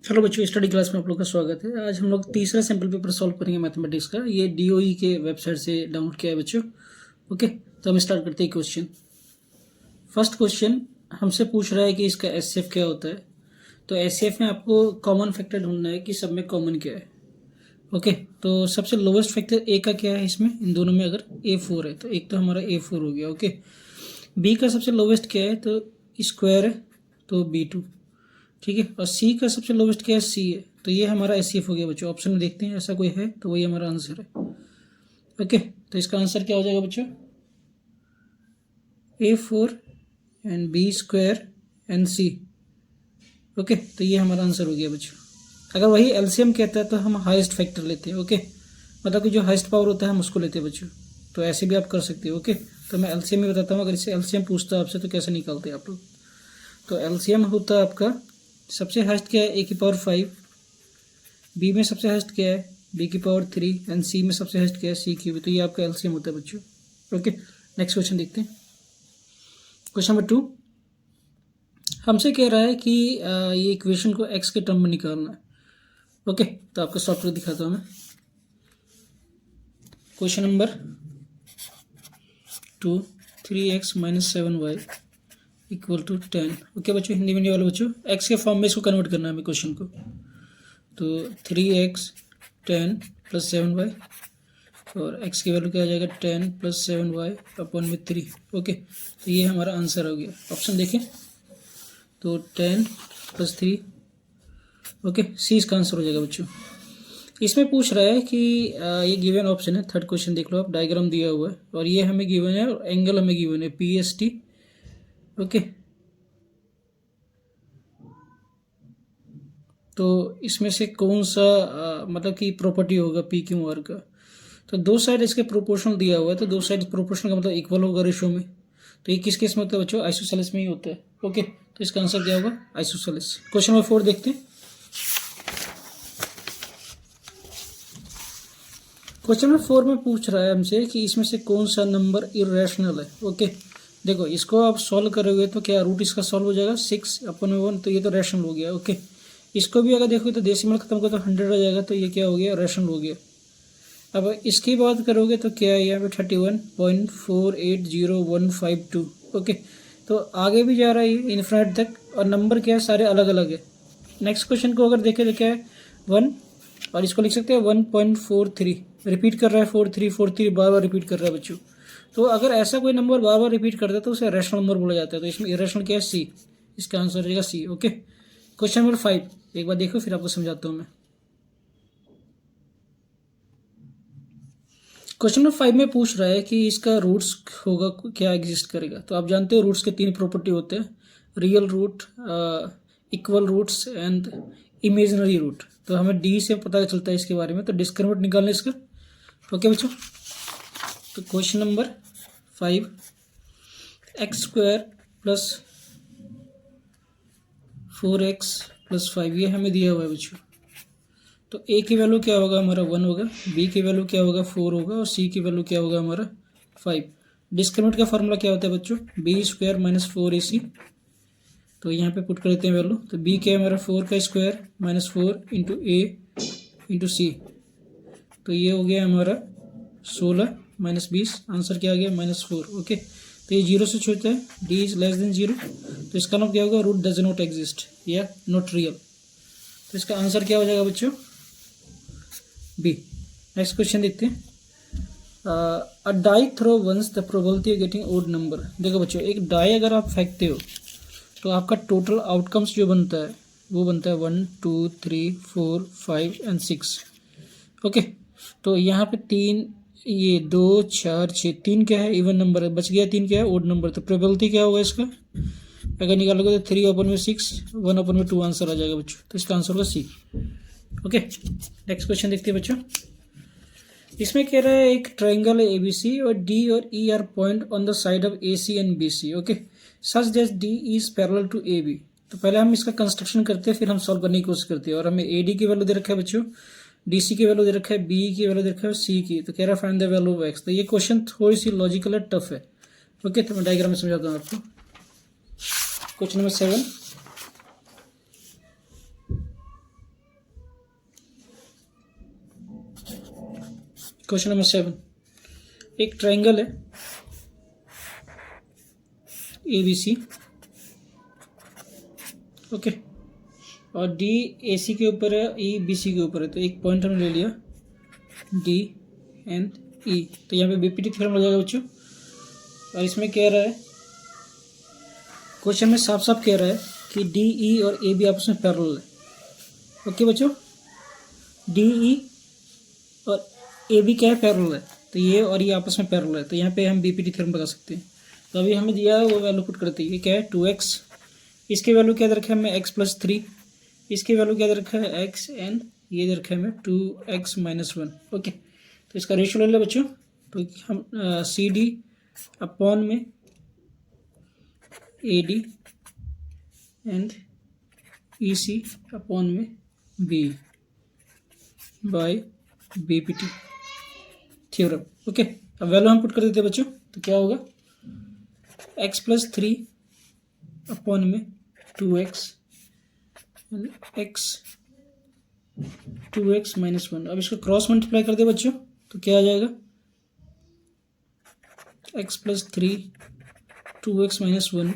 Hello बच्चों, study class में आप लोग का स्वागत है। आज हम लोग तीसरा सैम्पल पेपर सॉल्व करेंगे मैथमेटिक्स का। ये डीओई के वेबसाइट से डाउनलोड किया है बच्चों। ओके, तो हम स्टार्ट करते हैं क्वेश्चन। फर्स्ट क्वेश्चन हमसे पूछ रहा है कि इसका एचसीएफ क्या होता है। तो एचसीएफ में आपको कॉमन फैक्टर ढूंढना है कि सब में कॉमन क्या है। ओके, तो सबसे लोवेस्ट फैक्टर ए का क्या है इसमें, इन दोनों में अगर A4 है तो एक तो हमारा A4 हो गया। ओके, बी का सबसे लोवेस्ट क्या है तो स्क्वायर है तो B2, ठीक है। और सी का सबसे लोवेस्ट क्या है, सी है, तो ये हमारा एचसीएफ हो गया बच्चों। ऑप्शन में देखते हैं ऐसा कोई है तो वही हमारा आंसर है। ओके, तो इसका आंसर क्या हो जाएगा बच्चों, A4 and B square and C. Okay, तो ये हमारा आंसर हो गया बच्चों। अगर वही एलसीएम कहता है तो हम हाईएस्ट फैक्टर लेते हैं। ओके, मतलब कि जो हाईएस्ट पावर होता है हम उसको लेते हैं बच्चों। तो ऐसे भी आप कर सकते हो। ओके, तो मैं एलसीएम ही बताता हूँ। अगर इससे एलसीएम पूछता है आपसे तो कैसे निकालते हैं आप लोग। तो एलसीएम होता है आपका, सबसे हाईएस्ट क्या है A⁵, बी में सबसे हाईएस्ट क्या है B⁵ एंड सी में सबसे हाईएस्ट क्या है C⁵। तो ये आपका एलसीएम होता है बच्चों। ओके, नेक्स्ट क्वेश्चन देखते हैं। क्वेश्चन नंबर 2 हमसे कह रहा है कि ये इक्वेशन को x के टर्म में निकालना है। ओके, तो आपका सॉफ्टवेयर दिखाता हूँ मैं। Question number 2 3x - 7y = 10। Okay बच्चों, हिंदी मीडियम वाले बच्चों, x के फॉर्म में इसको कन्वर्ट करना है हमें क्वेश्चन को। तो 3x 10 + 7y और x की वैल्यू क्या आ जाएगा 10 + 7y अपॉन में 3। ओके, तो ये हमारा आंसर हो गया। ऑप्शन देखें तो 10 + 3। ओके, सी इसका आंसर हो जाएगा बच्चों। इसमें पूछ रहा है कि ये गिवन ऑप्शन है। थर्ड क्वेश्चन देख लो आप, डायग्राम दिया हुआ है और ये हमें गिवन है और एंगल हमें गिवन है PST। ओके, तो इसमें से कौन सा मतलब कि प्रॉपर्टी होगा PQR का। तो दो साइड इसके प्रोपोर्शनल दिया हुआ है, तो दो साइड प्रोपोर्शनल का मतलब इक्वल होगा रेशो में। तो ये किस केस में होता है बच्चों, आइसोसेलेस में ही होता है। ओके, तो इसका आंसर क्या होगा, आइसोसेलेस। क्वेश्चन नंबर 4 देखते हैं। क्वेश्चन नंबर 4 में पूछ रहा है हमसे कि इसमें से कौन सा नंबर इरेशनल है। ओके, देखो इसको आप सॉल्व करोगे तो क्या रूट इसका सॉल्व हो जाएगा 6/1, तो ये तो रैशनल हो गया। ओके, इसको भी अगर देखोगे तो डेसिमल खत्म कर तो 100 आ जाएगा, तो ये क्या हो गया, रैशनल हो गया। अब इसकी बात करोगे तो क्या है यहाँ पे 31.480152। ओके, तो आगे भी जा रहा है इन्फिनिट तक और नंबर क्या है, सारे अलग अलग है। नेक्स्ट क्वेश्चन को अगर देखें तो क्या है 1, और इसको लिख सकते हैं 1.43। रिपीट कर रहा है 4343, बार बार रिपीट कर रहा है बच्चों। तो अगर ऐसा कोई नंबर बार बार रिपीट करता है तो उसे रैशनल नंबर बोला जाता है। तो इसमें इरेशनल क्या है, सी। इसका आंसर रहेगा सी। ओके, क्वेश्चन नंबर 5 एक बार देखो फिर आपको समझाता हूँ मैं। क्वेश्चन नंबर 5 में पूछ रहा है कि इसका रूट्स होगा क्या एग्जिस्ट करेगा। तो आप जानते हो रूट्स के 3 प्रॉपर्टी होते हैं, real root, equal roots and imaginary root. तो हमें डी से पता चलता है इसके बारे में, तो डिस्क्रिमिनेंट निकालने इसका। ओके बच्चों, तो क्वेश्चन नंबर 5 x² + 4x + 5 ये हमें दिया हुआ है बच्चों। तो ए की वैल्यू क्या होगा हमारा 1 होगा, बी की वैल्यू क्या होगा 4 होगा और सी की वैल्यू क्या होगा हमारा 5। डिस्क्रिमिनेंट का फॉर्मूला क्या होता है बच्चों, B² - 4AC। तो यहाँ पे पुट कर देते हैं वैल्यू। तो बी क्या है हमारा 4 का स्क्वायर -4 × A × C। तो ये हो गया हमारा 16 - 20, आंसर क्या आ गया -4। ओके, तो ये 0 से छोटा है, D इज <0। तो इसका नाम क्या होगा, रूट डज नॉट एग्जिस्ट या नॉट रियल। तो इसका आंसर क्या हो जाएगा बच्चों, बी। नेक्स्ट क्वेश्चन देखते हैं। A die throw once the probability of getting odd number. देखो बच्चों, एक डाई अगर आप फेंकते हो तो आपका टोटल आउटकम्स जो बनता है वो बनता है 1 2 3 4 5 एंड 6। ओके, तो यहाँ पे 3, ये 2 4 6, 3 क्या है, इवन नंबर है, बच गया 3 क्या है, ओड नंबर। तो प्रोबेबिलिटी क्या होगा इसका, अगर निकालोगे तो 3/6 1/2 आंसर आ जाएगा बच्चों। तो इसका आंसर होगा सी। ओके, नेक्स्ट क्वेश्चन देखते हैं बच्चों। इसमें कह रहा है एक ट्रायंगल है ABC और D और E are point on the side of AC and BC। Okay, such that D is parallel to AB। तो पहले हम इसका कंस्ट्रक्शन करते हैं, फिर हम सॉल्व करने की कोशिश करते हैं। और हमें AD की वैल्यू दे रखा है बच्चों, DC की वैल्यू दे रखा है, BE की वैल्यू दे रखा है, C की। तो कह रहा है find the value of X। तो ये क्वेश्चन थोड़ी सी लॉजिकल है, टफ है। ओके, तो मैं डायग्राम में समझाता हूँ आपको। क्वेश्चन नंबर 7 क्वेश्चन नंबर 7, एक ट्रायंगल है ABC, ओके, और D AC के ऊपर है, E BC के ऊपर है। तो एक पॉइंट हमने ले लिया D एंड E, तो यहाँ पे BPT थ्योरम लग जाएगा बच्चों। और इसमें कह रहा है, क्वेश्चन में साफ साफ कह रहा है कि DE और AB आपस में पैरेलल है। ओके बच्चों, DE और AB क्या है, पैरेलल है। तो ये और ये आपस में पैरेलल है, तो यहाँ पे हम BPT थ्योरम लगा सकते हैं। तो अभी हमें दिया है वो वैल्यू पुट करते हैं। ये क्या है, 2x, इसकी वैल्यू क्या दे रखा है हमें, x+3, इसकी वैल्यू क्या दे रखा है, x, एंड ये दे रखा है हमें 2x-1। ओके, तो इसका रेशियो ले लें बच्चों। तो हम CD अपॉन में AD एंड EC अपॉन में B by BPT theorem. Okay, अब वैल्यू हम पुट कर देते हैं बच्चों। तो क्या होगा, x+3 अपॉन में 2x एंड x 2x-1। अब इसको क्रॉस मल्टीप्लाई कर दे बच्चों, तो क्या आ जाएगा, x+3 2x-1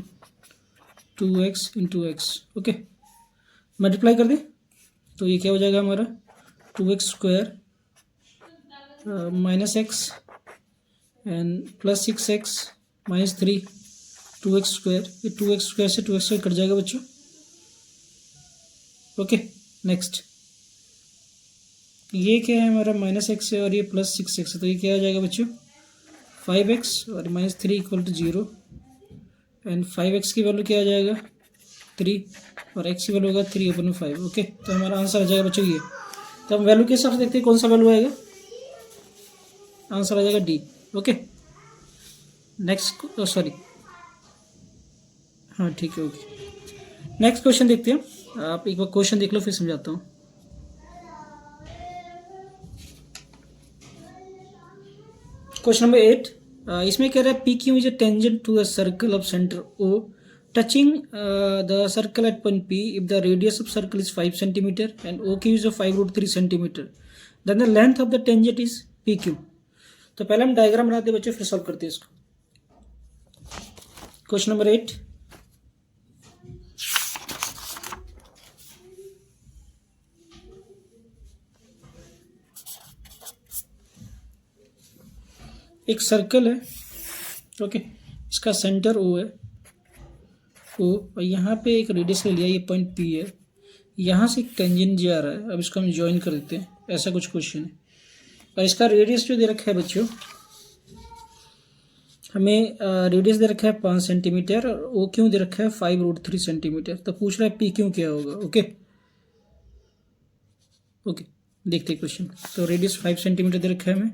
2x into x। Okay, multiply कर दे तो ये क्या हो जाएगा हमारा, 2x² minus x and plus 6x minus 3 2x²। ये 2x² से 2x² कट जाएगा बच्चों। ओके, नेक्स्ट ये क्या है हमारा, -x है और ये प्लस 6x है। तो ये क्या आ जाएगा बच्चों, 5x और -3 = 0 एंड 5x की वैल्यू क्या आ जाएगा, 3, और x की वैल्यू होगा 3/5। ओके, तो हमारा आंसर आ जाएगा बच्चों ये। तो हम वैल्यू के हिसाब से देखते हैं कौन सा वैल्यू आएगा, आंसर आ जाएगा D। ओके, नेक्स्ट, सॉरी, हाँ ठीक है, ओके। नेक्स्ट क्वेश्चन देखते हैं। आप एक बार क्वेश्चन देख लो फिर समझाता हूँ। क्वेश्चन नंबर 8, इसमें कह रहा है PQ is a tangent to a circle of centre O touching the circle at point P if the radius of circle is 5 cm and OQ is of 5√3 cm, then the length of the tangent is PQ। तो पहले हम diagram बनाते हैं बच्चों, फिर solve करते हैं इसको। क्वेश्चन नंबर 8, एक सर्कल है, ओके, इसका सेंटर O है, O, और यहाँ पे एक रेडियस ले लिया, ये पॉइंट P है, यहाँ से एक टेंजेंट जा रहा है। अब इसको हम ज्वाइन कर देते हैं, ऐसा कुछ क्वेश्चन है। और इसका रेडियस जो दे रखा है बच्चों, हमें रेडियस दे रखा है 5 सेंटीमीटर और ओ क्यों दे रखा है 5√3 सेंटीमीटर। तो पूछ रहा है पी क्यों क्या होगा। ओके ओके, देखते हैं क्वेश्चन। तो रेडियस 5 सेंटीमीटर दे रखा है हमें,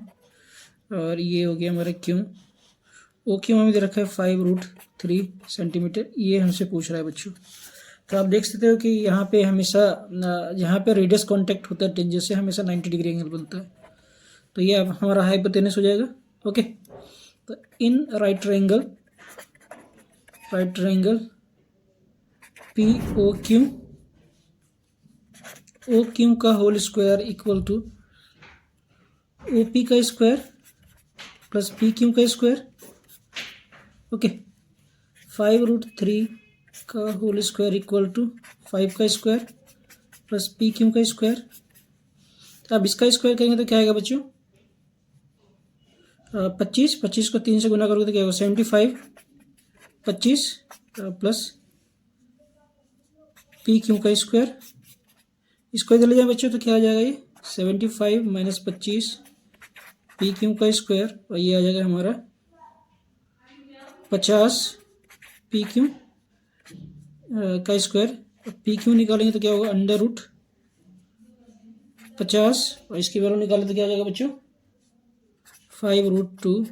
और ये हो गया हमारा क्यों, ओ क्यों हमें दे रखा है 5√3 सेंटीमीटर, ये हमसे पूछ रहा है बच्चों। तो आप देख सकते हो कि यहाँ पे हमेशा, यहाँ पे रेडियस कांटेक्ट होता है टेंजेंट से, हमेशा 90 डिग्री एंगल बनता है। तो ये अब हमारा हाइपोटेनस हो जाएगा। ओके, तो in right triangle P O Q का whole square equal to O P का स्क्वायर प्लस पी क्यू का स्क्वायर। ओके, 5√3 का होल स्क्वायर इक्वल टू 5 का स्क्वायर प्लस पी क्यू का स्क्वायर। तो अब इसका स्क्वायर करेंगे तो क्या आएगा बच्चों, 25 को 3 से गुना करोगे तो क्या होगा 75, 25 प्लस पी क्यू का स्क्वायर, इसको इधर ले जाए बच्चों तो क्या आ जाएगा, ये 75 माइनस 25 पी क्यू का स्क्वायर, और ये आ जाएगा हमारा 50 पी क्यू का स्क्वायर। पी क्यू निकालेंगे तो क्या होगा √50, और इसकी वैल्यू निकालें तो क्या आ जाएगा बच्चों 5√2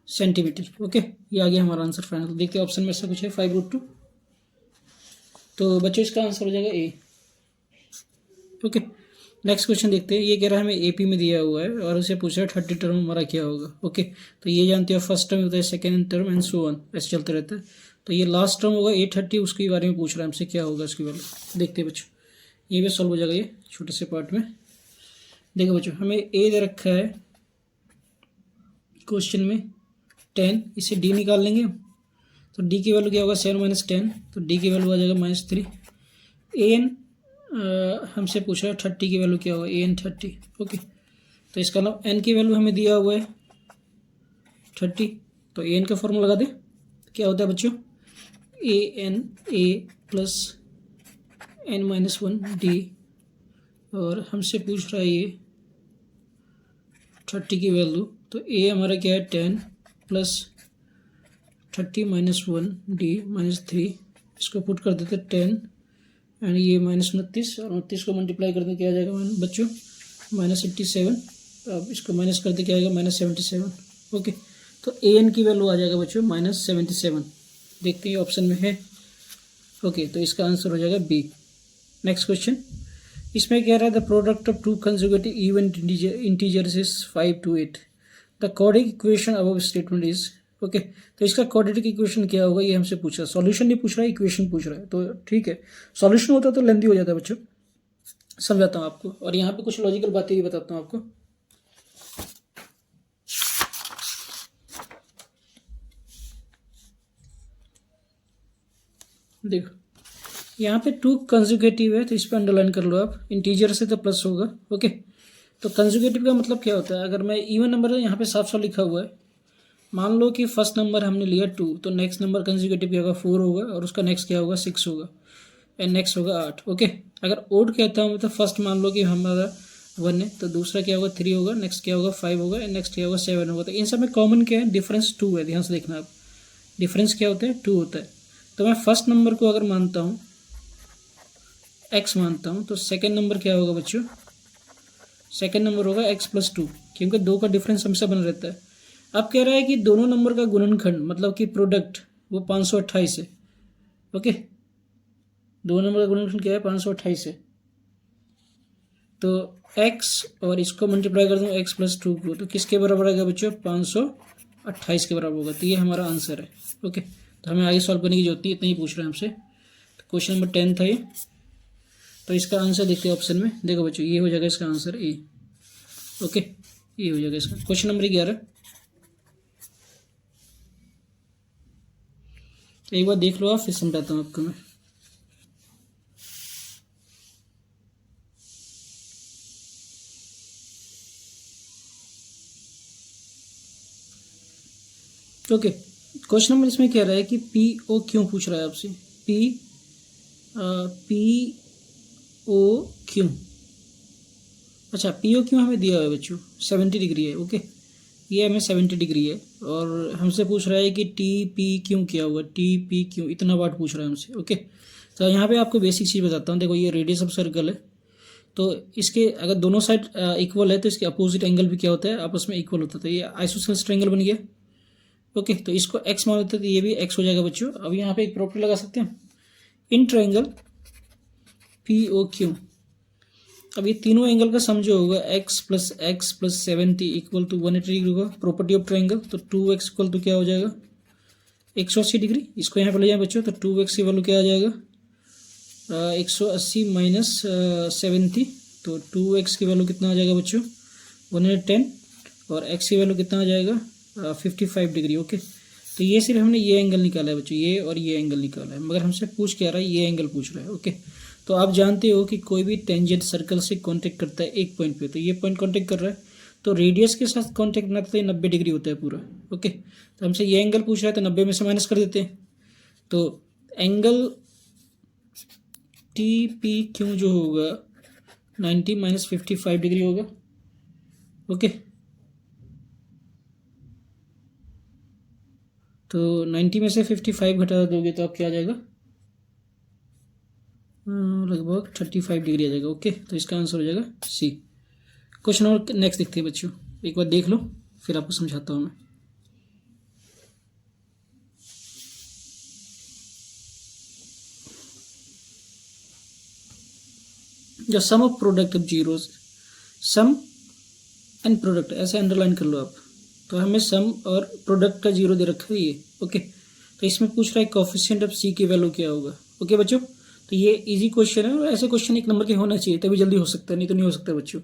सेंटीमीटर। ओके, ये आ गया हमारा आंसर फाइनल। देखते हैं ऑप्शन में ऐसा कुछ है 5√2, तो बच्चों इसका आंसर हो जाएगा ए। ओके, नेक्स्ट क्वेश्चन देखते हैं। ये कह रहा है हमें एपी में दिया हुआ है और उसे पूछा है 30 टर्म हमारा क्या होगा। ओके, तो ये जानते हो फर्स्ट टर्म होता है, second term and so on, ऐसे चलते रहता है। तो ये लास्ट टर्म होगा 830, उसके बारे में पूछ रहा है हमसे क्या होगा इसकी वैल्यू। देखते हैं बच्चों, ये भी सॉल्व हो जाएगा ये छोटे से पार्ट में। देखो बच्चों, हमें ए दे रखा है क्वेश्चन में 10, इसे डी निकाल लेंगे तो डी की वैल्यू क्या होगा 7 माइनस 10, तो डी की वैल्यू आ जाएगा -3। ए एन हमसे पूछ रहा है 30 की वैल्यू क्या होगा, ए एन 30। ओके, तो इसका नाम एन की वैल्यू हमें दिया हुआ है 30, तो ए एन का फॉर्मूला लगा दे। क्या होता है बच्चों, A N A plus N -1 D, और हमसे पूछ रहा है ये 30 की वैल्यू, तो ए हमारा क्या है 10 प्लस 30 -1 डी -3, इसको पुट कर देते 10 एंड ये -29, और 29 को मल्टीप्लाई करते क्या आ जाएगा बच्चों -87। अब इसको माइनस करते क्या आएगा -77। ओके, तो ए एन की वैल्यू आ जाएगा बच्चों -77। देखते हैं ऑप्शन में है। ओके, तो इसका आंसर हो जाएगा बी। नेक्स्ट क्वेश्चन, इसमें कह रहा है the product of to consecutive even integers is 5 to 8। The quadratic equation above statement is. Okay, तो इसका क्वाड्रेटिक इक्वेशन क्या होगा ये हमसे पूछ रहा है, सॉल्यूशन नहीं पूछ रहा है, इक्वेशन पूछ रहा है। तो ठीक है, सॉल्यूशन होता तो लेंथी हो जाता है बच्चों। समझाता हूँ आपको, और यहाँ पे कुछ लॉजिकल बातें भी बताता हूँ आपको। देखो, यहाँ पे टू कंजुगेटिव है तो इस पर अंडरलाइन कर लो आप, इंटीजर से तो प्लस होगा। ओके, तो कंजुगेटिव का मतलब क्या होता है, अगर मैं इवन नंबर है यहाँ पे साफ साफ लिखा हुआ है, मान लो कि फर्स्ट नंबर हमने लिया 2, तो नेक्स्ट नंबर कंजुगेटिव क्या होगा 4 होगा, और उसका नेक्स्ट क्या होगा 6 होगा, एंड नेक्स्ट होगा 8। ओके, अगर ओड कहता हूँ तो फर्स्ट मान लो कि हमारा 1 है, तो दूसरा क्या होगा 3 होगा, नेक्स्ट क्या होगा 5 होगा, एंड नेक्स्ट क्या होगा 7 होगा। तो इन सब में कॉमन क्या है, डिफरेंस 2 है। ध्यान से देखना आप, डिफरेंस क्या होता है 2 होता है। तो मैं फर्स्ट नंबर को अगर मानता हूँ x मानता हूँ, तो सेकेंड नंबर क्या होगा बच्चों, सेकेंड नंबर होगा x + 2, क्योंकि 2 का डिफरेंस हमेशा बना रहता है। अब कह रहा है कि दोनों नंबर का गुणनखंड मतलब कि प्रोडक्ट वो 528 है। ओके, दो नंबर का गुणनखंड क्या है 528 है, तो x और इसको मल्टीप्लाई कर दूँ x + 2 को, तो किसके बराबर आएगा बच्चों 528 के बराबर होगा। तो ये हमारा आंसर है। ओके, तो हमें आगे सॉल्व करने की जरूरत नहीं, इतना ही पूछ रहे हैं हमसे। तो क्वेश्चन नंबर 10 था ये, तो इसका आंसर देखते हैं ऑप्शन में। देखो बच्चों, ये हो जाएगा इसका आंसर ए। ओके, ये हो जाएगा इसका। क्वेश्चन नंबर 11, एक बार देख लो आप, फिर समझाता हूँ आपको मैं। ओके, क्वेश्चन नंबर इसमें कह रहा है कि पी ओ क्यों पूछ रहा है आपसे, पी ओ क्यों। अच्छा, पी ओ क्यों हमें दिया हुआ है बच्चों 70 डिग्री है। ओके, ये हमें 70 डिग्री है, और हमसे पूछ रहा है कि टी पी क्यों किया हुआ, टी पी क्यों, इतना वाट पूछ रहा है हमसे। ओके, तो यहाँ पे आपको बेसिक चीज़ बताता हूँ। देखो, ये रेडियस ऑफ सर्कल है, तो इसके अगर दोनों साइड इक्वल है तो इसके अपोजिट एंगल भी क्या होता है, आपस में इक्वल होता है। तो ये आइसोसेलेस ट्रायंगल बन गया। ओके, तो इसको एक्स मान लेते हैं, तो ये भी एक्स हो जाएगा बच्चों। अब यहाँ पे एक प्रॉपर्टी लगा सकते हैं, in triangle P O Q. अब ये तीनों एंगल का सम जो होगा x + 70 = 180 डिग्री होगा, प्रॉपर्टी ऑफ ट्रायंगल। तो 2x = क्या हो जाएगा 180 डिग्री। इसको यहाँ पे ले जाए बच्चों, तो 2x की वैल्यू क्या आ जाएगा 180 - 70, तो 2x की वैल्यू कितना आ जाएगा बच्चों 110, और x की वैल्यू कितना आ जाएगा 55 डिग्री। ओके, तो ये सिर्फ हमने ये एंगल निकाला है बच्चों, ये और ये एंगल निकाला है, मगर हमसे पूछ क्या रहा है, ये एंगल पूछ रहा है। ओके, तो आप जानते हो कि कोई भी टेंजेंट सर्कल से कांटेक्ट करता है एक पॉइंट पे, तो ये पॉइंट कांटेक्ट कर रहा है, तो रेडियस के साथ कांटेक्ट ना करते 90 डिग्री होता है पूरा। ओके, तो हमसे ये एंगल पूछ रहा है, तो 90 में से माइनस कर देते हैं, तो एंगल टी पी क्यू जो होगा 90 - 55 डिग्री होगा। ओके, तो 90 में से 55 घटा दोगे तो आप क्या आ जाएगा लगभग 35 डिग्री आ जाएगा। ओके, तो इसका आंसर हो जाएगा सी। क्वेश्चन और नेक्स्ट देखते हैं बच्चों, एक बार देख लो फिर आपको समझाता हूँ मैं। जो sum of product of zeros, sum and product ऐसे अंडरलाइन कर लो आप। तो हमें सम और प्रोडक्ट का जीरो दे रखा है ये। ओके, तो इसमें पूछ रहा है कोएफिशिएंट ऑफ सी की वैल्यू क्या होगा। ओके बच्चों, तो ये इजी क्वेश्चन है, और ऐसे क्वेश्चन एक नंबर के होना चाहिए, तभी जल्दी हो सकता है, नहीं तो नहीं हो सकता बच्चों।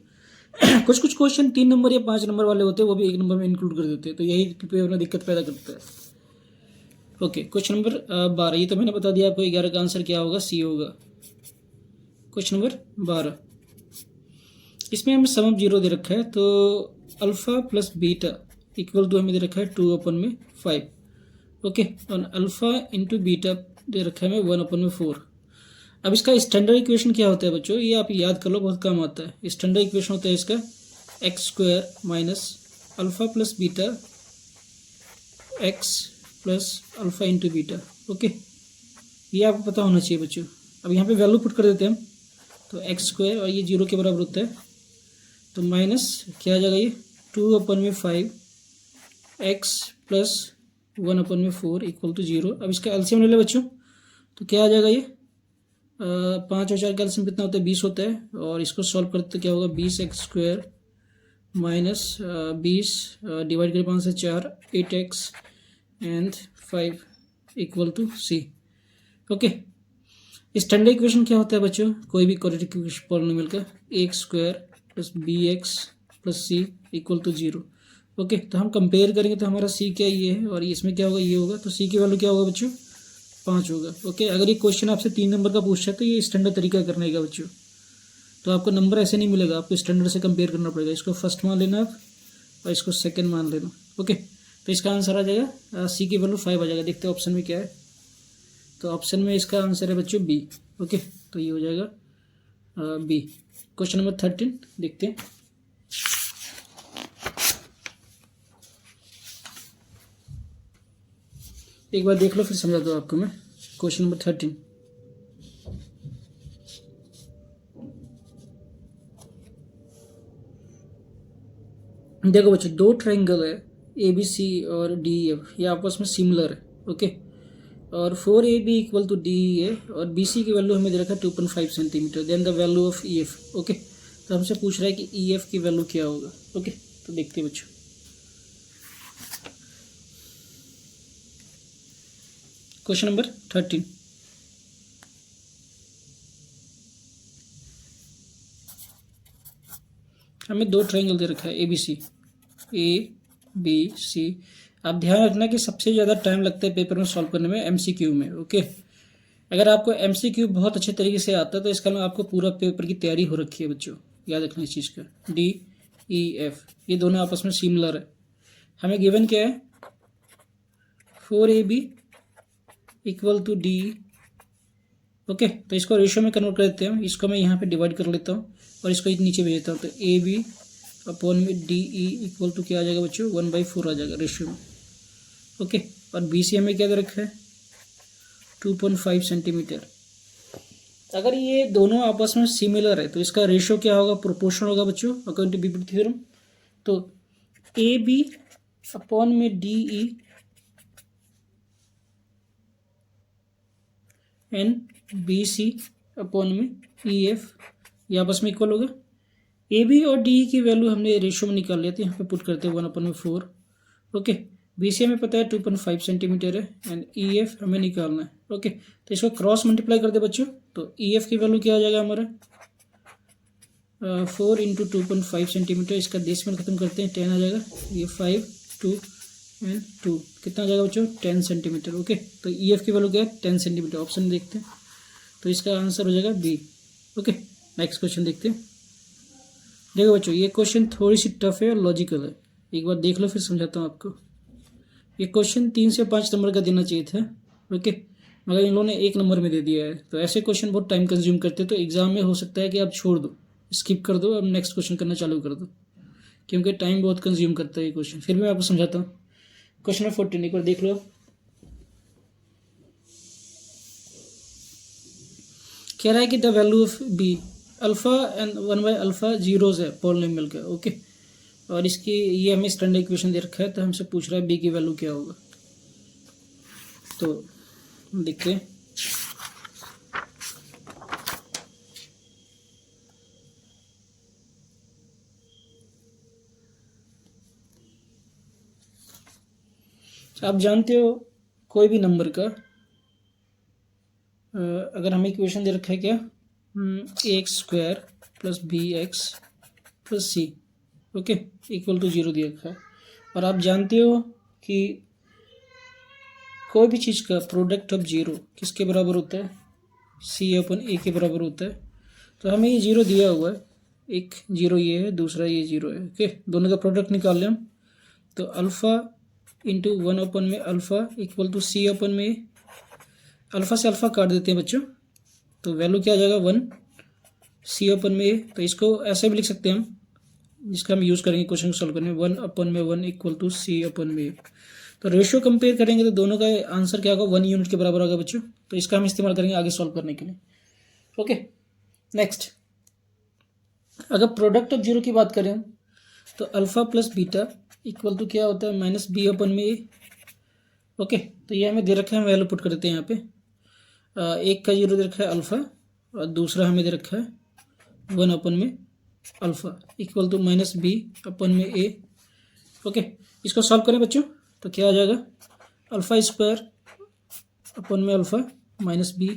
कुछ कुछ क्वेश्चन 3 नंबर या 5 नंबर वाले होते हैं, वो भी 1 नंबर में इंक्लूड कर देते हैं, तो यही पेपर में दिक्कत पैदा करता है। ओके, क्वेश्चन नंबर 12, ये तो मैंने बता दिया आपको, 11 का आंसर क्या होगा, सी होगा। क्वेश्चन नंबर 12, इसमें हमें सम ऑफ जीरो दे रखा है, तो alpha plus beta equal to हमें दे रखा है 2/5। ओके, और अल्फा इंटू बीटा दे रखा है हमें 1/4। अब इसका स्टैंडर्ड इक्वेशन क्या होता है बच्चों, ये आप याद कर लो, बहुत काम आता है। स्टैंडर्ड इक्वेशन होता है इसका x² minus alpha plus beta x plus alpha into beta. Okay, ये आपको पता होना चाहिए बच्चों। अब यहाँ पे वैल्यू पुट कर देते हैं हम, तो x² और ये 0 के बराबर होता है, तो माइनस क्या आ जाएगा, ये 2/5 x प्लस 1/4 इक्वल टू 0। अब इसका एलसीएम ले ले बच्चों, तो क्या आ जाएगा, ये 5 और 4 का एलसीएम कितना होता है, 20 होता है। और इसको सॉल्व करते तो क्या होगा, 20x² माइनस 20 डिवाइड करें 5 से 4, 8x and 5 equal to C. Okay, standard equation क्या होता है बच्चों, कोई भी क्वाड्रेटिक पॉलिनोमियल का, a² plus bx plus C equal to 0। Okay, तो हम कंपेयर करेंगे तो हमारा सी क्या ये है, और इसमें क्या होगा, ये होगा, तो सी की वैल्यू क्या होगा बच्चों, 5 होगा। ओके, अगर ये क्वेश्चन आपसे 3 नंबर का पूछा है तो ये स्टैंडर्ड तरीका करने का बच्चों, तो आपको नंबर ऐसे नहीं मिलेगा, आपको स्टैंडर्ड से कंपेयर करना पड़ेगा। इसको फर्स्ट मान लेना आप, और इसको सेकंड मान लेना। ओके, तो इसका आंसर आ जाएगा सी की वैल्यू 5 आ जाएगा। देखते हैं ऑप्शन में क्या है, तो ऑप्शन में इसका आंसर है बच्चों बी। ओके, तो ये हो जाएगा बी। क्वेश्चन नंबर 13 देखते हैं। एक बार देख लो फिर समझा दो आपको मैं। क्वेश्चन नंबर 13, देखो बच्चों, दो ट्रायंगल है ABC और DEF, ये आपस में सिमिलर है। ओके, और 4AB इक्वल टू DE है, और BC की वैल्यू हमें दे रखा है 2.5 centimetre. Then the value of EF। Okay, तो हमसे पूछ रहा है कि EF की वैल्यू क्या होगा। ओके, तो देखते हैं बच्चों। क्वेश्चन नंबर 13, हमें दो ट्रायंगल दे रखा है ABC, ABC। आप ध्यान रखना कि सबसे ज़्यादा टाइम लगता है पेपर में सॉल्व करने में MCQ में। ओके, अगर आपको MCQ बहुत अच्छे तरीके से आता है तो इसका मतलब आपको पूरा पेपर की तैयारी हो रखी है बच्चों, याद रखना इस चीज़ का। DEF ये दोनों आपस में सिमिलर है। हमें गिवन क्या है, 4AB equal to DE। Okay, तो इसको रेशियो में कन्वर्ट कर देते हैं। इसको मैं यहाँ पे डिवाइड कर लेता हूँ और इसको नीचे भेज देता हूँ, तो AB अपॉन में DE इक्वल टू क्या आ जाएगा बच्चों, 1/4 आ जाएगा रेशियो में। ओके, और BC हमें क्या दे रखा है, 2.5 सेंटीमीटर। अगर ये दोनों आपस में सिमिलर है तो इसका रेशियो क्या होगा, प्रोपोर्शनल होगा बच्चों, अकॉर्डिंग टू बीपीटी थ्योरम। तो AB अपॉन में DE एंड BC अपॉन में EF ये आपस में इक्वल होगा। AB और DE की वैल्यू हमने रेशियो में निकाल लिया, तो यहाँ पे पुट करते हैं 1/4। ओके, BC हमें पता है 2.5 सेंटीमीटर है, एंड EF हमें निकालना है। ओके, तो इसको क्रॉस मल्टीप्लाई कर दे बच्चों, तो EF की वैल्यू क्या आ जाएगा हमारा, 4 इंटू 2.5 सेंटीमीटर। इसका डेसिमल खत्म करते हैं, 10 आ जाएगा। ये 5 2 एंड 2 कितना आ जाएगा बच्चों, 10 सेंटीमीटर। ओके, तो EF की वैल्यू क्या है, 10 सेंटीमीटर। ऑप्शन देखते हैं, तो इसका आंसर हो जाएगा बी। ओके, नेक्स्ट क्वेश्चन देखते हैं। देखो बच्चों, ये क्वेश्चन थोड़ी सी टफ है और लॉजिकल है, एक बार देख लो फिर समझाता हूँ आपको। ये क्वेश्चन 3 से 5 नंबर का देना चाहिए था। ओके, मगर इन लोगों ने 1 नंबर में दे दिया है, तो ऐसे क्वेश्चन बहुत टाइम कंज्यूम करते हैं, तो एग्जाम में हो सकता है कि आप छोड़ दो, स्किप कर दो, अब नेक्स्ट क्वेश्चन करना चालू कर दो, क्योंकि टाइम बहुत कंज्यूम करता है ये क्वेश्चन। फिर मैं आपको समझाता हूँ। क्वेश्चन नंबर 14 एक बार देख लो। कह रहा है कि the value of B alpha and 1/अल्फा जीरोज है पॉलिनोमियल का। ओके, और इसकी ये हमें स्टैंडर्ड इक्वेशन दे रखा है, तो हमसे पूछ रहा है बी की वैल्यू क्या होगा। तो देखते हैं। आप जानते हो कोई भी नंबर का अगर हमें इक्वेशन दे रखा है क्या, ax² plus bx plus C, okay, equal to 0 दिया रखा है। और आप जानते हो कि कोई भी चीज़ का प्रोडक्ट ऑफ 0 किसके बराबर होता है, सी अपन ए के बराबर होता है। तो हमें ये 0 दिया हुआ है, एक 0 ये है, दूसरा ये 0 है, ओके। दोनों का प्रोडक्ट निकाल लें हम, तो अल्फ़ा इंटू 1 अपन में अल्फ़ा इक्वल टू सी अपन में ए। अल्फ़ा से अल्फ़ा काट देते हैं बच्चों, तो वैल्यू क्या आ जाएगा 1 सी अपन में ए। तो इसको ऐसे भी लिख सकते हैं हम, जिसका हम यूज़ करेंगे क्वेश्चन को सॉल्व करने में, 1 अपन में 1 इक्वल टू सी अपन में ए। तो रेशियो कंपेयर करेंगे तो दोनों का आंसर क्या होगा, 1 यूनिट के बराबर होगा बच्चों। तो इसका हम इस्तेमाल करेंगे आगे सॉल्व करने के लिए, ओके। नेक्स्ट, अगर प्रोडक्ट ऑफ 0 की बात करें हम, तो alpha plus beta equal to क्या होता है, माइनस बी अपन में ए, ओके। तो ये हमें दे रखा है, हम वैल्यू पुट कर देते हैं यहाँ पे। एक का 0 दे रखा है अल्फ़ा, और दूसरा हमें दे रखा है 1 अपन में alpha equal to minus B upon में ए, ओके। इसको सॉल्व करें बच्चों, तो क्या आ जाएगा, अल्फ़ा स्क्वायर अपन में अल्फ़ा माइनस बी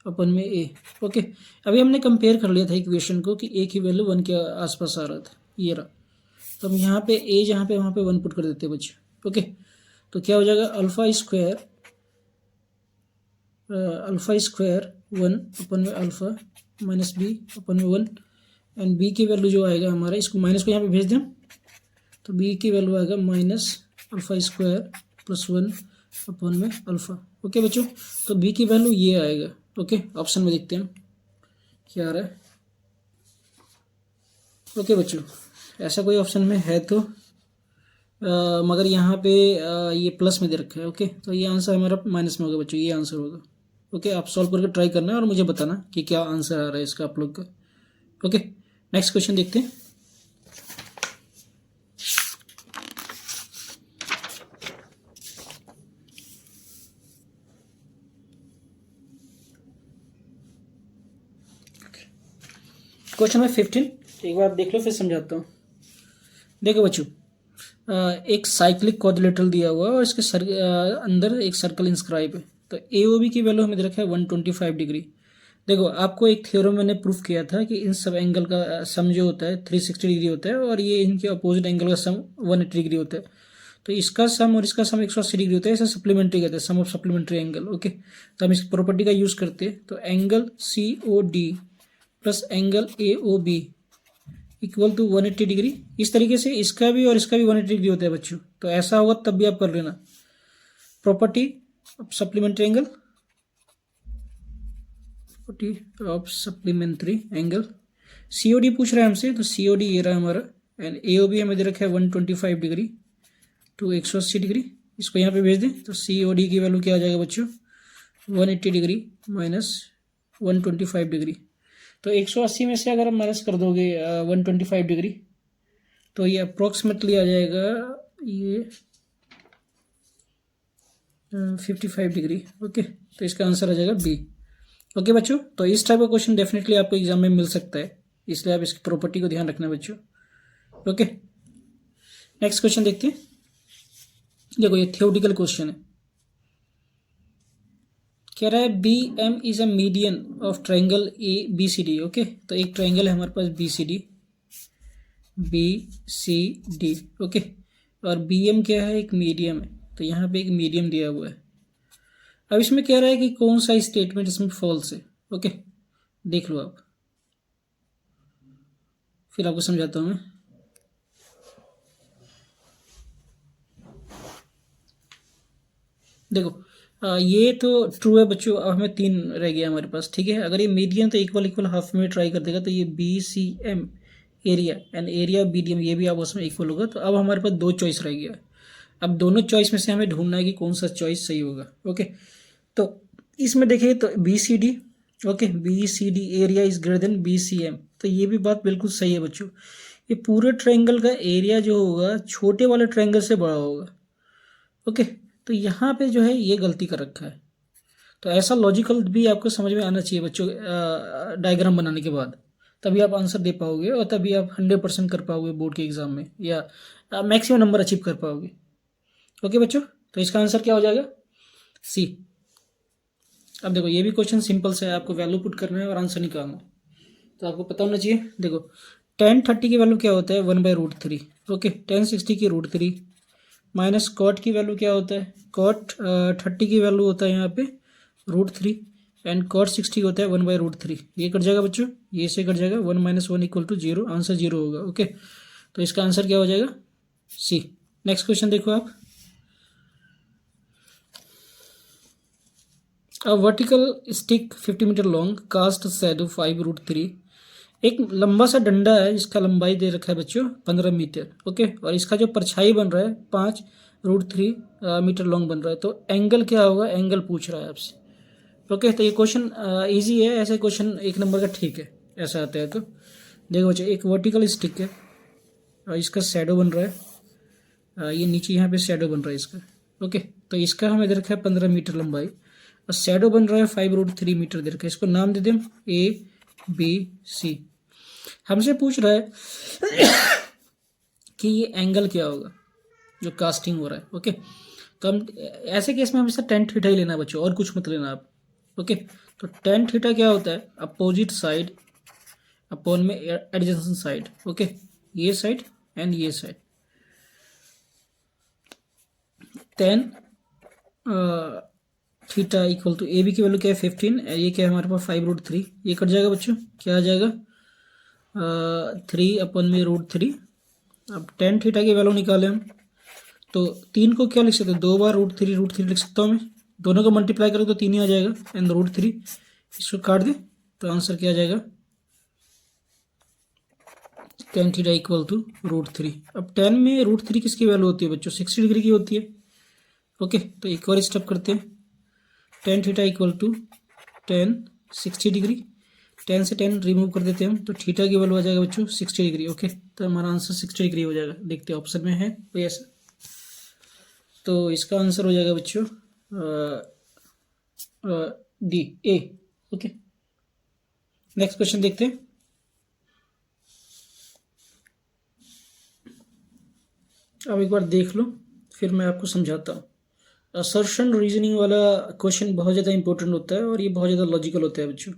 अपन में ए, ओके। अभी हमने कंपेयर कर लिया था इक्वेशन को कि ए की वैल्यू 1 के आसपास आ रहा था, ये रहा। तो हम यहाँ पे ए जहाँ पे वहाँ पे 1 पुट कर देते हैं बच्चों, ओके। तो क्या हो जाएगा, अल्फ़ा स्क्वायर 1 अपन में अल्फ़ा माइनस बी अपन में 1, एंड बी की वैल्यू जो आएगा हमारा, इसको माइनस को यहाँ पे भेज दें, तो बी की वैल्यू आएगा minus alpha square plus 1 upon में अल्फ़ा, ओके बच्चों। तो बी की वैल्यू ये आएगा, ओके। ऑप्शन में देखते हैं क्या आ रहा है, ओके बच्चों। ऐसा कोई ऑप्शन में है तो मगर यहाँ पे ये प्लस में दे रखा है, ओके। तो ये आंसर हमारा माइनस में होगा बच्चों, ये आंसर होगा, ओके। आप सॉल्व करके ट्राई करना है और मुझे बताना कि क्या आंसर आ रहा है इसका आप लोग का, ओके। नेक्स्ट क्वेश्चन देखते हैं। क्वेश्चन नंबर 15, एक बार आप देख लो फिर समझाता हूँ। देखो बच्चों, एक साइक्लिक क्वाड्रिलेटरल दिया हुआ है और इसके अंदर एक सर्कल इंस्क्राइब है। तो ए ओ बी की वैल्यू हमें दे रखा है 125 डिग्री। देखो, आपको एक थ्योरम मैंने प्रूफ किया था कि इन सब एंगल का सम जो होता है 360 डिग्री होता है, और ये इनके अपोजिट एंगल का सम 180 डिग्री होता है। तो इसका सम और इसका सम 180 डिग्री होता है, इसे सप्लीमेंट्री कहते हैं, sum of supplementary angle, okay. तो हम इस प्रॉपर्टी का यूज़ करते हैं। तो angle C O D plus angle A O B equal to 180 degree. इस तरीके से इसका भी और इसका भी 180 डिग्री होता है बच्चों। तो ऐसा होगा तब भी आप कर लेना। Property of supplementary angle, property of supplementary angle, COD पूछ रहा है हमसे, तो सीओडी ये रहा हमारा, एंड एओबी हमें दे रखा है 125 डिग्री टू 180 डिग्री। इसको यहाँ पे भेज दें, तो सीओडी की वैल्यू क्या आ जाएगा बच्चों, 180 डिग्री माइनस 125 डिग्री। तो 180 में से अगर आप माइनस कर दोगे 125 डिग्री, तो ये अप्रोक्सीमेटली आ जाएगा ये 55 डिग्री, ओके। तो इसका आंसर आ जाएगा बी, ओके बच्चों। तो इस टाइप का क्वेश्चन डेफिनेटली आपको एग्जाम में मिल सकता है, इसलिए आप इसकी प्रॉपर्टी को ध्यान रखना बच्चों, ओके। नेक्स्ट क्वेश्चन देखते हैं। देखो, ये थ्योरेटिकल क्वेश्चन है, कह रहा है B M is a median of triangle A B C D, okay. तो एक ट्राइंगल है हमारे पास बी सी डी, ओके। और बी एम क्या है, एक मीडियम है। तो यहाँ पे एक मीडियम दिया हुआ है। अब इसमें कह रहा है कि कौन सा स्टेटमेंट इसमें फॉल्स है, ओके। देख लो आप, फिर आपको समझाता हूँ मैं। देखो, ये तो ट्रू है बच्चों। अब हमें 3 रह गया हमारे पास, ठीक है। अगर ये मीडियम तो इक्वल हाफ में ट्राई कर देगा, तो ये B C M area and area B D M ये भी आपस में इक्वल होगा। तो अब हमारे पास 2 चॉइस रह गया। अब दोनों चॉइस में से हमें ढूंढना है कि कौन सा चॉइस सही होगा, ओके। तो इसमें देखिए, तो B C D, okay, B C D area is greater than B C M. तो ये भी बात बिल्कुल सही है बच्चों। ये पूरे ट्रायंगल का एरिया जो होगा छोटे वाले ट्रायंगल से बड़ा होगा, ओके। तो यहाँ पे जो है ये गलती कर रखा है। तो ऐसा लॉजिकल भी आपको समझ में आना चाहिए बच्चों, डायग्राम बनाने के बाद, तभी आप आंसर दे पाओगे और तभी आप 100% कर पाओगे बोर्ड के एग्जाम में, या मैक्सिमम नंबर अचीव कर पाओगे, ओके बच्चों। तो इसका आंसर क्या हो जाएगा, सी। अब देखो, ये भी क्वेश्चन सिंपल से है, आपको वैल्यू पुट करना है और आंसर निकालना है। तो आपको पता होना चाहिए। देखो, टेन 30 की वैल्यू क्या होता है 1/√3। ओके, टेन 60 की √3 माइनस कॉट की वैल्यू क्या होता है, कॉट 30 की वैल्यू होता है यहाँ पे √3 एंड कॉट 60 होता है 1/√3। ये कट जाएगा बच्चों, ये से कट जाएगा, 1 - 1 = 0, आंसर 0 होगा। ओके, तो इसका आंसर क्या हो जाएगा, सी। नेक्स्ट क्वेश्चन देखो आप। A vertical stick 50 metre long cast shadow 5√3। एक लंबा सा डंडा है जिसका लंबाई दे रखा है बच्चों 15 मीटर। ओके, और इसका जो परछाई बन रहा है 5√3 मीटर लॉन्ग बन रहा है। तो एंगल क्या होगा, एंगल पूछ रहा है आपसे। ओके, तो ये क्वेश्चन इजी है, ऐसे क्वेश्चन एक नंबर का ठीक है, ऐसा आता है। तो देखो बच्चों, एक वर्टिकल स्टिक है और इसका शैडो बन रहा है, ये नीचे यहाँ पे शैडो बन रहा है इसका। ओके, तो इसका हमें दे रखा है 15 मीटर लंबाई और शैडो बन रहा है 5√3 मीटर दे रखा है। इसको नाम दे दें ABC। हमसे पूछ रहा है कि ये एंगल क्या होगा जो कास्टिंग हो रहा है। ओके, तो हम ऐसे केस में हमेशा टेन थीटा ही लेना बच्चों, और कुछ मत लेना आप। ओके, तो टेन थीटा क्या होता है, अपोजिट साइड अपॉन में एडजेसेंट साइड। ओके, ये साइड एंड ये side. Tan theta equal to AB की वैल्यू क्या है 15, ये क्या है हमारे पास 5√3। ये कट जाएगा बच्चों, क्या आ जाएगा 3/√3। अब टेन थीटा की वैल्यू निकालें हम, तो 3 को क्या लिख सकते हैं, 2 बार √3 लिख सकता हूँ मैं। दोनों को मल्टीप्लाई करो तो 3 ही आ जाएगा एंड √3 इसको काट दे तो आंसर क्या आ जाएगा, टेन थीटा इक्वल टू √3। अब 10 में √3 किसकी वैल्यू होती है बच्चों, 60 डिग्री की होती है। ओके, तो एक और स्टेप करते हैं, tan theta equal to 10 60 degree, 10 से 10 रिमूव कर देते हैं हम, तो थीटा की वैल्यू आ जाएगा बच्चों 60 डिग्री। ओके, तो हमारा आंसर 60 डिग्री हो जाएगा। देखते हैं ऑप्शन में है कोई ऐसा, तो इसका आंसर हो जाएगा बच्चों D, A। Okay, next question देखते हैं। अब एक बार देख लो फिर मैं आपको समझाता हूँ। असर्शन रीजनिंग वाला क्वेश्चन बहुत ज़्यादा इंपॉर्टेंट होता है और ये बहुत ज़्यादा लॉजिकल होता है बच्चों,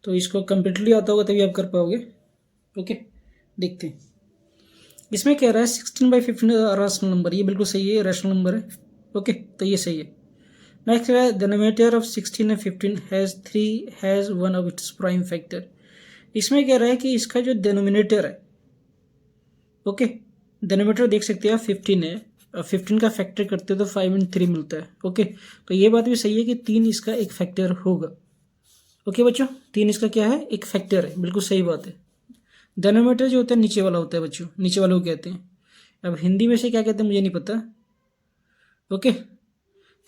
तो इसको कम्प्लीटली आता होगा तभी आप कर पाओगे। ओके, देखते हैं। इसमें कह रहा है 16/15 रैशनल नंबर, ये बिल्कुल सही है, रैशनल नंबर है। ओके, तो ये सही है। नेक्स्ट है denominator of 16 and 15 has one of its prime factor. इसमें कह रहा है कि इसका जो डिनोमिनेटर है, ओके, डिनोमिनेटर देख सकते हैं आप 15 है और 15 का फैक्टर करते हो तो 5 and 3 मिलता है। ओके, तो ये बात भी सही है कि 3 इसका एक फैक्टर होगा। ओके बच्चों, 3 इसका क्या है, एक फैक्टर है, बिल्कुल सही बात है। डिनोमिनेटर जो होता है नीचे वाला होता है बच्चों, नीचे वाले को कहते हैं। अब हिंदी में से क्या कहते हैं मुझे नहीं पता। ओके,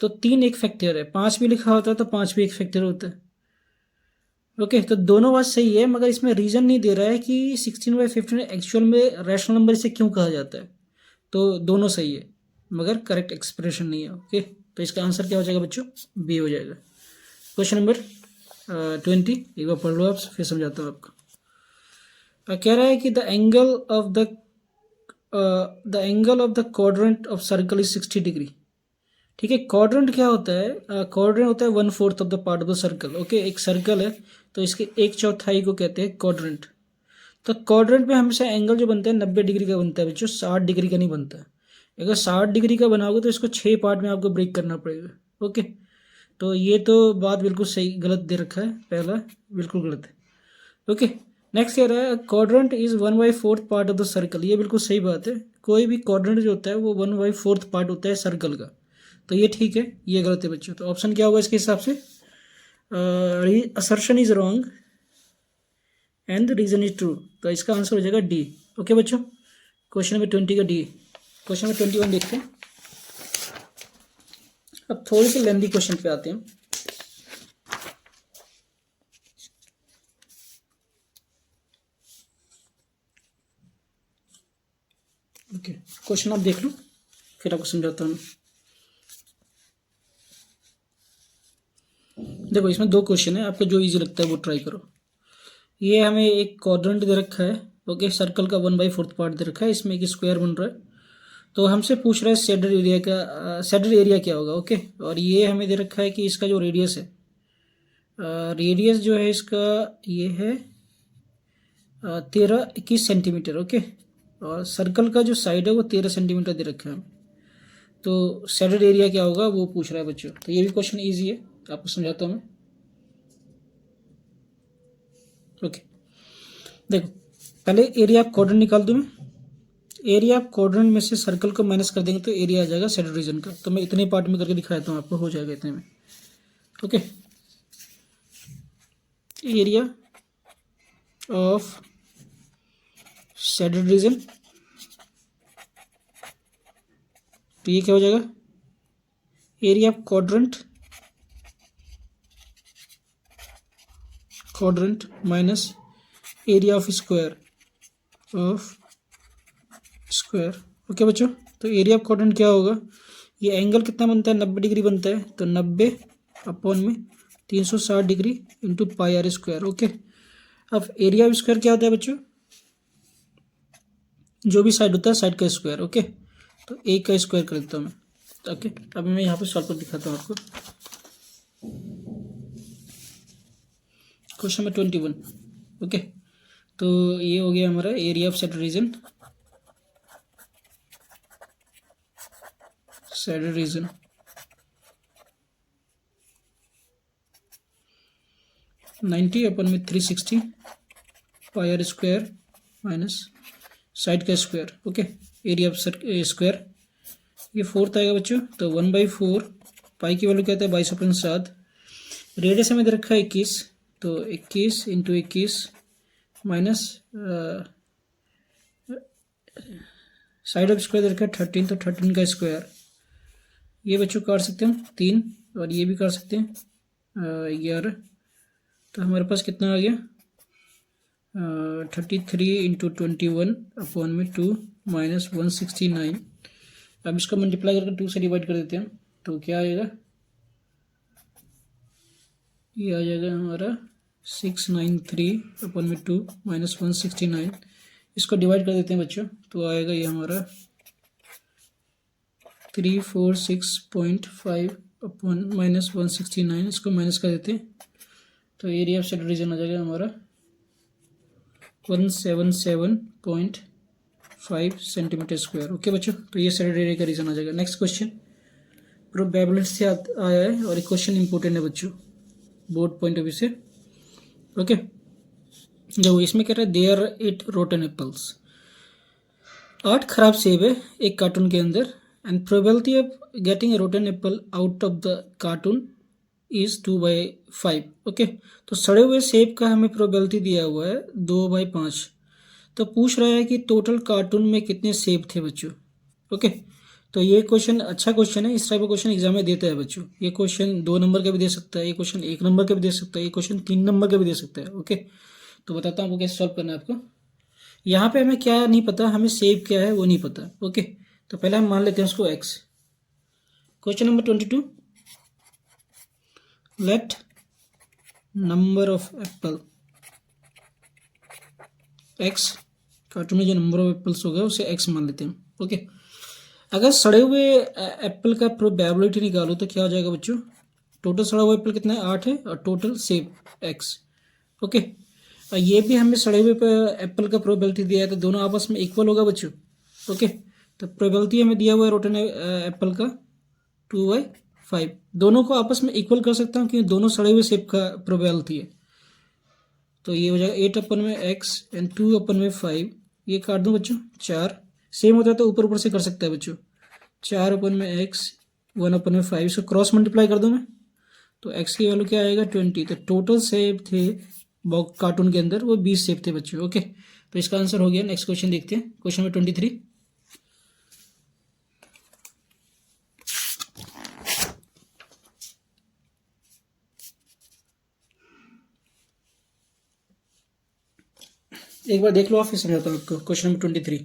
तो 3 एक फैक्टर है, 5 भी लिखा होता है तो 5 भी एक फैक्टर होता है। ओके, तो दोनों बात सही है, मगर इसमें रीज़न नहीं दे रहा है कि 16/15 एक्चुअल में रैशनल नंबर इसे क्यों कहा जाता है। तो दोनों सही है मगर करेक्ट एक्सप्रेशन नहीं है। ओके, तो इसका आंसर क्या हो जाएगा बच्चों, B हो जाएगा। क्वेश्चन नंबर 20 एक बार पढ़ लो आप, फिर समझाता हूँ आपको। कह रहा है कि the angle of the quadrant of circle is 60 degree. ठीक है, क्वाड्रेंट क्या होता है, क्वाड्रेंट होता है 1/4 of the part of the circle. Okay, एक सर्कल है तो इसके 1/4 को कहते हैं क्वाड्रेंट। तो क्वाड्रेंट में हमेशा एंगल जो बनता है 90 डिग्री का बनता है बच्चों, 60 डिग्री का नहीं बनता। अगर 60 डिग्री का बनाओगे तो इसको 6 पार्ट में आपको ब्रेक करना पड़ेगा। ओके, तो ये तो बात बिल्कुल सही गलत दे रखा है, पहला बिल्कुल गलत है। ओके, नेक्स्ट कह रहा है quadrant is 1/4 part of the circle, ये बिल्कुल सही बात है। कोई भी क्वाड्रेंट जो होता है वो 1/4 पार्ट होता है सर्कल का, तो ये ठीक है, ये गलत है बच्चों। तो ऑप्शन क्या होगा इसके हिसाब से, assertion is wrong and the reason is true, तो इसका आंसर हो जाएगा D। ओके बच्चों, क्वेश्चन नंबर 20 का D। क्वेश्चन नंबर 21 देखते हैं। अब थोड़ी सी लेंदी क्वेश्चन पे आते हैं। ओके, क्वेश्चन आप देख लो फिर आपको समझाता हूँ। देखो इसमें 2 क्वेश्चन है, आपको जो इजी लगता है वो ट्राई करो। ये हमें एक क्वाड्रेंट दे रखा है। ओके, सर्कल का 1/4 पार्ट दे रखा है, इसमें एक स्क्वायर बन रहा है। तो हमसे पूछ रहा है सेंटर एरिया का, सेंटर एरिया क्या होगा। ओके, और ये हमें दे रखा है कि इसका जो रेडियस है, रेडियस जो है इसका ये है 13-21 सेंटीमीटर। ओके, और सर्कल का जो साइड है वो 13 सेंटीमीटर दे रखा है हमें। तो शेडेड एरिया क्या होगा वो पूछ रहा है बच्चों। तो ये भी क्वेश्चन ईजी है, आपको समझाता हूँ मैं। ओके, देखो पहले एरिया ऑफ क्वाड्रेंट निकाल दूँ मैं। एरिया ऑफ क्वाड्रेंट में से सर्कल को माइनस कर देंगे तो एरिया आ जाएगा शेडेड रीजन का। तो मैं इतने पार्ट में करके दिखा देता हूँ आपको, हो जाएगा इतने में। Okay, area of shaded region, तो ये क्या हो जाएगा, area of quadrant minus area of square. Okay बच्चों, तो एरिया ऑफ क्वाड्रेंट क्या होगा, ये एंगल कितना बनता है, 90 डिग्री बनता है। तो 90 अपॉन में 360 degree into pi r square. Okay, अब एरिया ऑफ स्क्वायर क्या होता है बच्चों, जो भी साइड होता है साइड का स्क्वायर। ओके, तो एक का स्क्वायर कर देता हूँ मैं। ओके, अब मैं यहाँ पे सॉल्व कर दिखाता हूँ आपको। Question number 21। ओके, तो ये हो गया हमारा एरिया ऑफ शेडेड रीजन। 90 अपन में 360 पाई आर स्क्वायर माइनस साइड का square. Okay, area of square ये फोर्थ आएगा बच्चों। तो 1/4 पाई की वैल्यू क्या होता है 22/7। रेडियस हमें दे रखा है 21, तो 21 into 21 minus side of square दे रखा है 13, तो 13 का स्क्वायर। ये बच्चों काट सकते हैं 3, और ये भी काट सकते हैं 11। तो हमारे पास कितना आ गया 33 इंटू 21 अपॉन में 2 माइनस 169। अब इसको मल्टीप्लाई करके 2 से डिवाइड कर देते हैं, तो क्या आएगा, ये आ जाएगा हमारा 693 अपॉन में 2 माइनस 169। इसको डिवाइड कर देते हैं बच्चों, तो आएगा ये हमारा 346.5 अपॉन माइनस 169। इसको माइनस कर देते हैं, तो एरिया ऑफ शेडेड रीजन आ जाएगा हमारा 177.5 सेंटीमीटर स्क्वायर। ओके बच्चों, तो ये शेडेड एरिया का रीजन आ जाएगा। नेक्स्ट क्वेश्चन प्रोबेबिलिटी से आया है, और एक क्वेश्चन इंपॉर्टेंट है बच्चों बोर्ड पॉइंट ऑफ व्यू से। ओके, जो इसमें कह रहा है देयर 8 रोटन एप्पल्स, 8 खराब सेब है एक कार्टून के अंदर, and probability of getting a rotten Apple out of the cartoon is 2/5। Okay, तो सड़े हुए सेब का हमें प्रोबेबिलिटी दिया हुआ है 2/5। तो पूछ रहा है कि टोटल कार्टून में कितने सेब थे बच्चों। ओके, तो ये क्वेश्चन अच्छा क्वेश्चन है, इस टाइप का क्वेश्चन एग्जाम में देता है बच्चों। ये क्वेश्चन 2 नंबर का भी दे सकता है, ये क्वेश्चन 1 नंबर का भी दे सकता है, ये क्वेश्चन 3 नंबर का भी दे सकता है। ओके, तो बताता हूँ आपको कैसे सॉल्व करना है आपको। यहाँ पे हमें क्या नहीं पता, हमें सेब क्या है वो नहीं पता। ओके, तो पहले हम मान लेते हैं उसको x। Question number 22, let number of Apple x, cartoon में जो नंबर ऑफ एप्पल्स होगा उसे x मान लेते हैं। ओके, अगर सड़े हुए एप्पल का प्रोबेबिलिटी निकालो तो क्या हो जाएगा बच्चों, टोटल सड़ा हुआ एप्पल कितना है 8 है, और टोटल सेब x। ओके, और ये भी हमें सड़े हुए एप्पल का प्रोबेबिलिटी दिया है, तो दोनों आपस में इक्वल होगा बच्चों। ओके, तो प्रोबेबिलिटी हमें दिया हुआ है रोटन एप्पल का 2/5। दोनों को आपस में इक्वल कर सकता हूँ क्योंकि दोनों सड़े हुए सेब का प्रोबेबिलिटी है। तो ये हो जाएगा 8 अपन में x एंड 2 अपन में 5। ये काट दूँ बच्चों, 4 सेम होता है तो ऊपर ऊपर से कर सकता है बच्चों। 4 अपन में x, 1 अपन में 5, इसको क्रॉस मल्टीप्लाई कर दूँ मैं, तो x की वैल्यू क्या आएगा 20। तो टोटल सेब थे कार्टून के अंदर वो 20 सेब थे बच्चों। ओके, तो इसका आंसर हो गया। नेक्स्ट क्वेश्चन देखते हैं, क्वेश्चन नंबर 23। एक बार देख लो आप, फिर समझाता हूँ आपको। क्वेश्चन नंबर 23,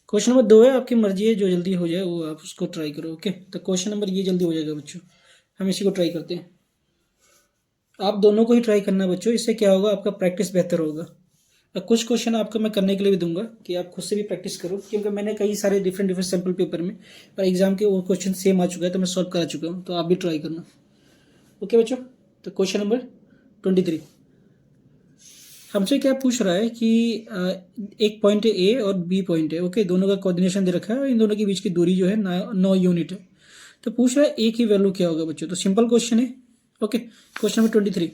क्वेश्चन नंबर 2 है, आपकी मर्जी है, जो जल्दी हो जाए वो आप उसको ट्राई करो। ओके, तो क्वेश्चन नंबर ये जल्दी हो जाएगा बच्चों, हम इसी को ट्राई करते हैं। आप दोनों को ही ट्राई करना बच्चों, इससे क्या होगा आपका प्रैक्टिस बेहतर होगा। और कुछ क्वेश्चन आपको मैं करने के लिए भी दूंगा कि आप खुद से भी प्रैक्टिस करो, क्योंकि मैंने कई सारे डिफरेंट सैम्पल पेपर में पर एग्जाम के वो क्वेश्चन सेम आ चुका है, तो मैं सॉल्व करा चुका हूँ, तो आप भी ट्राई करना। ओके बच्चों, तो क्वेश्चन नंबर 23, हमसे क्या पूछ रहा है कि एक पॉइंट है ए और बी पॉइंट है, ओके, दोनों का कोऑर्डिनेशन दे रखा है और इन दोनों के बीच की दूरी जो है 9 यूनिट है। तो पूछ रहा है ए की वैल्यू क्या होगा बच्चों। तो सिंपल क्वेश्चन है, ओके। क्वेश्चन नंबर 23,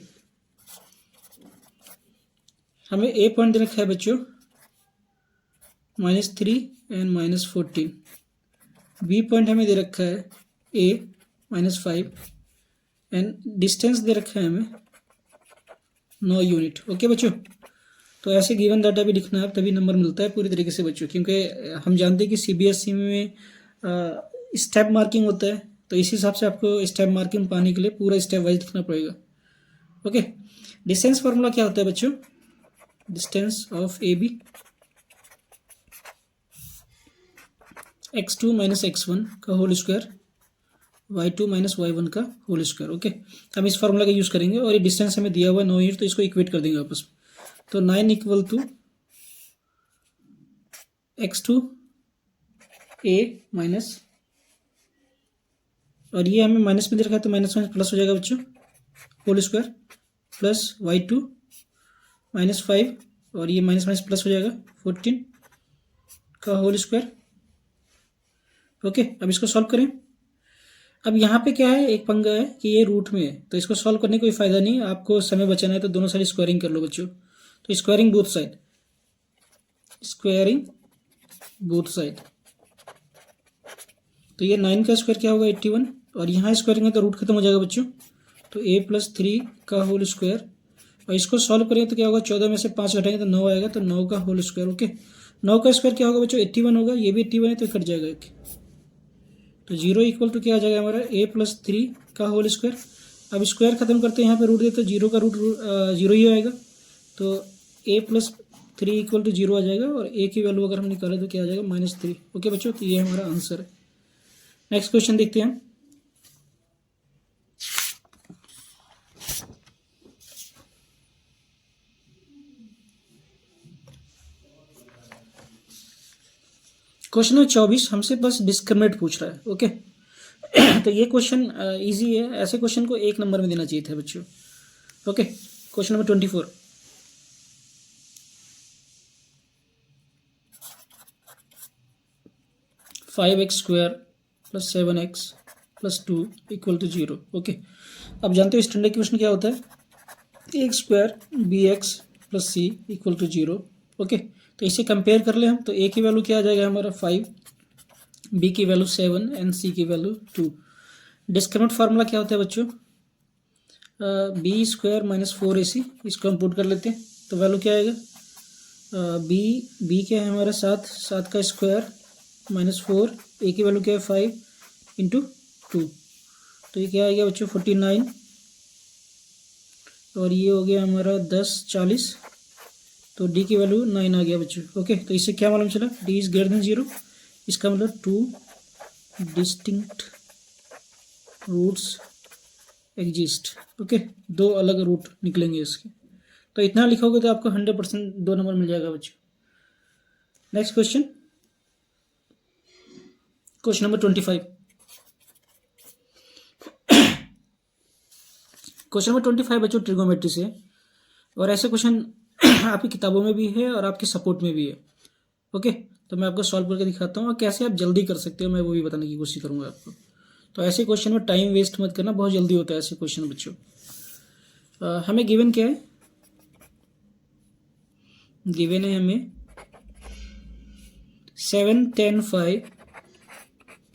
हमें ए पॉइंट दे रखा है बच्चों -3 एंड -14। बी पॉइंट हमें दे रखा है ए -5 एंड डिस्टेंस दे रखा है हमें 9 यूनिट, ओके बच्चों। तो ऐसे गिवन डाटा भी लिखना है, तभी नंबर मिलता है पूरी तरीके से बच्चों, क्योंकि हम जानते हैं कि सीबीएसई में स्टेप मार्किंग होता है, तो इस हिसाब से आपको स्टेप मार्किंग पाने के लिए पूरा स्टेप वाइज लिखना पड़ेगा, ओके। डिस्टेंस फार्मूला क्या होता है बच्चों, distance of A B x2 - x1 का होल स्क्वायर y2 - y1 का होल स्क्वायर, ओके। हम इस फार्मूला का यूज़ करेंगे और ये डिस्टेंस हमें दिया हुआ है 9 यूनिट, तो इसको इक्वेट कर देंगे आपस में। तो 9 = x2 a माइनस, और ये हमें माइनस में दे रखा है तो माइनस माइनस प्लस हो जाएगा बच्चों, होल स्क्वायर प्लस y2 -5, और ये माइनस माइनस प्लस हो जाएगा 14 का होल स्क्वायर, ओके। अब इसको सॉल्व करें। अब यहाँ पे क्या है, एक पंगा है कि ये रूट में है, तो इसको सॉल्व करने का कोई फायदा नहीं, आपको समय बचाना है तो दोनों साइड स्क्वायरिंग कर लो बच्चों। तो squaring both side, squaring both side, तो ये 9 का स्क्वायर क्या होगा 81, और यहाँ स्क्वायरिंग है तो रूट खत्म हो जाएगा बच्चों। तो a+3 का होल स्क्वायर, और इसको सॉल्व करेंगे तो क्या होगा, 14 में से 5 घटाएंगे तो 9 आएगा, तो 9 का होल स्क्वायर, ओके। 9 का स्क्वायर क्या होगा बच्चों 81 होगा, ये भी 81 है तो कट जाएगा एक, तो 0 = क्या आ जाएगा हमारा a+3 का होल स्क्वायर। अब स्क्वायर खत्म करते हैं, यहाँ पे रूट देते तो 0 का रूट 0 ही आएगा, तो a+3 = 0 आ जाएगा, और a की वैल्यू अगर हम निकालें तो क्या आ जाएगा -3, ओके बच्चों। तो ये हमारा आंसर है। नेक्स्ट क्वेश्चन देखते हैं। क्वेश्चन नंबर 24 हमसे बस डिस्क्रिमिनेंट पूछ रहा है, ओके। तो ये क्वेश्चन इजी है, ऐसे क्वेश्चन को 1 नंबर में देना चाहिए था बच्चों, okay. Question number 24, 5x² + 7x + 2 = 0, okay. अब जानते हो स्टैंडर्ड क्वेश्चन क्या होता है, a² bx + c = 0, ओके। तो इसे कंपेयर कर ले हम, तो a की वैल्यू क्या आ जाएगा हमारा 5, b की वैल्यू 7 एंड c की वैल्यू 2। डिस्क्रिमिनेंट फार्मूला क्या होता है बच्चों, b² - 4ac, इसको हम पुट कर लेते हैं, तो वैल्यू क्या आएगा, b क्या है हमारा 7 का स्क्वायर -4, a की वैल्यू क्या है 5 × 2, तो ये क्या आएगा बच्चों 49, और ये हो गया हमारा 10 40, तो d की वैल्यू 9 आ गया बच्चों, ओके। तो इससे क्या मालूम चला, d > 0, इसका मतलब 2 डिस्टिंक्ट रूट्स एग्जिस्ट, ओके। 2 अलग रूट निकलेंगे इसके, तो इतना लिखोगे तो आपको 100% 2 नंबर मिल जाएगा बच्चों। Next question, question number 25, question number 25 बच्चों ट्रिगोमेट्री से, और ऐसे क्वेश्चन आपकी किताबों में भी है और आपके सपोर्ट में भी है, ओके। तो मैं आपको सॉल्व करके दिखाता हूँ और कैसे आप जल्दी कर सकते हो, मैं वो भी बताने की कोशिश करूँगा आपको। तो ऐसे क्वेश्चन में टाइम वेस्ट मत करना, बहुत जल्दी होता है ऐसे क्वेश्चन बच्चों। हमें गिवन क्या है, गिवन है हमें 7 10 5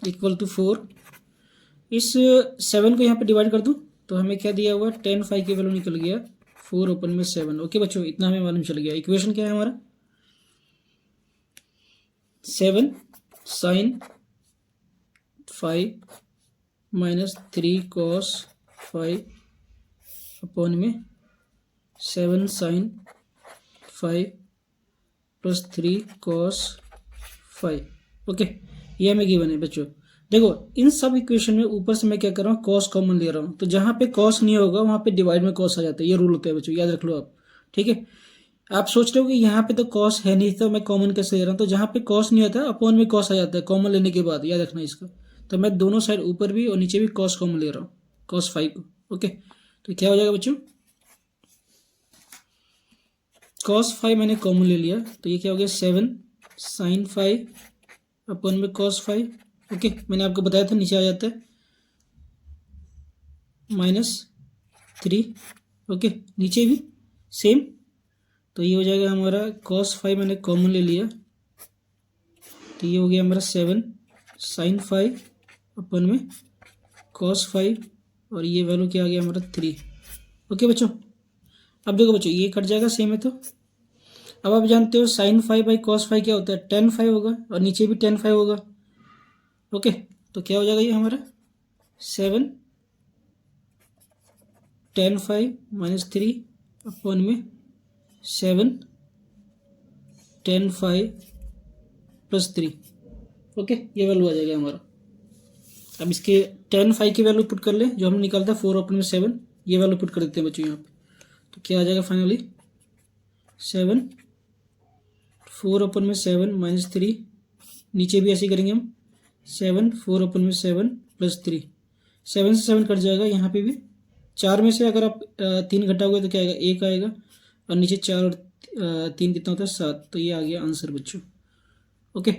= 4। इस 7 को यहाँ पे डिवाइड कर दूँ तो हमें क्या दिया हुआ है, 10 5 की वैल्यू निकल गया 4 ओपन में 7, ओके बच्चों। इतना हमें मालूम चल गया। इक्वेशन क्या है हमारा, 7 sin 5 -3 cos 5 अपॉन में 7 sin 5 + 3 cos 5, ओके। ये हमें गिवन है बच्चों। देखो इन सब इक्वेशन में ऊपर से मैं क्या कर रहा हूँ, कॉस कॉमन ले रहा हूँ, तो जहाँ पे कॉस नहीं होगा वहाँ पे डिवाइड में कॉस आ जाता है, ये रूल होता है बच्चों, याद रख लो आप, ठीक है। आप सोच रहे हो कि यहाँ पे तो कॉस है नहीं, तो मैं कॉमन कैसे ले रहा हूँ, तो जहाँ पे कॉस नहीं होता अपॉन में कॉस आ जाता है कॉमन लेने के बाद, याद रखना इसका। तो मैं दोनों साइड ऊपर भी और नीचे भी कॉस कॉमन ले रहा हूँ, cos 5 को, ओके। तो क्या हो जाएगा बच्चों, cos 5 मैंने कॉमन ले लिया, तो ये क्या हो गया 7 sin 5 अपन में cos 5। ओके, मैंने आपको बताया था नीचे आ जाता है -3। ओके, नीचे भी सेम, तो ये हो जाएगा हमारा cos 5 मैंने कॉमन ले लिया, तो ये हो गया हमारा 7 sin 5 अपन में cos 5, और ये वैल्यू क्या आ गया हमारा 3। ओके बच्चों, अब देखो बच्चों ये कट जाएगा, सेम है। तो अब आप जानते हो sin 5 बाई cos 5 क्या होता है, tan 5 होगा, और नीचे भी tan 5 होगा। ओके, तो क्या हो जाएगा ये हमारा 7 tan 5 -3 अपन में 7 tan 5 + 3। ओके, ये वैल्यू आ जाएगा हमारा। अब इसके tan 5 की वैल्यू पुट कर ले, जो हमने निकालता है 4 अपन में 7, ये वैल्यू पुट कर देते हैं बच्चों यहाँ पे। तो क्या आ जाएगा फाइनली 7 4 अपन में 7 -3, नीचे भी ऐसे करेंगे हम 7 4 अपन में 7 + 3, 7 से 7 कट जाएगा। यहाँ पे भी 4 में से अगर आप 3 घटाओगे तो क्या आएगा 1 आएगा, और नीचे 4 और 3 कितना होता है 7, तो ये आ गया आंसर बच्चों। ओके,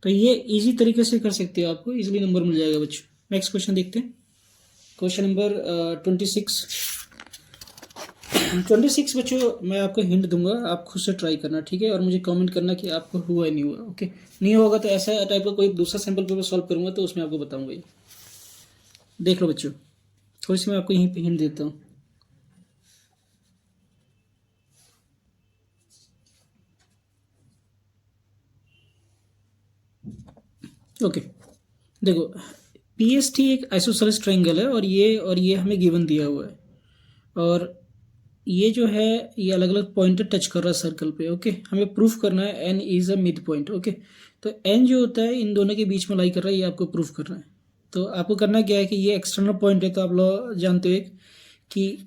तो ये इजी तरीके से कर सकते हो, आपको इजीली नंबर मिल जाएगा बच्चों। नेक्स्ट क्वेश्चन देखते हैं, क्वेश्चन नंबर 26 बच्चों। मैं आपको हिंट दूंगा, आप खुद से ट्राई करना, ठीक है, और मुझे कमेंट करना कि आपको हुआ या नहीं हुआ। ओके, नहीं होगा तो ऐसा टाइप का कोई दूसरा सैम्पल पेपर सॉल्व करूंगा तो उसमें आपको बताऊंगा। ये देख लो बच्चों, थोड़ी सी मैं आपको यहीं पे हिंट देता हूँ। ओके, देखो PST एक आइसोसेलेस ट्रायंगल है, और ये हमें गिवन दिया हुआ है, और ये जो है ये अलग अलग पॉइंट टच कर रहा है सर्कल पे। ओके, हमें प्रूफ करना है n is a mid point. Okay, तो n जो होता है इन दोनों के बीच में लाई कर रहा है, ये आपको प्रूफ करना है। तो आपको करना क्या है कि ये एक्सटर्नल पॉइंट है, तो आप लोग जानते हो एक कि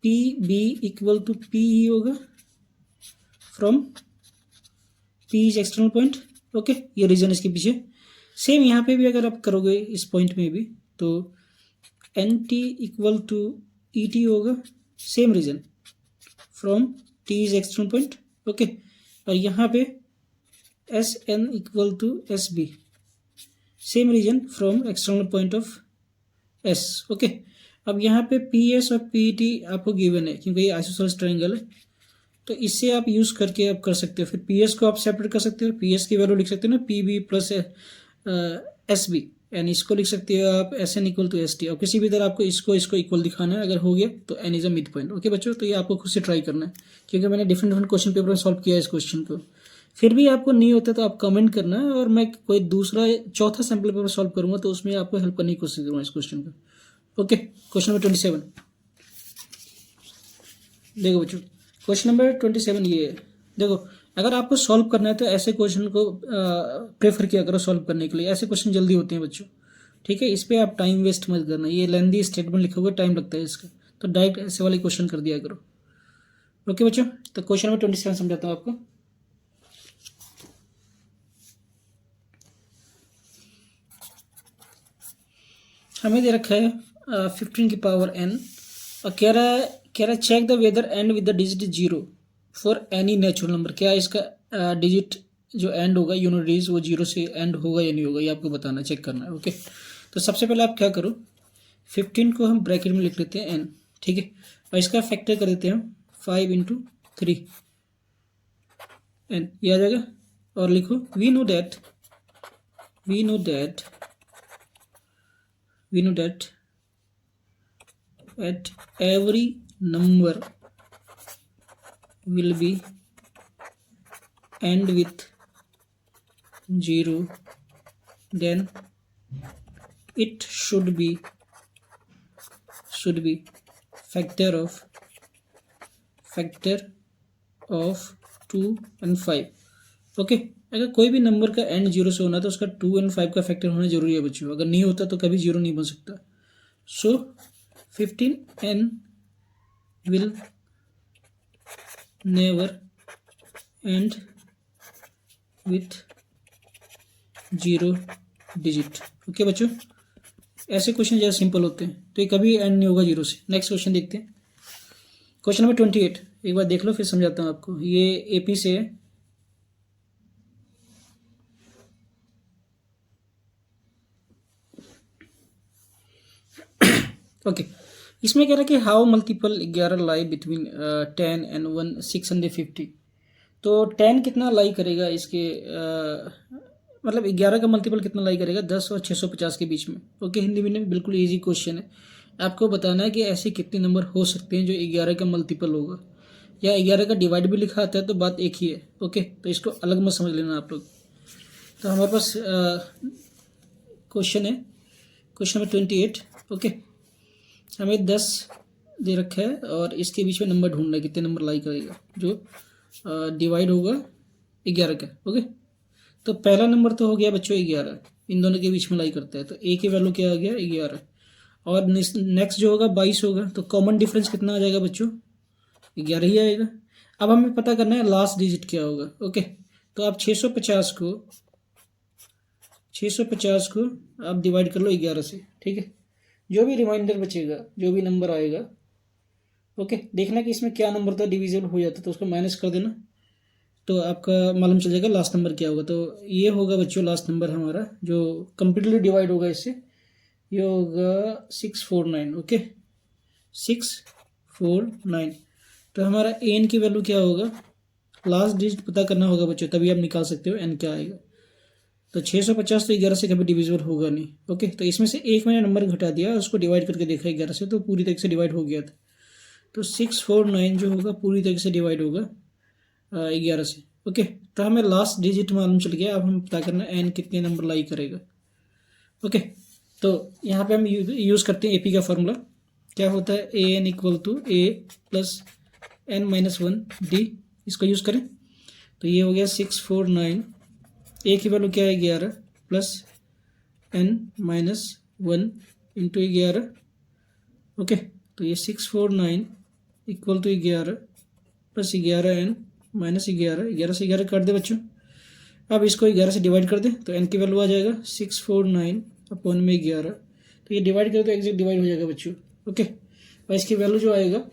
PB = PE होगा from P is external point. Okay, ये रीजन इसके पीछे। सेम यहाँ पे भी अगर आप करोगे इस पॉइंट में भी, तो NT = ET होगा, same reason from T is external point. Okay, और यहाँ पे SN = SB, same reason from external point of S। Okay, अब यहाँ पे PS और PET आपको गिवन है, क्योंकि ये आइसोसेलेस ट्रायंगल है, तो इससे आप यूज़ करके आप कर सकते हो। फिर PS को आप सेपरेट कर सकते हो, PS की वैल्यू लिख सकते हो ना PB + SB, यानी इसको लिख सकते हो आप SN = ST, और किसी भी तरह आपको इसको इक्वल दिखाना है। अगर हो गया तो n is a mid point. Okay बच्चों, तो ये आपको खुद से ट्राई करना है, क्योंकि मैंने डिफरेंट क्वेश्चन पेपर में सॉल्व किया है इस क्वेश्चन को। फिर भी आपको नहीं होता तो आप कमेंट करना है, और मैं कोई दूसरा चौथा सैम्पल पेपर सॉल्व करूंगा तो उसमें आपको हेल्प करने की कोशिश करूँगा इस क्वेश्चन को। ओके, क्वेश्चन नंबर 27 देखो बच्चों, क्वेश्चन नंबर 27 ये है। देखो, अगर आपको सॉल्व करना है तो ऐसे क्वेश्चन को प्रेफर किया करो सॉल्व करने के लिए, ऐसे क्वेश्चन जल्दी होते हैं बच्चों, ठीक है। इस पर आप टाइम वेस्ट मत करना, ये लेंदी स्टेटमेंट लिखा हुआ टाइम लगता है इसका, तो डायरेक्ट ऐसे वाले क्वेश्चन कर दिया करो। ओके बच्चों, तो क्वेश्चन नंबर 27 समझाता हूँ आपको। हमें दे रखा है 15 की पावर n, और कह रहा है check the whether and with the digit 0 for any natural number. क्या इसका डिजिट जो एंड होगा यूनिट डिजिट वो 0 से एंड होगा या नहीं होगा, ये आपको बताना, चेक करना है। ओके, तो सबसे पहले आप क्या करो, 15 को हम ब्रैकेट में लिख लेते हैं n, ठीक है, और इसका फैक्टर कर देते हैं हम 5 × 3 n, ये आ जाएगा। और लिखो we know that at every number will be end with 0, then it should be factor of 2 and 5। Okay, अगर कोई भी नंबर का एंड 0 से होना तो उसका 2 और 5 का फैक्टर होना जरूरी है बच्चों, अगर नहीं होता तो कभी 0 नहीं बन सकता। सो 15n will never end with 0 digit. Okay बच्चों, ऐसे क्वेश्चन ज़्यादा सिंपल होते हैं, तो ये कभी एंड नहीं होगा 0 से। नेक्स्ट क्वेश्चन देखते हैं, क्वेश्चन नंबर 28। एक बार देख लो फिर समझाता हूँ आपको। ये AP से है, ओके। इसमें कह रहा है कि how multiple 11 lie between 10 and 650। तो 10 कितना लाई करेगा इसके मतलब 11 का मल्टीपल कितना लाई करेगा 10 और 650 के बीच में। ओके, हिंदी में बिल्कुल इजी क्वेश्चन है। आपको बताना है कि ऐसे कितने नंबर हो सकते हैं जो 11 का मल्टीपल होगा, या 11 का डिवाइड भी लिखा आता है तो बात एक ही है। ओके, तो इसको अलग मत समझ लेना आप लोग। तो हमारे पास क्वेश्चन है, क्वेश्चन नंबर 28। ओके, हमें 10 दे रखा है और इसके बीच में नंबर ढूंढना है कितने नंबर लाई करेगा जो डिवाइड होगा 11 का। ओके, तो पहला नंबर तो हो गया बच्चों 11, इन दोनों के बीच में लाई करता है, तो ए की वैल्यू क्या आ गया 11। और नेक्स्ट जो होगा 22 होगा, तो कॉमन डिफरेंस कितना आ जाएगा बच्चों 11 ही आएगा। अब हमें पता करना है लास्ट डिजिट क्या होगा। ओके, तो आप 650 को आप डिवाइड कर लो 11 से, ठीक है। जो भी रिमाइंडर बचेगा, जो भी नंबर आएगा, ओके, देखना कि इसमें क्या नंबर था डिविजिबल हो जाता तो उसको माइनस कर देना, तो आपका मालूम चल जाएगा लास्ट नंबर क्या होगा। तो ये होगा बच्चों लास्ट नंबर हमारा जो कंप्लीटली डिवाइड होगा इससे, ये होगा 649। ओके, 649। तो हमारा एन की वैल्यू क्या होगा, लास्ट डिजिट पता करना होगा बच्चों, तभी आप निकाल सकते हो एन क्या आएगा। तो 650 तो 11 से कभी डिविजिबल होगा नहीं। ओके, तो इसमें से एक मैंने नंबर घटा दिया, उसको डिवाइड करके देखा 11 से, तो पूरी तरीके से डिवाइड हो गया था। तो 649 जो होगा पूरी तरीके से डिवाइड होगा 11 से। ओके, तो हमें लास्ट डिजिट मालूम चल गया। अब हम पता करना एन कितने नंबर लाई करेगा। ओके, तो यहाँ पे हम यूज़ करते हैं एपी का फॉर्मूला। क्या होता है, A N equal to A plus N minus 1 D, इसको यूज़ करें तो ये हो गया 649। ए की वैल्यू क्या है 11 plus N minus 1 into 11। Okay, तो ये 649 equal to 11 plus 11 n minus 11। 11 से 11 काट दे बच्चों। अब इसको 11 से डिवाइड कर दे तो एन की वैल्यू आ जाएगा 649 अपॉन में 11। तो ये डिवाइड करें तो एग्जैक्ट डिवाइड हो जाएगा बच्चों। ओके, और इसकी वैल्यू जो आएगा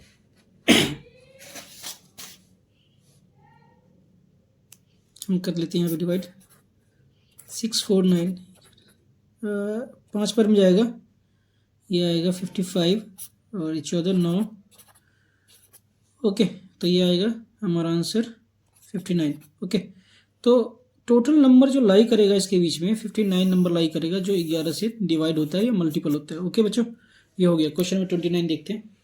हम कर लेते हैं यहाँ पे डिवाइड। 649 5 पर में जाएगा, ये आएगा 55 और ये 14 9। ओके, तो ये आएगा हमारा आंसर 59। ओके, तो टोटल नंबर जो लाई करेगा इसके बीच में 59 नंबर लाई करेगा जो 11 से डिवाइड होता है या मल्टीपल होता है। ओके बच्चों, ये हो गया। क्वेश्चन नंबर 29 देखते हैं।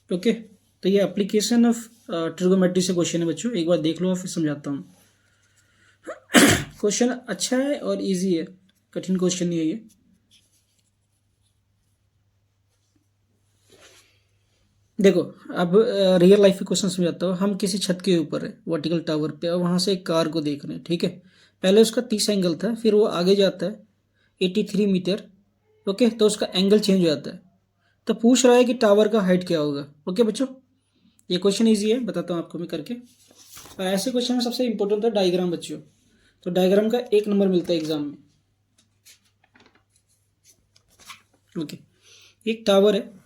ओके, तो ये एप्लीकेशन ऑफ ट्रिगोमेट्री से क्वेश्चन है बच्चों, एक बार देख लो और फिर समझाता हूँ। क्वेश्चन अच्छा है और इजी है, कठिन क्वेश्चन नहीं है ये। देखो, अब रियल लाइफ के क्वेश्चन समझाता हूँ। हम किसी छत के ऊपर है, वर्टिकल टावर पे, और वहाँ से एक कार को देख रहे हैं, ठीक है। पहले उसका 30 एंगल था, फिर वो आगे जाता है 83 मीटर। ओके, तो उसका एंगल चेंज हो जाता है। तो पूछ रहा है कि टावर का हाइट क्या होगा। ओके बच्चों, ये क्वेश्चन ईजी है, बताता हूँ आपको मैं करके। और ऐसे क्वेश्चन में सबसे इंपॉर्टेंट होता है डायग्राम बच्चों। तो डायग्राम का 1 नंबर मिलता है एग्जाम में। ओके, एक टावर है,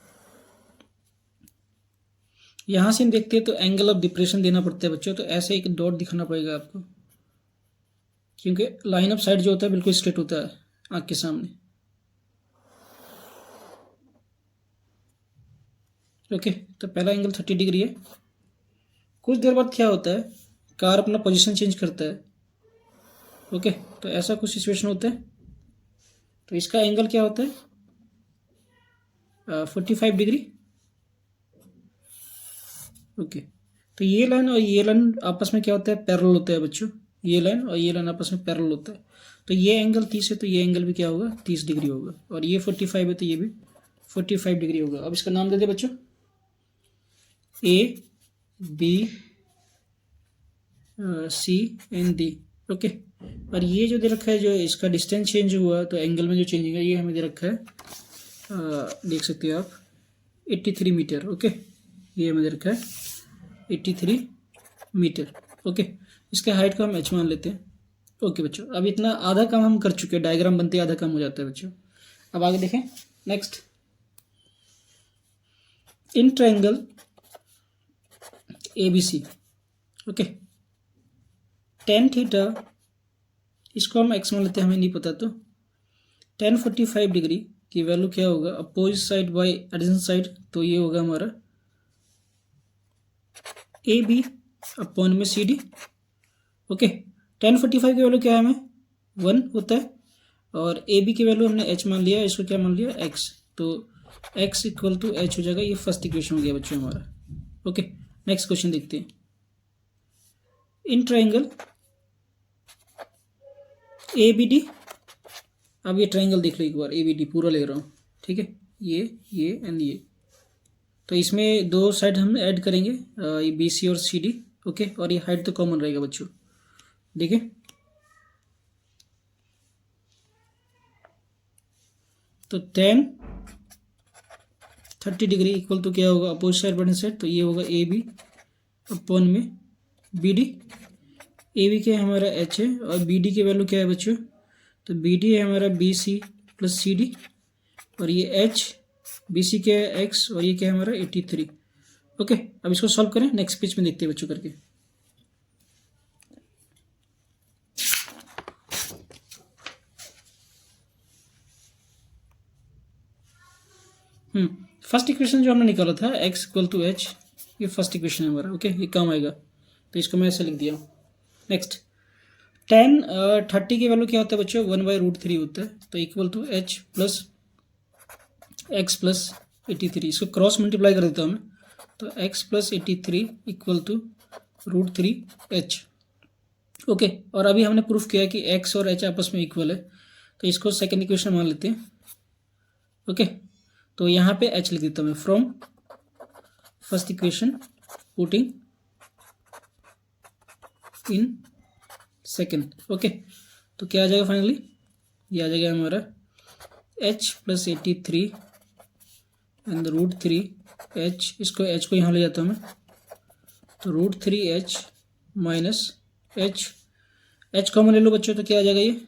यहाँ से हम देखते हैं तो एंगल ऑफ डिप्रेशन देना पड़ता है बच्चों। तो ऐसे एक डॉट दिखाना पड़ेगा आपको, क्योंकि लाइन ऑफ साइट जो होता है बिल्कुल स्ट्रेट होता है आँख के सामने। ओके, तो पहला एंगल 30 डिग्री है। कुछ देर बाद क्या होता है, कार अपना पोजीशन चेंज करता है। ओके, तो ऐसा कुछ सिचुएशन होता है। तो इसका एंगल क्या होता है 45 डिग्री। ओके, तो ये लाइन और ये लाइन आपस में क्या होता है, पैरेलल होता है बच्चों। ये लाइन और ये लाइन आपस में पैरेलल होता है। तो ये एंगल 30 है, तो ये एंगल भी क्या होगा 30 डिग्री होगा। और ये 45 है, तो ये भी 45 डिग्री होगा। अब इसका नाम दे दे बच्चों, A B C and D. Okay, और ये जो दे रखा है, जो इसका डिस्टेंस चेंज हुआ तो एंगल में जो चेंज होगा, ये हमें दे रखा है देख सकते हो आप 83 मीटर। ओके, ये हमें दे रखा है 83 मीटर। ओके, इसके हाइट को हम h मान लेते हैं। ओके बच्चों, अब इतना आधा काम हम कर चुके हैं, डायग्राम बनते आधा काम हो जाता है बच्चों। अब आगे देखें next, in triangle ABC, okay, tan theta, इसको हम x मान लेते हैं, हमें नहीं पता, तो tan 45 डिग्री की वैल्यू क्या होगा अपोजिट साइड बाय एडिजन साइड, तो ये होगा हमारा AB अपॉन में CD, ओके। tan 45 की वैल्यू क्या है, हमें 1 होता है, और AB की वैल्यू हमने h मान लिया, इसको क्या मान लिया x, तो x इक्वल टू h हो जाएगा। ये फर्स्ट इक्वेशन हो गया बच्चों हमारा, ओके। नेक्स्ट क्वेश्चन देखते हैं, इन ट्रायंगल ABD, अब ये ट्रायंगल देख लो एक बार, ABD पूरा ले रहा हूँ, ठीक है, ये एंड ये, तो इसमें दो साइड हम ऐड करेंगे, ये BC और CD, ओके, और ये हाइट तो कॉमन रहेगा बच्चों, देखिए, तो tan 30 डिग्री इक्वल तो क्या होगा अपोजिट साइड बटन साइड, तो ये होगा AB अपॉन में BD। AB क्या है हमारा h है, और BD की वैल्यू क्या है बच्चों, तो BD है हमारा BC प्लस CD, और ये h, BC क्या है x, और ये क्या है हमारा 83, ओके। अब इसको सॉल्व करें, नेक्स्ट पेज में देखते हैं बच्चों करके। फर्स्ट इक्वेशन जो हमने निकाला था x इक्वल टू h, ये फर्स्ट इक्वेशन है हमारा, ओके, ये काम आएगा, तो इसको मैं ऐसे लिख दिया हूँ। नेक्स्ट, tan 30 की वैल्यू क्या होता है बच्चों, 1/√3 होता है, तो equal to h plus x plus 83, इसको क्रॉस मल्टीप्लाई कर देता हूँ मैं, तो x plus 83 equal to √3h, okay. और अभी हमने प्रूफ किया कि x और h आपस में इक्वल है, तो इसको सेकेंड इक्वेशन मान लेते हैं, ओके। तो यहाँ पे h लिख देता हूँ मैं, from first equation putting in second, okay. तो क्या आ जाएगा फाइनली, ये आ जाएगा हमारा h प्लस 83 एंड √3h, इसको h को यहाँ ले जाता हूँ मैं, तो √3h माइनस h कॉमन ले लो बच्चों, तो क्या आ जाएगा ये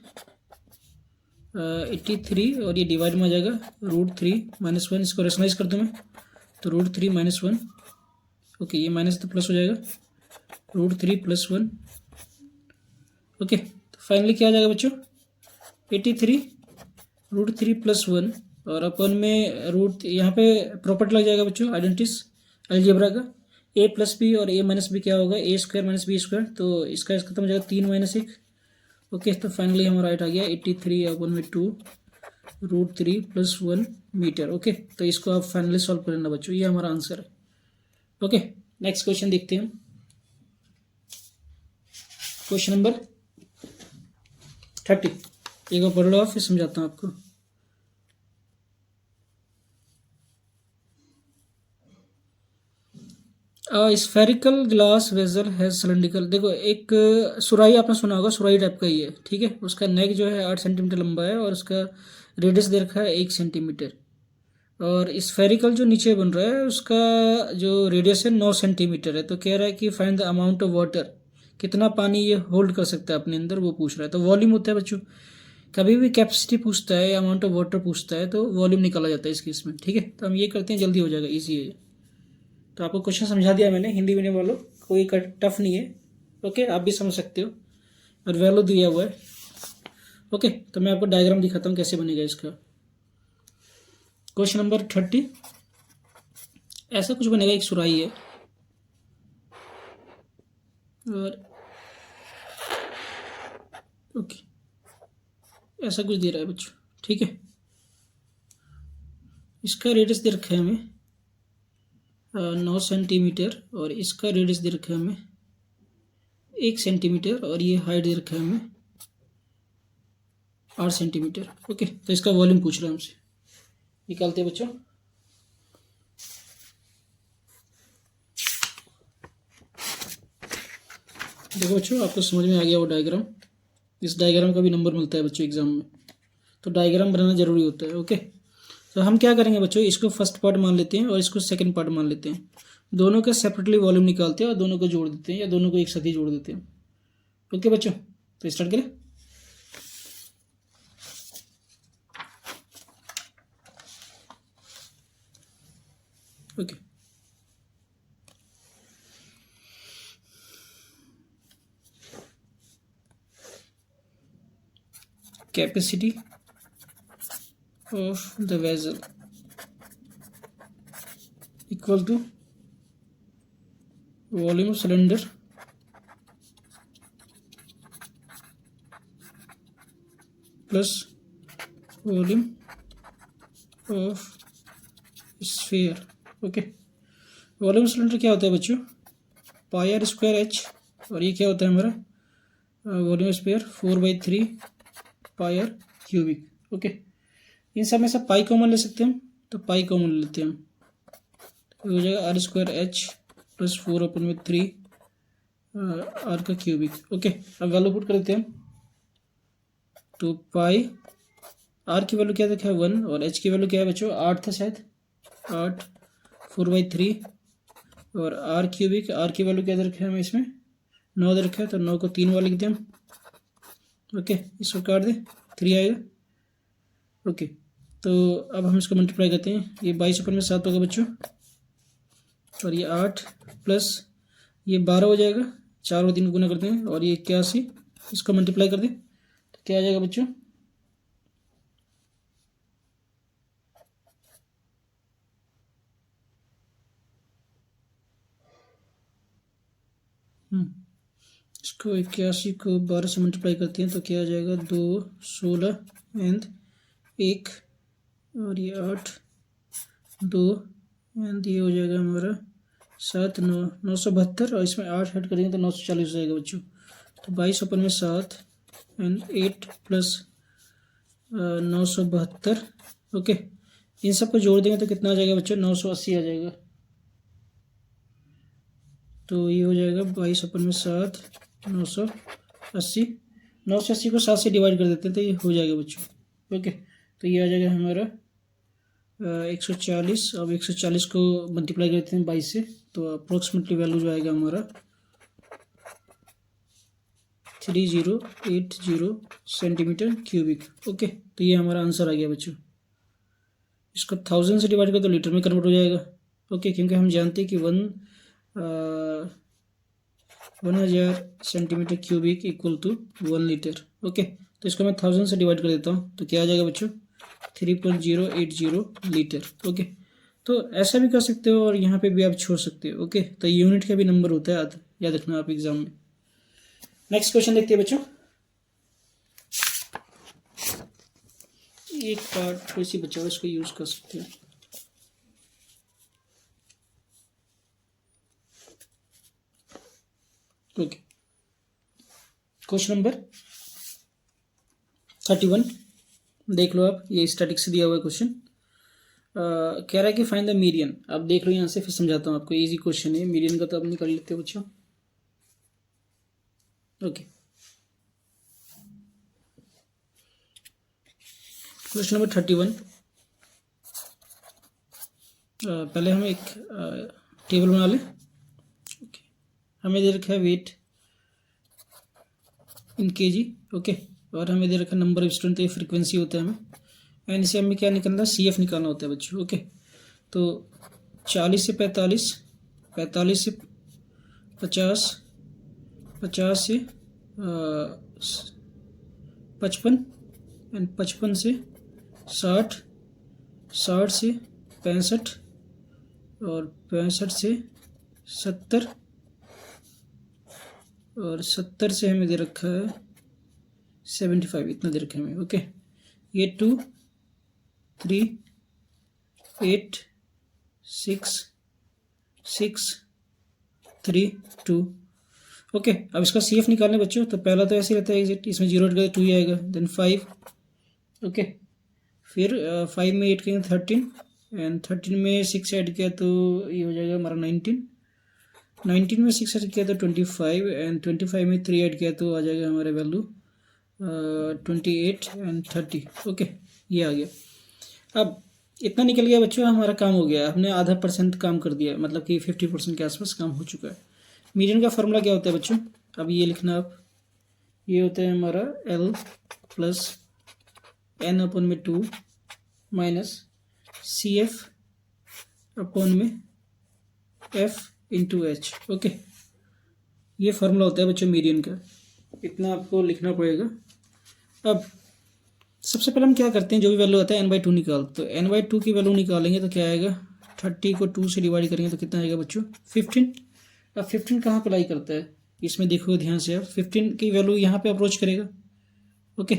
83, और ये डिवाइड में आ जाएगा √3 माइनस 1, इसको रेशनलाइज कर दूँ मैं, तो √3 माइनस 1, ओके, ये माइनस तो प्लस हो जाएगा, √3 प्लस 1, ओके। तो फाइनली क्या आ जाएगा बच्चों 83 √3 प्लस 1, और अपन में रूट, यहाँ पे प्रॉपर्टी लग जाएगा बच्चों आइडेंटिस अलजेब्रा का, a प्लस बी और a माइनस बी क्या होगा a² माइनस b², तो इसका खत्म हो जाएगा 3 माइनस 1, ओके। तो फाइनली हमारा राइट आ गया 83 अपन में 2 √3 प्लस 1 मीटर, ओके। तो इसको आप फाइनली सॉल्व कर लेना बच्चों, ये हमारा आंसर है, ओके। नेक्स्ट क्वेश्चन देखते हैं, क्वेश्चन नंबर 30, एक बार पढ़ लो फिर समझाता हूँ आपको। स्फेरिकल ग्लास वेजल है सिलेंड्रिकल, देखो एक सुराही आपने सुना होगा, सुराही टाइप का ही है, ठीक है, उसका नेक जो है 8 सेंटीमीटर लंबा है, और उसका रेडियस दे रखा है 1 सेंटीमीटर, और स्फेरिकल जो नीचे बन रहा है उसका जो रेडियस है 9 सेंटीमीटर है, तो कह रहा है कि find the amount of water, कितना पानी ये होल्ड कर सकता है अपने अंदर, वो पूछ रहा है। तो वॉल्यूम होता है बच्चों, कभी भी कैपेसिटी पूछता है, अमाउंट ऑफ वाटर पूछता है, तो वॉल्यूम निकाला जाता है इस केस में, ठीक है। तो हम ये करते हैं, जल्दी हो जाएगा, ईजी है। तो आपको क्वेश्चन समझा दिया मैंने, हिंदी मीडियम वालों, कोई टफ नहीं है, ओके, आप भी समझ सकते हो, और वैल्यू दिया हुआ है, ओके। तो मैं आपको डायग्राम दिखाता हूँ कैसे बनेगा इसका। क्वेश्चन नंबर 30, ऐसा कुछ बनेगा, एक सुराही है, और ओके ऐसा कुछ दे रहा है बच्चों, ठीक है। इसका रेडियस दे रखा है हमें 9 सेंटीमीटर, और इसका रेडियस दे रखा है हमें 1 सेंटीमीटर, और ये हाइट दे रखा है हमें 8 सेंटीमीटर, ओके। तो इसका वॉल्यूम पूछ रहा है हमसे, निकालते हैं बच्चों। देखो बच्चों, आपको समझ में आ गया वो डायग्राम, इस डायग्राम का भी नंबर मिलता है बच्चों एग्जाम में, तो डायग्राम बनाना जरूरी होता है, ओके। तो हम क्या करेंगे बच्चों, इसको फर्स्ट पार्ट मान लेते हैं और इसको सेकंड पार्ट मान लेते हैं, दोनों का सेपरेटली वॉल्यूम निकालते हैं और दोनों को जोड़ देते हैं, या दोनों को एक साथ ही जोड़ देते हैं, ओके बच्चों। तो स्टार्ट करें। Okay. Capacity of the vessel equal to volume of cylinder plus volume of sphere. Okay, volume cylinder क्या होता है बच्चों? पाई आर स्क्वायर एच, और ये क्या होता है हमारा volume sphere 4/3 pi R cubic. Okay, इन सब में से पाई कॉमन ले सकते हैं हम, तो पाई कॉमन लेते हैं हम, तो हो जाएगा r square h plus 4/3 r का क्यूबिक। ओके, अब वैल्यू पुट कर देते हैं हम, तो पाई आर की वैल्यू क्या देखा है 1, और एच की वैल्यू क्या है बच्चों 8 था शायद, 8 4/3, और आर क्यूबिक, आर की वैल्यू क्या दे रखा है हमें इसमें 9 दे रखा है, तो 9 को 3 बार लिख दें हम। ओके, इसको काट दे 3 आएगा। ओके, तो अब हम इसको मल्टीप्लाई करते हैं, ये 22/7 होगा बच्चों, और ये 8 प्लस ये 12 हो जाएगा, 4 और 3 गुना करते हैं, और ये 81, इसको मल्टीप्लाई कर दें तो क्या आ जाएगा बच्चों इसको 81 को 12 से मल्टीप्लाई करते हैं तो क्या आ जाएगा 2 16 एंड 1, और ये 8 2 एंड ये हो जाएगा हमारा 7 9 972, और इसमें 8 ऐड करेंगे तो 940 हो जाएगा बच्चों। तो 22/7 एंड 8 प्लस 972। ओके, इन सबको जोड़ देंगे तो कितना आ जाएगा बच्चों 980 आ जाएगा। तो ये हो जाएगा 22/7 980, 980 को 7 से डिवाइड कर देते हैं तो ये हो जाएगा बच्चों। ओके, तो ये आ जाएगा हमारा 140। अब 140 को मल्टीप्लाई करते हैं 22 से, तो अप्रोक्सीमेटली वैल्यू जो आएगा हमारा 3080 सेंटीमीटर क्यूबिक। ओके, तो ये हमारा आंसर आ गया बच्चों। इसको 1000 से डिवाइड कर तो लीटर में कन्वर्ट हो जाएगा। ओके, क्योंकि हम जानते हैं कि 1000 centimetre cubic equal to 1 litre. Okay, तो इसको मैं 1000 से डिवाइड कर देता हूँ तो क्या आ जाएगा बच्चों 3.080 लीटर। ओके, तो ऐसा भी कर सकते हो और यहाँ पे भी आप छोड़ सकते हो। ओके, तो यूनिट का भी नंबर होता है, याद रखना आप एग्जाम में। नेक्स्ट क्वेश्चन देखते हैं बच्चों। एक पार्ट थोड़ी सी बचा हुआ, इसको यूज कर सकते हैं। ओके, क्वेश्चन नंबर 31 देख लो आप, ये स्टैटिक से दिया हुआ है क्वेश्चन। कह रहा है कि फाइंड द मीडियन। आप देख लो यहाँ से, फिर समझाता हूँ आपको। इजी क्वेश्चन है, मीडियन का तो आप निकाल लेते हो बच्चों। Okay, question number 31। पहले हम एक टेबल बना लें। ओके, हमें दे रखा है वेट इन केजी। ओके, और हमें दे रखा है नंबर ऑफ स्टूडेंट, ये फ्रीक्वेंसी होता है हमें, एंड इसे हमें क्या निकालना है CF निकालना होता है बच्चों। ओके, तो 40 से 45, 45 से 50, 50 से 55, एंड 55 से 60, 60 से 65, और 65 से 70, और 70 से हमें दे रखा है 75, इतना दे रखा है हमें। ओके, ये 2 3 8 6 6 3 2। ओके, अब इसका CF निकालने बच्चों, तो पहला तो ऐसे रहता है एग्जैक्ट, इसमें 0 ऐड करें 2 ही आएगा, देन 5। ओके, फिर 5 में 8 करेंगे 13, एंड 13 में 6 ऐड किया तो ये हो जाएगा हमारा 19, 19 में 6 ऐड किया तो 25, एंड 25 में 3 ऐड किया तो आ जाएगा हमारा वैल्यू 28 एंड 30। ओके, ये आ गया। अब इतना निकल गया बच्चों, हमारा काम हो गया, हमने आधा % काम कर दिया, मतलब कि 50% के आसपास काम हो चुका है। मीडियन का फॉर्मूला क्या होता है बच्चों? अब ये लिखना आप, ये होता है हमारा L प्लस N/2 माइनस CF/में एफ इंटू एच। ओके, ये फार्मूला होता है बच्चों मीडियन का, इतना आपको लिखना पड़ेगा। अब सबसे पहले हम क्या करते हैं, जो भी वैल्यू आता है n/2 निकाल, तो n/2 की वैल्यू निकालेंगे तो क्या आएगा, 30 को 2 से डिवाइड करेंगे तो कितना आएगा बच्चों, 15। अब 15 कहाँ अप्लाई करता है, इसमें देखो ध्यान से आप, 15 की वैल्यू यहाँ पे अप्रोच करेगा। ओके,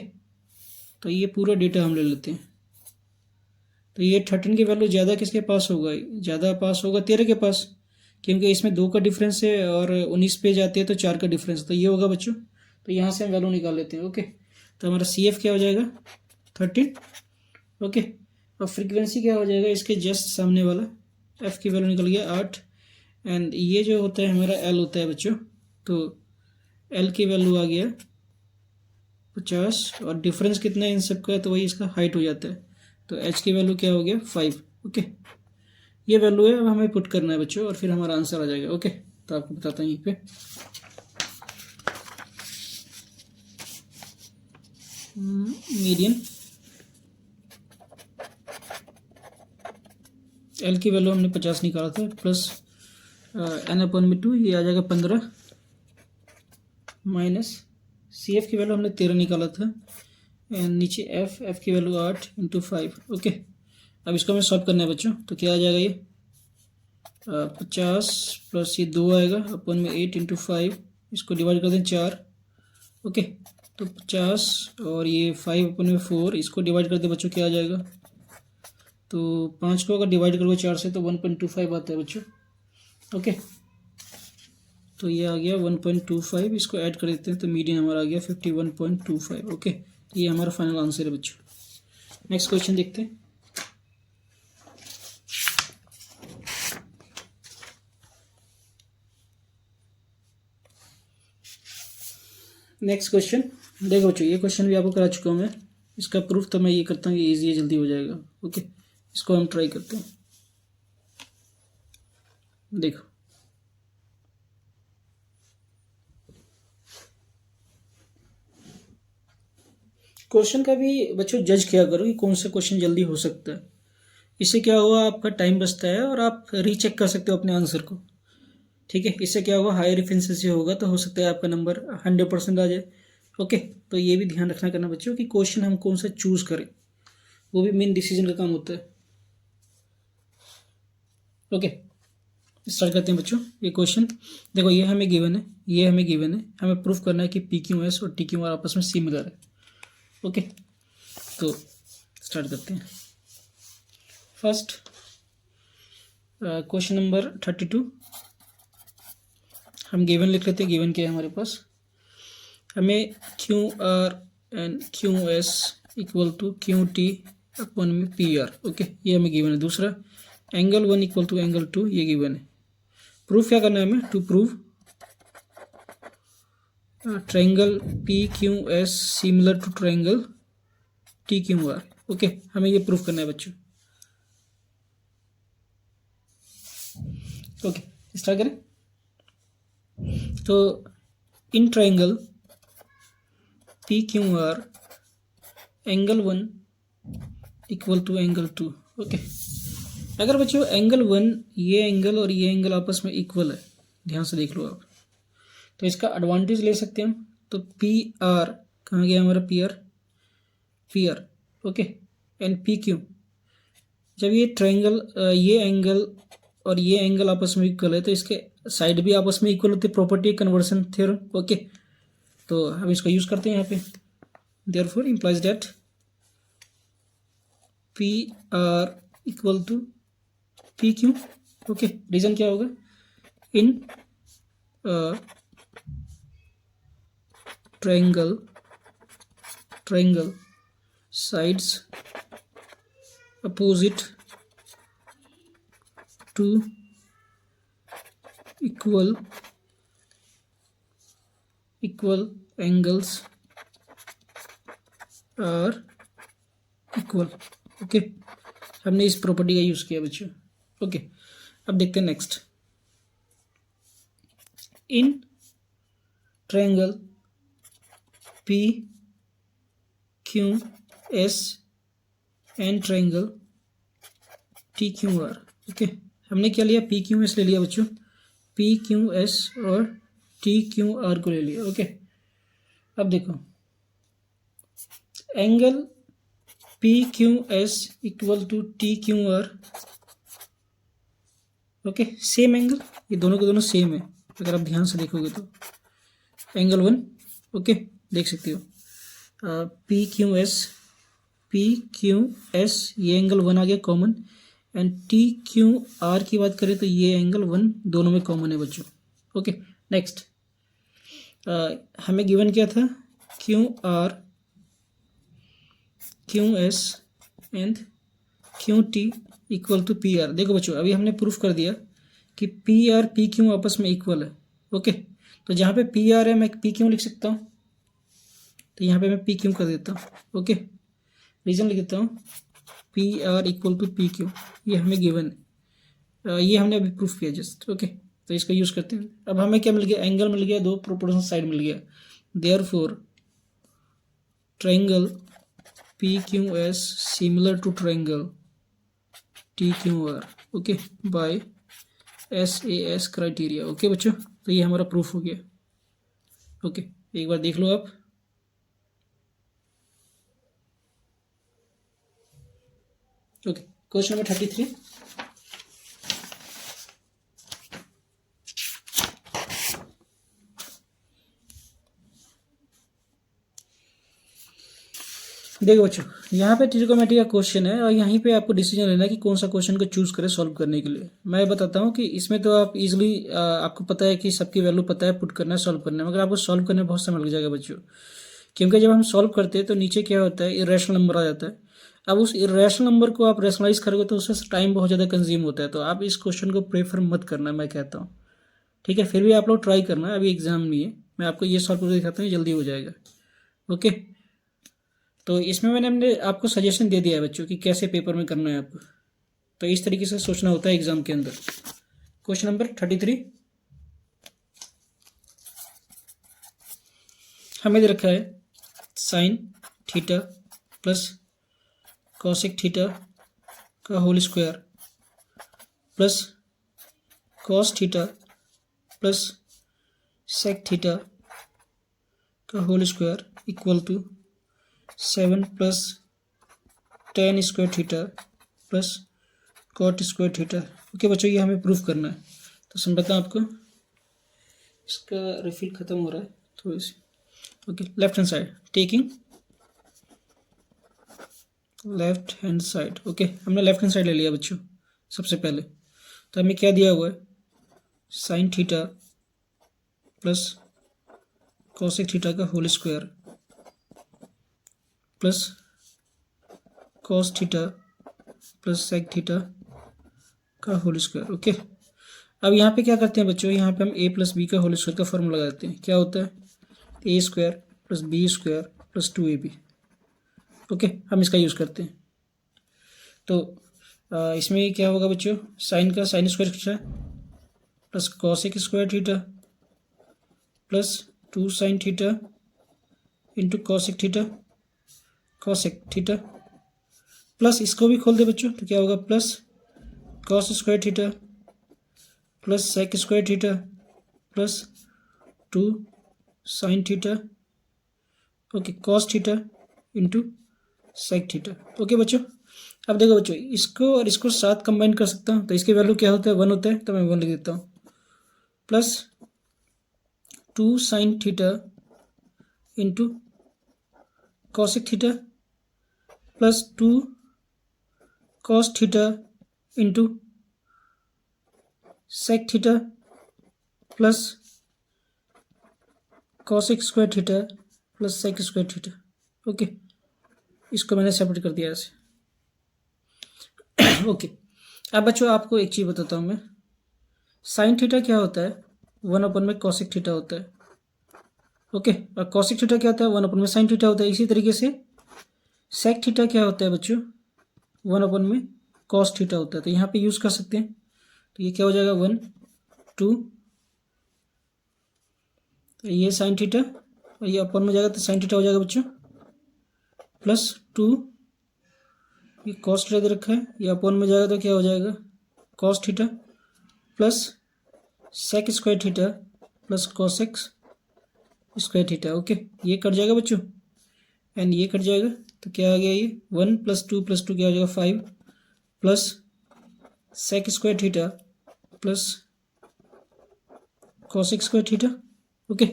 तो ये पूरा डेटा हम ले लेते हैं। तो ये 13 की वैल्यू ज़्यादा किसके पास होगा, ज़्यादा पास होगा 13 के पास, क्योंकि इसमें 2 का डिफरेंस है और 19 पे जाते हैं तो 4 का डिफरेंस, तो ये होगा बच्चों। तो यहाँ से हम वैल्यू निकाल लेते हैं। ओके, तो हमारा सी एफ क्या हो जाएगा, 13। ओके, और फ्रीक्वेंसी क्या हो जाएगा, इसके जस्ट सामने वाला एफ की वैल्यू निकल गया 8। एंड ये जो होता है हमारा एल होता है बच्चों, तो एल की वैल्यू आ गया 50, और डिफरेंस कितना है इन सब का, तो वही इसका हाइट हो जाता है। तो एच की वैल्यू क्या हो गया, 5। ओके, ये वैल्यू है, अब हमें पुट करना है बच्चों और फिर हमारा आंसर आ जाएगा। ओके, तो आपको बताता हूँ यहीं पे मीडियन एल की वैल्यू हमने 50 निकाला था, प्लस n/2, ये आ जाएगा 15, माइनस सी एफ की वैल्यू हमने 13 निकाला था, एंड नीचे एफ की वैल्यू 8 इंटू 5। ओके, अब इसको हमें सॉल्व करना है बच्चों, तो क्या आ जाएगा ये 50 प्लस ये 2 आएगा अपन में 8 इंटू 5, इसको डिवाइड कर दें 4। ओके, तो 50 और ये 5 अपन में 4, इसको डिवाइड कर दें बच्चों, क्या आ जाएगा, तो 5 को अगर डिवाइड करोगे 4 से तो 1.25 आता है बच्चों। ओके, तो ये आ गया 1.25, इसको ऐड कर देते हैं तो मीडियन हमारा आ गया 51.25। ओके, ये हमारा फाइनल आंसर है बच्चों। नेक्स्ट क्वेश्चन देखते हैं। नेक्स्ट क्वेश्चन देखो बच्चों, ये क्वेश्चन भी आपको करा चुका हूँ मैं, इसका प्रूफ तो मैं ये करता हूँ कि ईजी है, जल्दी हो जाएगा। ओके, इसको हम ट्राई करते हैं। देखो क्वेश्चन का भी बच्चों जज किया करो कि कौन सा क्वेश्चन जल्दी हो सकता है, इससे क्या हुआ, आपका टाइम बचता है और आप रीचेक कर सकते हो अपने आंसर को। ठीक है, इससे क्या होगा, हायर एफिशिएंसी होगा तो हो सकता है आपका नंबर 100% आ जाए। ओके, तो ये भी ध्यान रखना करना बच्चों कि क्वेश्चन हम कौन सा चूज करें, वो भी मेन डिसीजन का काम होता है। ओके, स्टार्ट करते हैं बच्चों। ये क्वेश्चन देखो, ये हमें गिवन है, ये हमें गिवन है, हमें प्रूफ करना है कि पी क्यू एस और टी क्यू आर आपस में सिमिलर है। ओके, तो स्टार्ट करते हैं। फर्स्ट क्वेश्चन नंबर 32 हम गिवन लिख लेते हैं। गिवन क्या है हमारे पास, हमें Q R and Q S equal to Q T upon में पी आर। ओके, ये हमें गिवन है। दूसरा एंगल 1 इक्वल टू एंगल 2, ये गिवन है। प्रूफ क्या करना है हमें, to prove triangle P Q S similar to triangle T Q R. Okay, हमें ये प्रूफ करना है बच्चों। ओके, स्टार्ट करें। तो in triangle P Q R angle 1 equal to angle 2। Okay, अगर बच्चों एंगल 1, ये एंगल और ये एंगल आपस में इक्वल है, ध्यान से देख लो आप, तो इसका एडवांटेज ले सकते हैं हम। तो पी आर कहाँ गया हमारा, P R. Okay, and P Q, जब ये ट्रायंगल ये एंगल और ये एंगल आपस में इक्वल है तो इसके साइड भी आपस में इक्वल होती है, प्रॉपर्टी कन्वर्सन थ्योरम। ओके, तो हम इसका यूज करते हैं यहाँ पे। Therefore implies that P R equal to P Q. Okay, reason क्या होगा, in triangle sides opposite to equal angles are equal। Okay, हमने इस प्रॉपर्टी का यूज किया बच्चों। ओके, अब देखते हैं next. In triangle P Q S and triangle T Q R. Okay, हमने क्या लिया, पी क्यू एस ले लिया बच्चों, पी क्यू एस और टी क्यू आर को ले लिया। ओके, अब देखो angle P Q S equal to T Q R. Okay, same angle, ये दोनों के दोनों सेम है अगर आप ध्यान से देखोगे तो। एंगल 1, ओके, देख सकते हो पी क्यू एस, ये एंगल 1 आ गया common, and T Q are की बात करें तो ये एंगल 1 दोनों में कॉमन है बच्चों। ओके, नेक्स्ट हमें गिवन क्या था, Q R Q S and Q T equal to P R. देखो बच्चों, अभी हमने प्रूफ कर दिया कि पी आर पी क्यू आपस में इक्वल है। ओके, तो जहाँ पे पी आर है मैं पी क्यू लिख सकता हूँ, तो यहाँ पे मैं पी क्यू कर देता हूँ। ओके, रीजन लिख देता हूँ, P R equal to P Q, ये हमें गिवन है, ये हमने अभी प्रूफ किया जस्ट। ओके, तो इसका यूज़ करते हैं। अब हमें क्या मिल गया, एंगल मिल गया, दो प्रोपोर्शनल साइड मिल गया, therefore triangle P Q S similar to triangle T Q R, okay, by SAS criteria. Okay बच्चों, तो ये हमारा प्रूफ हो गया। ओके, एक बार देख लो आप। Okay, question number 33। देखो बच्चों, यहाँ पे ट्रिगोनोमेट्री का क्वेश्चन है और यहीं पे आपको डिसीजन लेना है कि कौन सा क्वेश्चन को चूज करें सॉल्व करने के लिए। मैं बताता हूँ कि इसमें तो आप इजीली, आपको पता है कि सबकी वैल्यू पता है, पुट करना है, सॉल्व करना है, मगर आपको सॉल्व करने में बहुत समय लग जाएगा बच्चों, क्योंकि जब हम सॉल्व करते हैं तो नीचे क्या होता है, इरेशनल नंबर आ जाता है। अब उस इरेशनल नंबर को आप रेशनलाइज करोगे तो उससे टाइम बहुत ज़्यादा कंज्यूम होता है, तो आप इस क्वेश्चन को प्रेफर मत करना, मैं कहता हूँ। ठीक है, फिर भी आप लोग ट्राई करना, अभी एग्जाम नहीं है, मैं आपको ये सॉल्व करके दिखाता हूँ, जल्दी हो जाएगा। ओके, तो इसमें हमने आपको सजेशन दे दिया है बच्चों कि कैसे पेपर में करना है आपको, तो इस तरीके से सोचना होता है एग्जाम के अंदर। क्वेश्चन नंबर 33 हमें दे रखा है, sine theta plus cosec theta का whole square plus cos theta plus sec theta का whole square equal to 7 plus tan square theta plus cot square theta. Okay बच्चों, ये हमें प्रूफ करना है, तो समझता हूँ आपको। इसका रिफिल ख़त्म हो रहा है थोड़ी सी। Okay, left hand side, taking left hand side. Okay, हमने लेफ्ट हैंड साइड ले लिया बच्चों सबसे पहले, तो हमें क्या दिया हुआ है, sine theta plus cosec theta का whole square plus cos theta plus sec theta का होल स्क्वायर। ओके, अब यहाँ पे क्या करते हैं बच्चों, यहाँ पे हम a प्लस बी का होल स्क्वायर का फॉर्मूला लगाते हैं। क्या होता है, a square plus B square plus 2ab। Okay, हम इसका यूज़ करते हैं, तो इसमें क्या होगा बच्चों, साइन का sine square theta plus cosec square theta plus 2 sine theta into cosec theta cosec theta plus इसको भी खोल दे बच्चों, तो क्या होगा, plus cos square theta plus sec square theta plus 2 sine theta, okay, cos theta into sec theta. Okay बच्चों, अब देखो बच्चों, इसको और इसको साथ कंबाइन कर सकता हूँ, तो इसकी वैल्यू क्या होता है, 1 होता है, तो मैं 1 लिख देता हूँ, plus 2 sine theta into cosec theta plus 2 cos theta into sec theta plus cosec square theta plus sec square theta. Okay, इसको मैंने सेपरेट कर दिया ऐसे। ओके, अब बच्चों आपको एक चीज़ बताता हूँ मैं, साइन थीटा क्या होता है, 1 में कॉसेक थीटा होता है। ओके, और कॉसेक थीटा क्या होता है, 1 में साइन थीटा होता है। इसी तरीके से सेक थीटा क्या होता है बच्चों, 1 में कॉस थीटा होता है, तो यहाँ पे यूज़ कर सकते हैं। तो ये क्या हो जाएगा, 1 2, तो ये साइन थीटा और ये अपन में जाएगा तो साइन थीटा हो जाएगा बच्चों, प्लस 2 ये कॉस थीटा दे रखा है, ये अपन में जाएगा तो क्या हो जाएगा, cos theta plus sec square theta plus cosec square theta. Okay, ये कट जाएगा बच्चों एंड ये कट जाएगा, तो क्या आ गया ये 1 + 2 क्या हो जाएगा 5 plus sec square theta plus cosec square theta. Okay,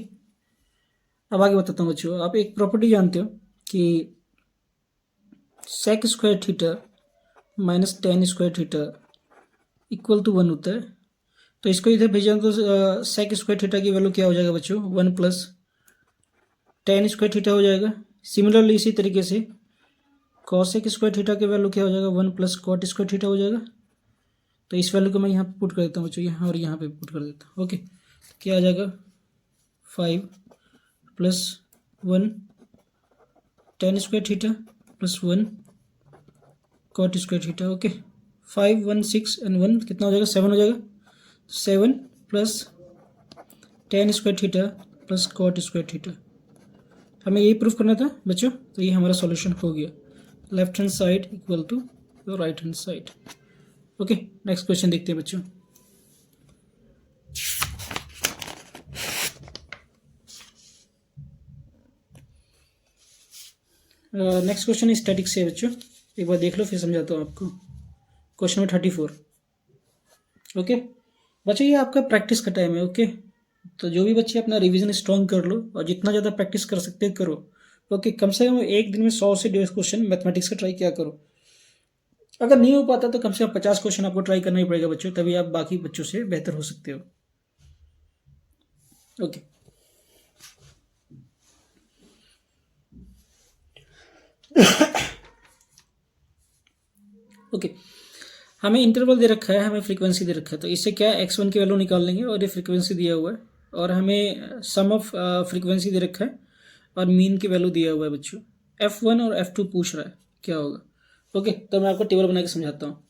अब आगे बताता हूँ बच्चों। आप एक प्रॉपर्टी जानते हो कि sec square theta minus tan square theta equal to 1 होता है। तो इसको इधर भेजा तो सेक स्क्वायर थीटा की वैल्यू क्या हो जाएगा बच्चों 1 + टेन स्क्वायर थीटा हो जाएगा। सिमिलरली इसी तरीके से कॉसेक स्क्वायर थीटा की वैल्यू क्या हो जाएगा 1 + कॉट स्क्वायर थीटा हो जाएगा। तो इस वैल्यू को मैं यहाँ पे पुट कर देता हूँ बच्चों, यहाँ और यहाँ पे पुट कर देता हूँ। ओके, क्या आ जाएगा 5 + 1 tan square theta plus 1 cot square theta. Okay, 5 1 6 and 1 कितना हो जाएगा 7 हो जाएगा। 7 plus tan square theta plus cot square theta. हमें यही प्रूफ करना था बच्चों, तो ये हमारा सॉल्यूशन हो गया। Left hand side equal to right hand side. Okay, next question देखते हैं बच्चों। नेक्स्ट क्वेश्चन स्टैटिक्स से है बच्चों, एक बार देख लो फिर समझाता हूँ आपको। Question number 34। ओके बच्चों, ये आपका प्रैक्टिस का टाइम है। ओके, तो जो भी बच्चे अपना रिवीजन स्ट्रॉन्ग कर लो और जितना ज़्यादा प्रैक्टिस कर सकते करो। ओके, कम से कम एक दिन में 100 से 150 क्वेश्चन मैथमेटिक्स का ट्राई किया करो। अगर नहीं हो पाता तो कम से कम 50 क्वेश्चन आपको ट्राई करना ही पड़ेगा बच्चों, तभी आप बाकी बच्चों से बेहतर हो सकते हो। ओके, ओके, हमें इंटरवल दे रखा है, हमें फ्रीक्वेंसी दे रखा है। तो इससे क्या है x1 की वैल्यू निकाल लेंगे और ये फ्रीक्वेंसी दिया हुआ है, और हमें सम ऑफ फ्रीक्वेंसी दे रखा है और मीन की वैल्यू दिया हुआ है बच्चों। f1 और f2 पूछ रहा है क्या होगा। ओके, तो मैं आपको टेबल बना के समझाता हूँ।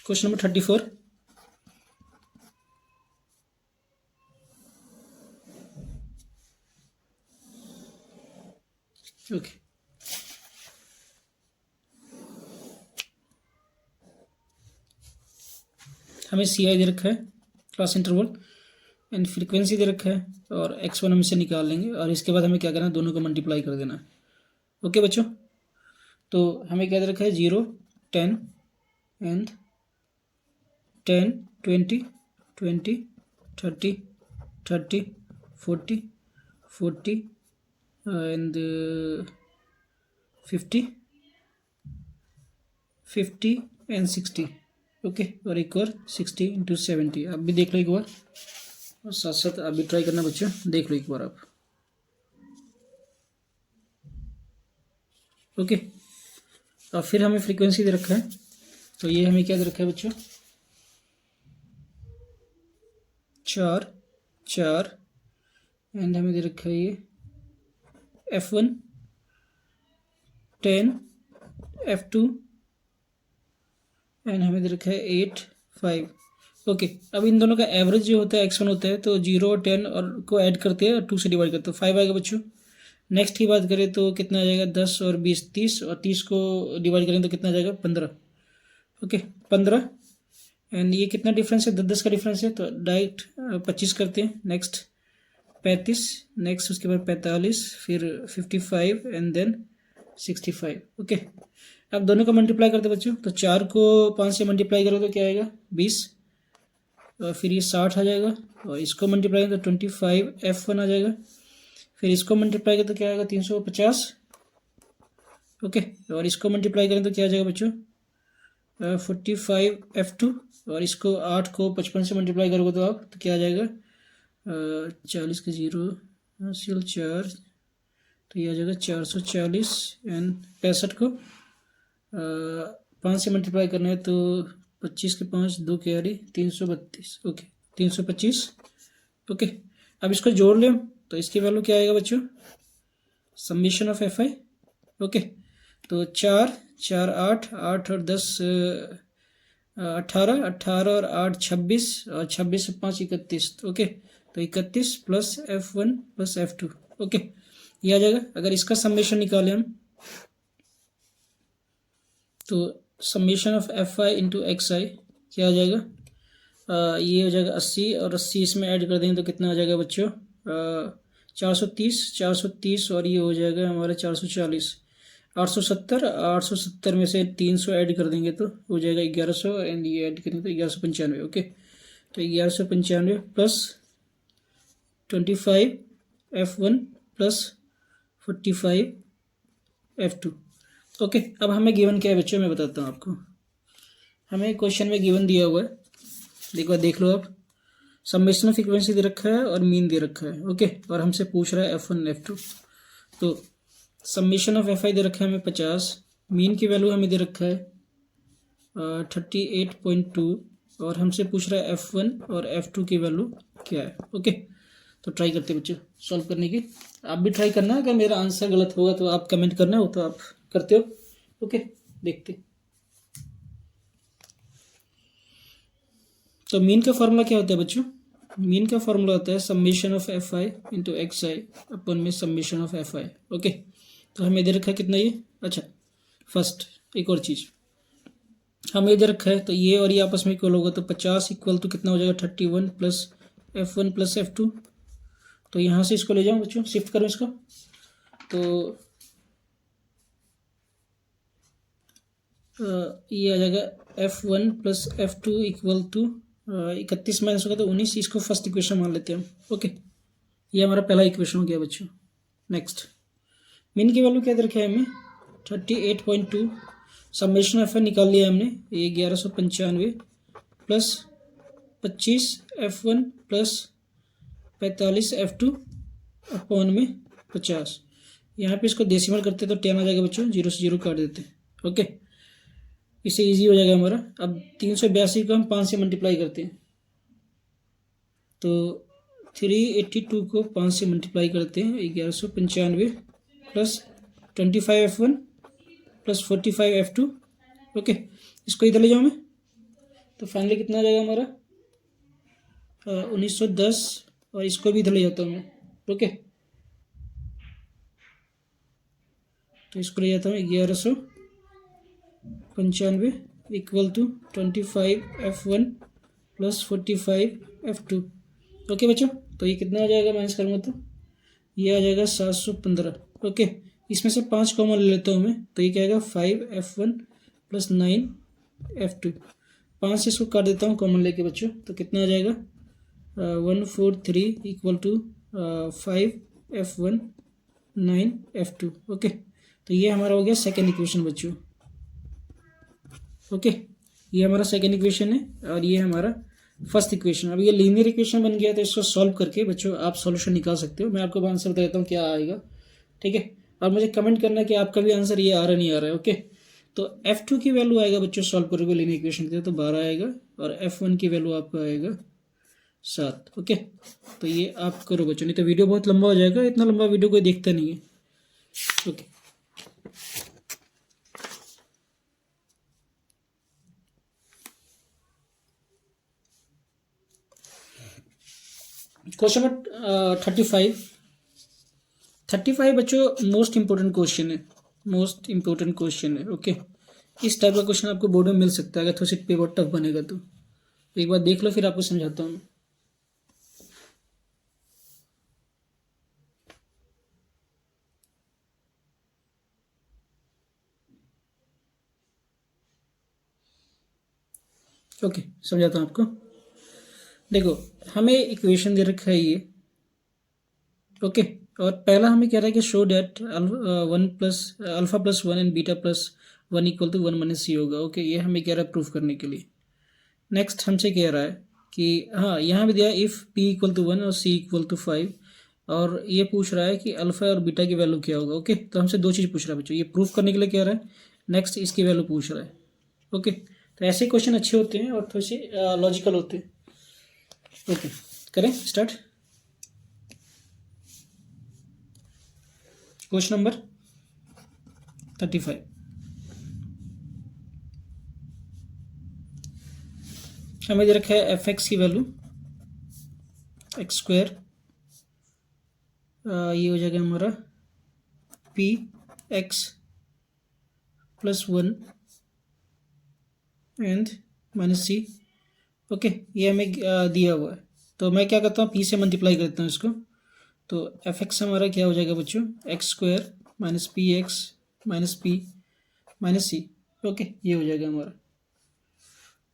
Question number 34। ओके, हमें CI दे रखा है, क्लास इंटरवल, एंड फ्रीक्वेंसी दे रखा है, और x1 हम इसे निकाल लेंगे और इसके बाद हमें क्या करना है, दोनों को मल्टीप्लाई कर देना है। ओके बच्चों, तो हमें क्या दे रखा है 0 10 एंड 10 20 20 30 30 40 40 एंड 50 50 एंड 60। ओके, और एक और 60 × 70। आप भी देख लो एक बार, और साथ साथ आप भी ट्राई करना बच्चों, देख लो एक बार आप। ओके, और फिर हमें फ्रीक्वेंसी दे रखा है, तो ये हमें क्या दे रखा है बच्चों 4 4 एंड हमें दे रखा है ये f1 10 f2 एंड हमें दे रखा है 8 5। ओके, अब इन दोनों का एवरेज जो होता है x1 होता है, तो 0 और 10 और को ऐड करते हैं और 2 से डिवाइड करते हैं, 5 आएगा बच्चों। नेक्स्ट की बात करें तो कितना आ जाएगा 10 और 20 30, और 30 को डिवाइड करें तो कितना आ जाएगा 15। ओके, 15 एंड ये कितना डिफरेंस है 10 10 का डिफरेंस है, तो डायरेक्ट 25 करते हैं। नेक्स्ट 35, नेक्स्ट उसके बाद 45, फिर 55 एंड देन 65। ओके, अब दोनों का मल्टीप्लाई करते बच्चों, तो 4 को 5 से मल्टीप्लाई करो तो क्या आएगा 20, और फिर ये 60 आ जाएगा, और इसको मल्टीप्लाई करें तो 25 f1 आ जाएगा, फिर इसको मल्टीप्लाई करें तो क्या आएगा 350। ओके, और इसको मल्टीप्लाई करें तो क्या आ जाएगा बच्चों 45 f2, और इसको 8 को 55 से मल्टीप्लाई करोगे तो आप तो क्या आ जाएगा 40 के 0 हासिल 4, तो ये आ जाएगा 440 एंड 65 को 5 से मल्टीप्लाई करना है तो 25 के 5 2 कैरी 332। ओके, 325। ओके, अब इसको जोड़ लें तो इसकी वैल्यू क्या आएगा बच्चों समीशन ऑफ fi। ओके, तो 4 4 8 8 और 10 18 18 और 8 26, और 26 से 5 31। ओके, तो 31 plus f1 plus f2। Okay, ये आ जाएगा। अगर इसका समेशन निकालें हम तो summation of F I into X I क्या आ जाएगा, ये हो जाएगा 80 और 80 इसमें ऐड कर देंगे तो कितना आ जाएगा बच्चों, 430 और ये हो जाएगा हमारा 440, 870 में से 300 ऐड कर देंगे तो हो जाएगा 1100 एंड ये ऐड करेंगे तो 1195। ओके, तो 1195 plus 25 F1 plus 45 F2। Okay, अब हमें गिवन क्या है बच्चों, मैं बताता हूँ आपको। हमें क्वेश्चन में गिवन दिया हुआ है, देखो देख लो आप, समेशन ऑफ फ्रीक्वेंसी दे रखा है और मीन दे रखा है। ओके, और हमसे पूछ रहा है F1 F2। तो समेशन ऑफ एफ आई दे रखा है हमें 50, मीन की वैल्यू हमें दे रखा है 38.2 और हमसे पूछ रहा है F1 और F2 की वैल्यू क्या है। ओके, तो ट्राई करते हैं बच्चों सॉल्व करने की। आप भी ट्राई करना, अगर मेरा आंसर गलत होगा तो आप कमेंट करना हो तो आप करते हो। ओके, देखते। तो मीन का फॉर्मूला क्या होता है बच्चों, मीन का फॉर्मूला होता है summation of F I into X I upon में summation of F I. Okay, तो हमें दे रखा है कितना ये, अच्छा फर्स्ट एक और चीज़ हमें दे रखा है, तो ये और ये आपस में इक्वल होगा तो 50 इक्वल तो कितना हो जाएगा 31 प्लस F1 प्लस F2। तो यहाँ से इसको ले जाऊँ बच्चों, शिफ्ट करूँ इसको, तो ये आ जाएगा F1 plus F2 equal to 31 minus होगा तो 19, इसको फर्स्ट इक्वेशन मान लेते हैं हम। ओके, ये हमारा पहला इक्वेशन हो गया बच्चों। नेक्स्ट, मीन की वैल्यू क्या दे रखा है हमें 38.2, समेशन एफ आई निकाल लिया हमने, ये 1195 plus 25 F1 plus 45 F2 upon में 50। यहाँ पे इसको डेसिमल करते तो 10 आ जाएगा बच्चों, 0 से 0 काट देते। ओके, इससे इजी हो जाएगा हमारा। अब 382 को हम 5 से मल्टीप्लाई करते हैं, तो 382 को 5 से मल्टीप्लाई करते हैं, 1195 plus 25 F1 plus 45 F2। Okay, इसको इधर ले जाओ मैं, तो फाइनली कितना आ जाएगा हमारा 1910, और इसको भी इधर ले जाता हूँ मैं। ओके, तो इसको ले जाता हूँ 1195 equal to 25 F1 plus 45 F2। Okay बच्चों, तो ये कितना आ जाएगा माइनस करूँगा तो ये आ जाएगा 715। ओके, इसमें से 5 कॉमन ले लेता हूँ मैं, तो ये क्या आएगा 5 F1 प्लस 9 F2। 5 से इसको काट देता हूँ कॉमन लेके बच्चों, तो कितना आ जाएगा 143 equal to 5 F1 9 F2। Okay, तो ये हमारा हो गया सेकेंड इक्वेशन बच्चों। ओके, ये हमारा सेकेंड इक्वेशन है और ये हमारा फर्स्ट इक्वेशन। अब ये लीनियर इक्वेशन बन गया, तो इसको सॉल्व करके बच्चों आप सॉल्यूशन निकाल सकते हो। मैं आपको आंसर बता देता हूँ क्या आएगा, ठीक है, और मुझे कमेंट करना है कि आपका भी आंसर ये आ रहा नहीं आ रहा है। ओके, तो F2 की वैल्यू आएगा बच्चों सॉल्व करोगे लीनियर इक्वेशन के, तो 12 आएगा, और F1 की वैल्यू आपका आएगा 7। ओके, तो ये आप करो बच्चों, नहीं तो वीडियो बहुत लंबा हो जाएगा, इतना लंबा वीडियो कोई देखता नहीं है। ओके, क्वेश्चन नंबर 35 बच्चों मोस्ट इंपोर्टेंट क्वेश्चन है, मोस्ट इंपोर्टेंट क्वेश्चन है। ओके, इस टाइप का क्वेश्चन आपको बोर्ड में मिल सकता है, अगर थोड़ा सी पेपर टफ बनेगा तो एक बार देख लो, फिर आपको समझाता हूँ। ओके, समझाता हूँ आपको। देखो, हमें इक्वेशन दे रखा है ये। ओके, और पहला हमें कह रहा है कि show that alpha plus 1 and beta plus 1 equal to 1 minus C होगा। ओके, ये हमें कह रहा है प्रूफ करने के लिए। नेक्स्ट हमसे कह रहा है कि हाँ, यहाँ भी दिया इफ़ पी इक्वल टू 1 और सी इक्वल टू 5, और ये पूछ रहा है कि अल्फा और बीटा की वैल्यू क्या होगा। ओके, तो हमसे दो चीज़ पूछ रहा है बच्चों, ये प्रूफ करने के लिए कह रहा है, नेक्स्ट इसकी वैल्यू पूछ रहा है। ओके, तो ऐसे क्वेश्चन अच्छे होते हैं और थोड़े से लॉजिकल होते हैं। ओके, करें स्टार्ट। क्वेश्चन नंबर 35, हमें दे रखा है एफ एक्स की वैल्यू एक्स स्क्वायर, ये हो जाएगा हमारा P X plus 1 and minus C. Okay, ये हमें दिया हुआ है, तो मैं क्या करता हूँ, पी से मल्टीप्लाई करता हूँ इसको। तो एफ एक्स हमारा क्या हो जाएगा बच्चों, X square minus P X minus P minus C. Okay, ये हो जाएगा हमारा।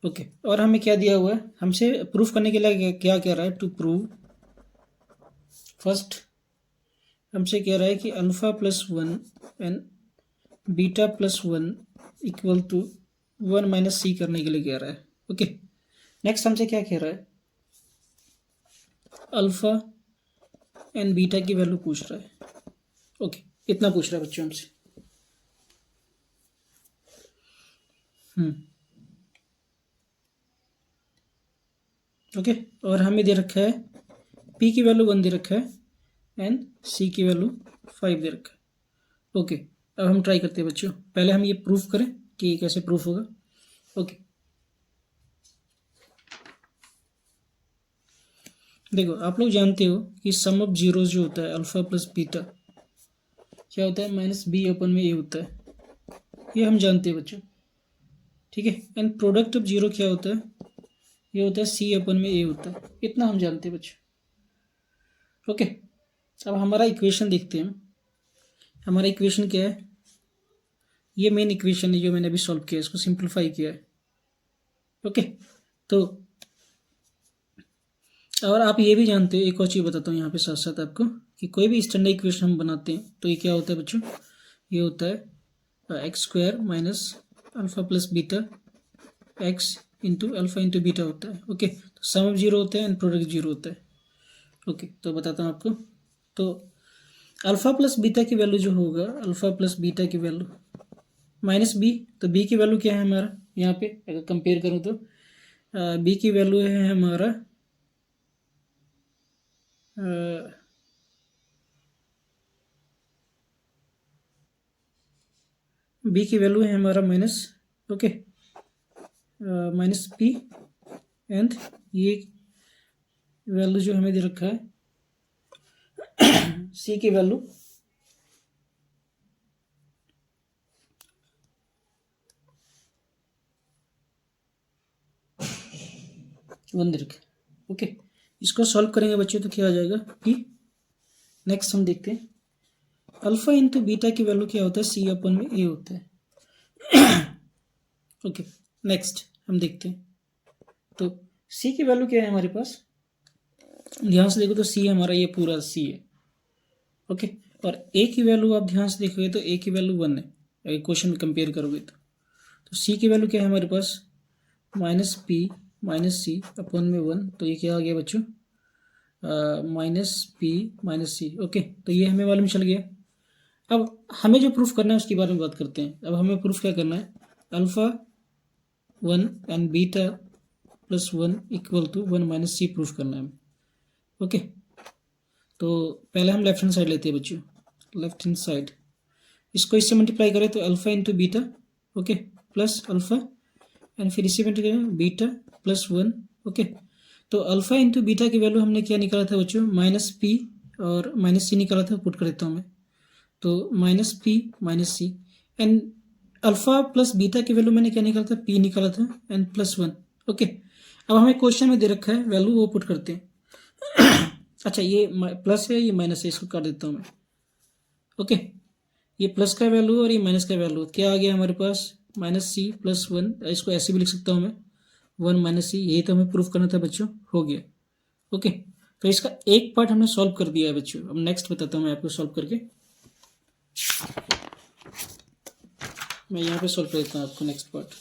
ओके, और हमें क्या दिया हुआ है, हमसे प्रूफ करने के लिए क्या कह रहा है, टू प्रूव। फर्स्ट हमसे कह रहा है कि alpha plus one and beta plus one equal to one minus C करने के लिए कह रहा है। ओके, नेक्स्ट हमसे क्या कह रहा है, अल्फा एंड बीटा की वैल्यू पूछ रहा है। ओके, इतना पूछ रहा है बच्चों हमसे। ओके, और हमें दे रखा है पी की वैल्यू 1 दे रखा है एंड सी की वैल्यू 5 दे रखा है। ओके, अब हम ट्राई करते हैं बच्चों, पहले हम ये प्रूफ करें कि कैसे प्रूफ होगा। ओके, देखो आप लोग जानते हो कि सम ऑफ जीरोस जो होता है अल्फा प्लस बीटा क्या होता है, माइनस बी अपन में ए होता है, ये हम जानते हैं बच्चों। ठीक है, एंड प्रोडक्ट ऑफ जीरो क्या होता है, ये होता है सी अपन में ए होता है, इतना हम जानते हैं बच्चों। ओके, अब हमारा इक्वेशन देखते हैं। हमारा इक्वेशन क्या है, ये मेन इक्वेशन है जो मैंने अभी सॉल्व किया, इसको सिंप्लीफाई किया है। ओके, तो और आप ये भी जानते हो, एक और चीज़ बताता हूँ यहाँ पे साथ साथ आपको, कि कोई भी स्टैंडर्ड इक्वेशन हम बनाते हैं तो ये क्या होता है बच्चों, ये होता है x square minus alpha plus beta x into alpha into beta होता है। ओके, तो सम ऑफ जीरो होता है एंड प्रोडक्ट जीरो होता है। ओके, तो बताता हूँ आपको, तो अल्फा प्लस बीटा की वैल्यू जो होगा, अल्फा प्लस बीटा की वैल्यू माइनस बी, तो बी की वैल्यू क्या है हमारा, यहाँ पे अगर कंपेयर करूँ तो बी की वैल्यू है हमारा बी की वैल्यू है हमारा minus, okay, minus P, and ये वैल्यू जो हमें दे रखा है सी की वैल्यू 1 दे रखा है। ओके, इसको सॉल्व करेंगे बच्चों तो क्या आ जाएगा पी। नेक्स्ट हम देखते हैं, अल्फा इंटू बीटा की वैल्यू क्या होता है, सी अपन में ए होता है। ओके, नेक्स्ट हम देखते हैं, तो सी की वैल्यू क्या है हमारे पास, ध्यान से देखो तो सी हमारा ये पूरा सी है। ओके, और ए की वैल्यू आप ध्यान से देखोगे तो ए की वैल्यू 1 है, अगर क्वेश्चन में कंपेयर करोगे तो सी की वैल्यू क्या है हमारे पास, माइनस पी माइनस सी अपन में 1, तो ये क्या आ गया बच्चों, minus P minus C. Okay, तो ये हमें मालूम चल गया। अब हमें जो प्रूफ करना है उसके बारे में बात करते हैं। अब हमें प्रूफ क्या करना है, alpha 1 and beta plus 1 equal to 1 minus C proof करना है हमें। ओके, तो पहले हम लेफ्ट हैंड साइड लेते हैं बच्चों, लेफ्ट हैंड साइड, इसको इससे मल्टीप्लाई करें तो alpha into beta, okay, plus alpha, and फिर इससे मल्टीप्लाई करें बीटा प्लस 1। ओके, तो अल्फा इंटू बीटा की वैल्यू हमने क्या निकाला था बच्चों, माइनस पी और माइनस सी निकाला था, पुट कर देता हूँ मैं, तो minus P minus C, and alpha plus beta की वैल्यू मैंने क्या निकाला था, पी निकाला था एंड प्लस 1। ओके, अब हमें क्वेश्चन में दे रखा है वैल्यू, वो पुट करते हैं। अच्छा, ये प्लस है, ये माइनस है, इसको कर देता हूँ मैं। ओके, ये प्लस का वैल्यू और ये माइनस का वैल्यू क्या आ गया हमारे पास, माइनस सी प्लस 1, इसको ऐसे भी लिख सकता हूँ मैं, 1 माइनस सी, यही तो हमें प्रूफ करना था बच्चों, हो गया। ओके, तो इसका एक पार्ट हमने सॉल्व कर दिया है बच्चों। अब नेक्स्ट बताता हूँ मैं आपको सॉल्व करके, मैं यहाँ पे सॉल्व कर देता हूँ आपको नेक्स्ट पार्ट।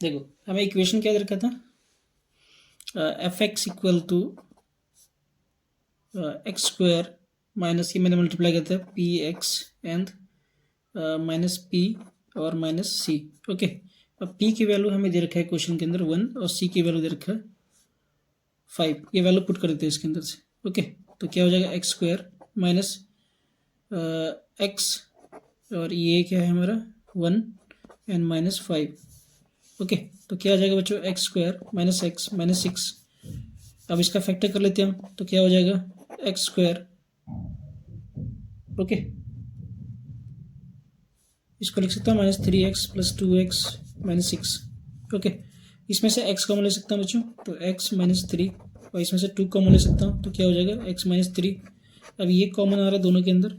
देखो हमें इक्वेशन क्या दे रखा था, F X equal to X square minus की मैंने मल्टीप्लाई किया था P X and minus P और माइनस सी। ओके, अब पी की वैल्यू हमें दे रखा है क्वेश्चन के अंदर 1 और सी की वैल्यू दे रखा है 5, ये वैल्यू पुट कर देते हैं इसके अंदर से। ओके, तो क्या हो जाएगा, एक्स स्क्वायर माइनस एक्स और ये क्या है हमारा 1 एंड माइनस 5। ओके, तो क्या आ जाएगा बच्चों, X square minus x minus 6। अब इसका फैक्टर कर लेते हैं हम, तो क्या हो जाएगा एक्स स्क्वायर, ओके, इसको लिख सकता हूँ minus 3x plus 2x minus 6। Okay, इसमें से x कॉमन ले सकता हूँ बच्चों, तो x माइनस 3, और इसमें से 2 कॉमन ले सकता हूँ, तो क्या हो जाएगा x माइनस 3। अब ये कॉमन आ रहा है दोनों के अंदर,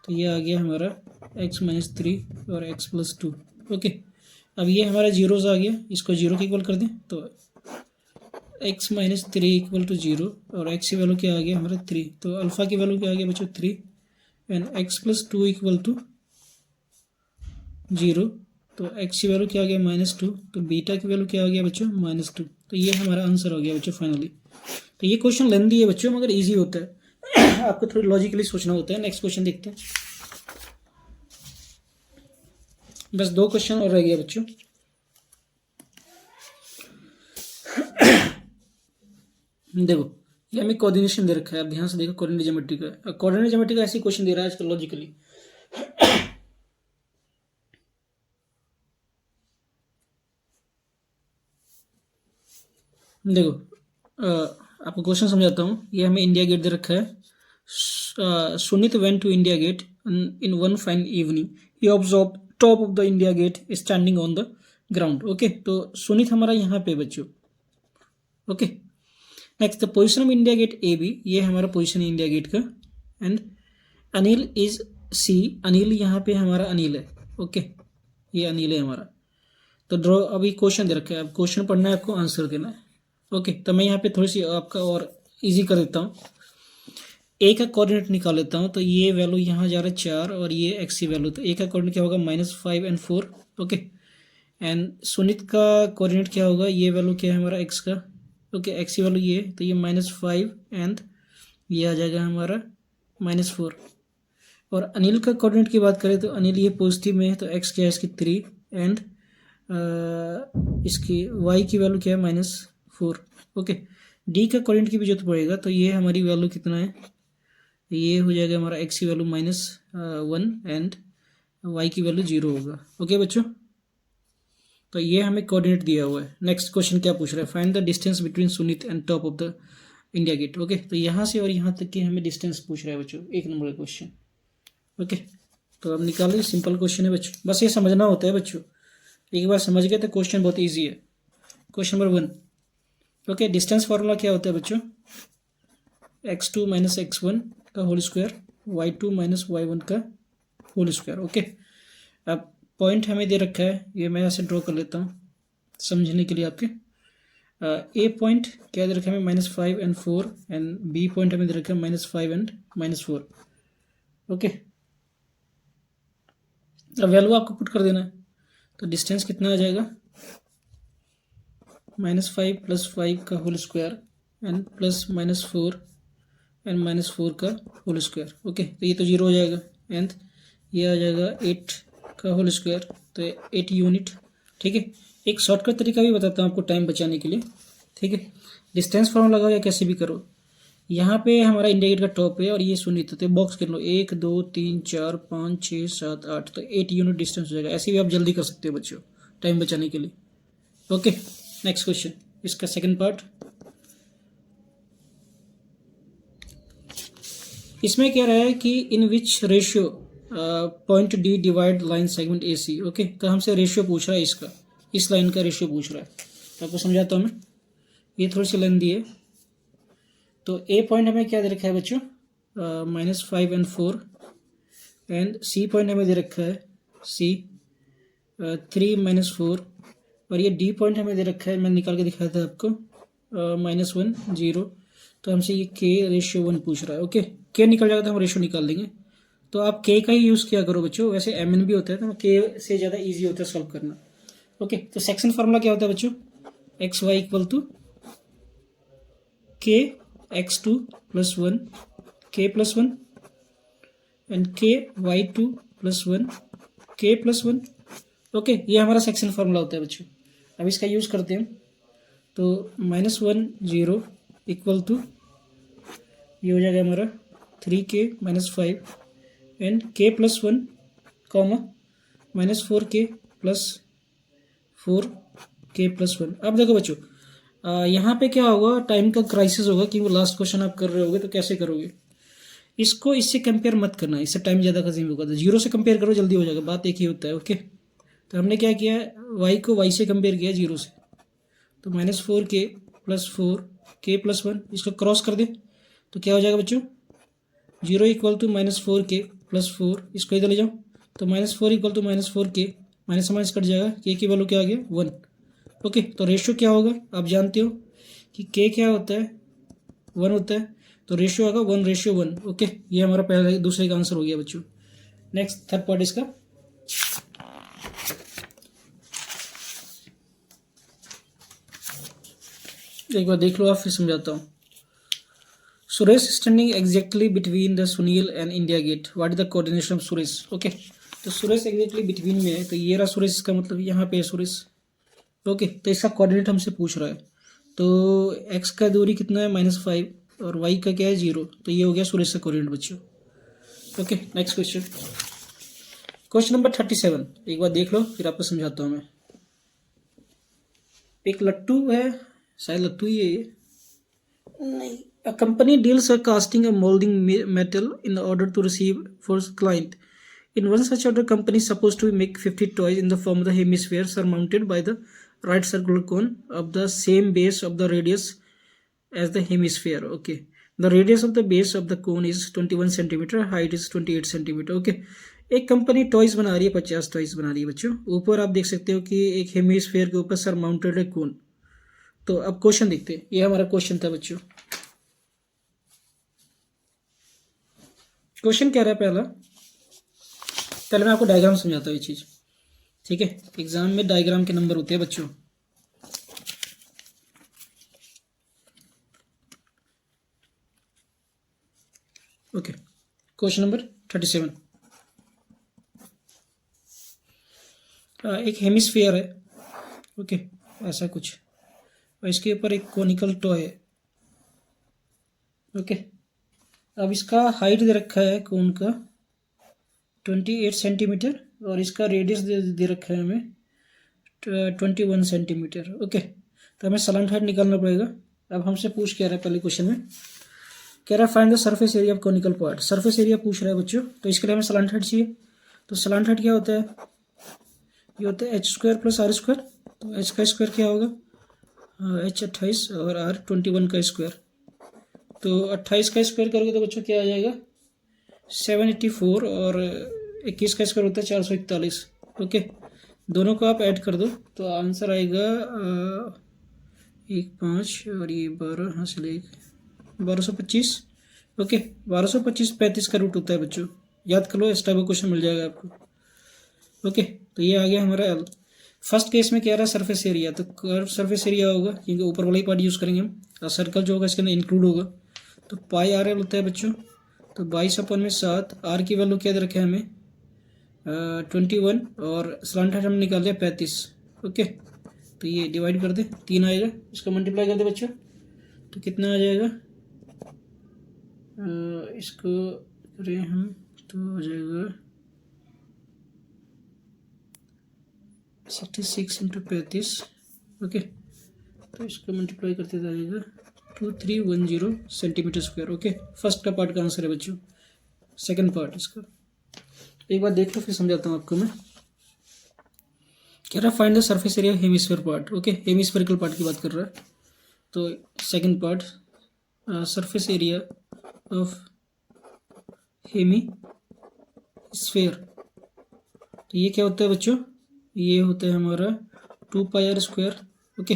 तो ये आ गया हमारा x माइनस 3 और x प्लस 2। ओके, अब ये हमारा जीरोज आ गया, इसको जीरो के इक्वल कर दें, तो x minus 3 equal to zero, और x की वैल्यू क्या आ गया हमारा 3, तो अल्फ़ा की वैल्यू क्या आ गया बच्चों 3, and x plus 2 equal to zero, तो x की वैल्यू क्या आ गया -2, तो बीटा की वैल्यू क्या आ गया बच्चों -2। तो ये हमारा आंसर हो गया बच्चों फाइनली। तो ये क्वेश्चन लेंदी है बच्चों, मगर इजी होता है आपको थोड़ी लॉजिकली सोचना होता है। नेक्स्ट क्वेश्चन देखते हैं, बस 2 क्वेश्चन और रह गया बच्चों। देखो ये हमें कोऑर्डिनेशन दे रखा है, आप ध्यान से देखो, कोऑर्डिनेट ज्योमेट्री का, कोऑर्डिनेट ज्योमेट्री का ऐसी क्वेश्चन दे रहा है आजकल लॉजिकली। देखो आपको क्वेश्चन समझाता हूँ। ये हमें इंडिया गेट दे रखा है। Sunit went to India Gate in one fine evening, he observe top of the India Gate standing on the ground. Okay, तो सुनीत हमारा यहाँ पे बच्चों। Okay, next the position of India Gate A B, ये हमारा पोजिशन है इंडिया गेट का। And Anil is C, Anil यहाँ पे हमारा अनिल है। ओके, ये अनिल है हमारा। तो ड्रॉ, अभी क्वेश्चन दे रखा है, अब क्वेश्चन पढ़ना है आपको, आंसर देना है। ओके, तो मैं यहाँ पे थोड़ी सी आपका और इजी कर देता हूँ। ए का कोऑर्डिनेट निकाल लेता हूँ, तो ये वैल्यू यहाँ जा रहा है 4 और ये एक्स की वैल्यू, तो ए का कोऑर्डिनेट क्या होगा -5 एंड 4। ओके, एंड सुनीत का कोऑर्डिनेट क्या होगा, ये वैल्यू क्या है हमारा एक्स का। ओके, एक्स की वैल्यू ये, तो ये -5 एंड ये आ जाएगा हमारा -4। और अनिल का कोऑर्डिनेट की बात करें तो अनिल ये पॉजिटिव में है, तो एक्स क्या है इसकी 3 एंड इसकी वाई की वैल्यू क्या है -4। ओके, डी का कोऑर्डिनेट की भी जरूरत पड़ेगा, तो ये हमारी वैल्यू कितना है, ये हो जाएगा हमारा एक्स की वैल्यू -1 एंड वाई की वैल्यू 0 होगा। ओके बच्चों, तो ये हमें कोऑर्डिनेट दिया हुआ है। नेक्स्ट क्वेश्चन क्या पूछ रहा है, find the distance between Sunit and top of the India Gate. Okay, तो यहाँ से और यहाँ तक की हमें डिस्टेंस पूछ रहा है बच्चों, 1 नंबर का क्वेश्चन। ओके, तो अब निकालिए, सिंपल क्वेश्चन है बच्चों, बस ये समझना होता है बच्चों। एक बार समझ गए तो क्वेश्चन बहुत ईजी है। Question number 1। Okay, distance formula क्या होता है बच्चों, x2 माइनस x1 का whole square, y2 minus y1 का होल स्क्वायर। ओके, अब पॉइंट हमें दे रखा है, ये मैं ऐसे ड्रॉ कर लेता हूँ समझने के लिए आपके। ए पॉइंट क्या दे रखा है हमें -5 एंड 4, एंड बी पॉइंट हमें दे रखा है -5 एंड -4। ओके, अब वैल्यू आपको पुट कर देना है, तो डिस्टेंस कितना आ जाएगा, -5 + 5 का whole square and plus -4 and -4 का होल स्क्वायर। ओके, तो ये तो 0 हो जाएगा, एंड ये आ जाएगा 8 का होल स्क्वायर, तो 8 यूनिट। ठीक है, एक शॉर्टकट तरीका भी बताता हूँ आपको टाइम बचाने के लिए। ठीक है, डिस्टेंस फॉर्म लगाओ या कैसे भी करो, यहाँ पे हमारा इंडिया गेट का टॉप है और ये सुनीत, तो बॉक्स कर लो 1 2 3 4 5 6 7 8, तो 8 यूनिट डिस्टेंस हो जाएगा। ऐसे भी आप जल्दी कर सकते हो बच्चों टाइम बचाने के लिए। ओके, नेक्स्ट क्वेश्चन, इसका सेकंड पार्ट। इसमें क्या रहा है कि in which ratio point D divide line segment A C. Okay, तो हमसे रेशियो पूछ रहा है इसका, इस लाइन का रेशियो पूछ रहा है, तो आपको समझाता हूँ मैं, ये थोड़ी सी लाइन दी है। तो ए पॉइंट हमें क्या दे रखा है बच्चों, -5 एंड 4, एंड सी पॉइंट हमें दे रखा है सी 3 -4, और ये डी पॉइंट हमें दे रखा है, मैं निकाल के दिखाया था आपको, -1 0। तो हमसे ये के रेशियो 1 पूछ रहा है। ओके, के निकल जाएगा तो हम रेशियो निकाल लेंगे, तो आप के का ही यूज़ किया करो बच्चों, वैसे एम एन भी होता है तो के से ज़्यादा ईजी होता है सॉल्व करना। ओके, तो सेक्शन फार्मूला क्या होता है बच्चों, एक्स वाई इक्वल टू के x2 + 1 k + 1 एंड के y2 + 1 k + 1। ओके, ये हमारा सेक्शन फार्मूला होता है बच्चों। अब इसका यूज़ करते हैं, तो -1 0 इक्वल टू ये हो जाएगा हमारा 3k - 5 and k + 1 comma -4k + 4k + 1। अब देखो बच्चों, यहाँ पे क्या होगा, टाइम का क्राइसिस होगा कि वो लास्ट क्वेश्चन आप कर रहे होगे, तो कैसे करोगे इसको, इससे कंपेयर मत करना, इससे टाइम ज़्यादा खत्म होगा, तो 0 से कंपेयर करो, जल्दी हो जाएगा, बात एक ही होता है। ओके, तो हमने क्या किया है, वाई को वाई से कंपेयर किया 0 से, तो -4k + 4k + 1 इसको क्रॉस कर दे तो क्या हो जाएगा बच्चों, 0 = -4k + 4, इसको इधर ले जाओ तो -4 = -4k, माइनस से माइनस कट जाएगा, k की वैल्यू क्या आ गया 1। ओके, तो रेशियो क्या होगा आप जानते हो कि k क्या होता है 1 होता है, तो रेशियो आएगा 1:1। ओके, ये हमारा पहला दूसरे का आंसर हो गया बच्चों। नेक्स्ट थर्ड पार्ट इसका, एक बार देख लो आप, फिर समझाता हूँ। Suresh standing exactly between the Sunil and India Gate, what is the coordination of Suresh. Okay, तो सुरेश एग्जैक्टली बिटवीन में है, तो ये रहा सुरेश, इसका मतलब यहाँ पे है सुरेश। ओके, तो इसका कोऑर्डिनेट हमसे पूछ रहा है, तो x का दूरी कितना है -5 और y का क्या है 0, तो ये हो गया सुरेश का कोऑर्डिनेट बच्चों। Okay, next question, question number 37, एक बार देख लो फिर आपको समझाता हूँ मैं। एक लट्टू है, शायद लट्टू ही है ये, नहीं। A company deals a casting and molding metal in order to receive for client. In one such order, company is supposed to make 50 toys in the form of the hemispheres are mounted by the right circular cone of the same base of the radius as the hemisphere. Okay. The radius of the base of the cone is 21 centimeter, height is 28 centimeter. Okay. एक company toys बना रही है, 50 toys बना रही है बच्चों। ऊपर आप देख सकते हो कि एक हेमिस्फेयर के ऊपर सर माउंटेड है कोन। तो अब क्वेश्चन देखते हैं, ये हमारा क्वेश्चन था बच्चों। क्वेश्चन क्या रहा है पहले मैं आपको डायग्राम समझाता हूँ ये चीज़, ठीक है। एग्जाम में डायग्राम के नंबर होते हैं बच्चों। ओके, क्वेश्चन नंबर 37, एक हेमिस्फीयर है, ओके, ऐसा कुछ, और इसके ऊपर एक कोनिकल टॉय है। ओके, अब इसका हाइट दे रखा है कोन का 28 सेंटीमीटर और इसका रेडियस दे रखा है हमें 21 सेंटीमीटर। ओके, तो हमें सलांट हाइट निकालना पड़ेगा। अब हमसे पूछ क्या रहा है, पहले क्वेश्चन में कह रहा है find the surface area of conical part. Surface area पूछ रहा है बच्चों, तो इसके लिए हमें सलांट हाइट चाहिए। तो सलांट हाइट क्या होता है, ये होता है h² + r²। तो h का स्क्वायर क्या होगा, h 28 और r 21 का स्क्वायर। तो 28 का स्क्वायर करोगे तो बच्चों क्या आ जाएगा 784 और 21 का स्क्वायर होता है 441। ओके, दोनों को आप ऐड कर दो तो आंसर आएगा 15 और ये 12 हासिल 1225। ओके, 1225 35 का रूट होता है बच्चों, याद कर लो, इस टाइप का क्वेश्चन मिल जाएगा आपको। ओके, तो ये आ गया हमारा एल। फर्स्ट केस में क्या रहा है सरफेस एरिया, तो कर्व सरफेस एरिया होगा क्योंकि ऊपर वाला ही पार्ट यूज़ करेंगे हम, और सर्कल जो होगा इसके अंदर इंक्लूड होगा। तो पाई आर एल होता है बच्चों, तो 22/7। आर की वैल्यू क्या दे रखे हैं हमें 21 और स्लांट हाइट हमने निकाल दिया 35। ओके, तो ये डिवाइड कर दे 3 आएगा, इसका मल्टीप्लाई कर दे बच्चों तो कितना आ जाएगा, इसको करें हम तो हो जाएगा 66 × 35। ओके, तो इसको मल्टीप्लाई करते जाएगा 2310 सेंटीमीटर स्क्वायर। ओके, फर्स्ट का पार्ट का आंसर है बच्चों। सेकंड पार्ट इसका एक बार देख लो फिर समझाता हूँ आपको मैं। कह रहा है find the surface area hemisphere part. Okay, hemispherical part की बात कर रहा है। तो second part surface area of hemisphere, तो ये क्या होता है बच्चों, ये होता है हमारा 2πr²। ओके,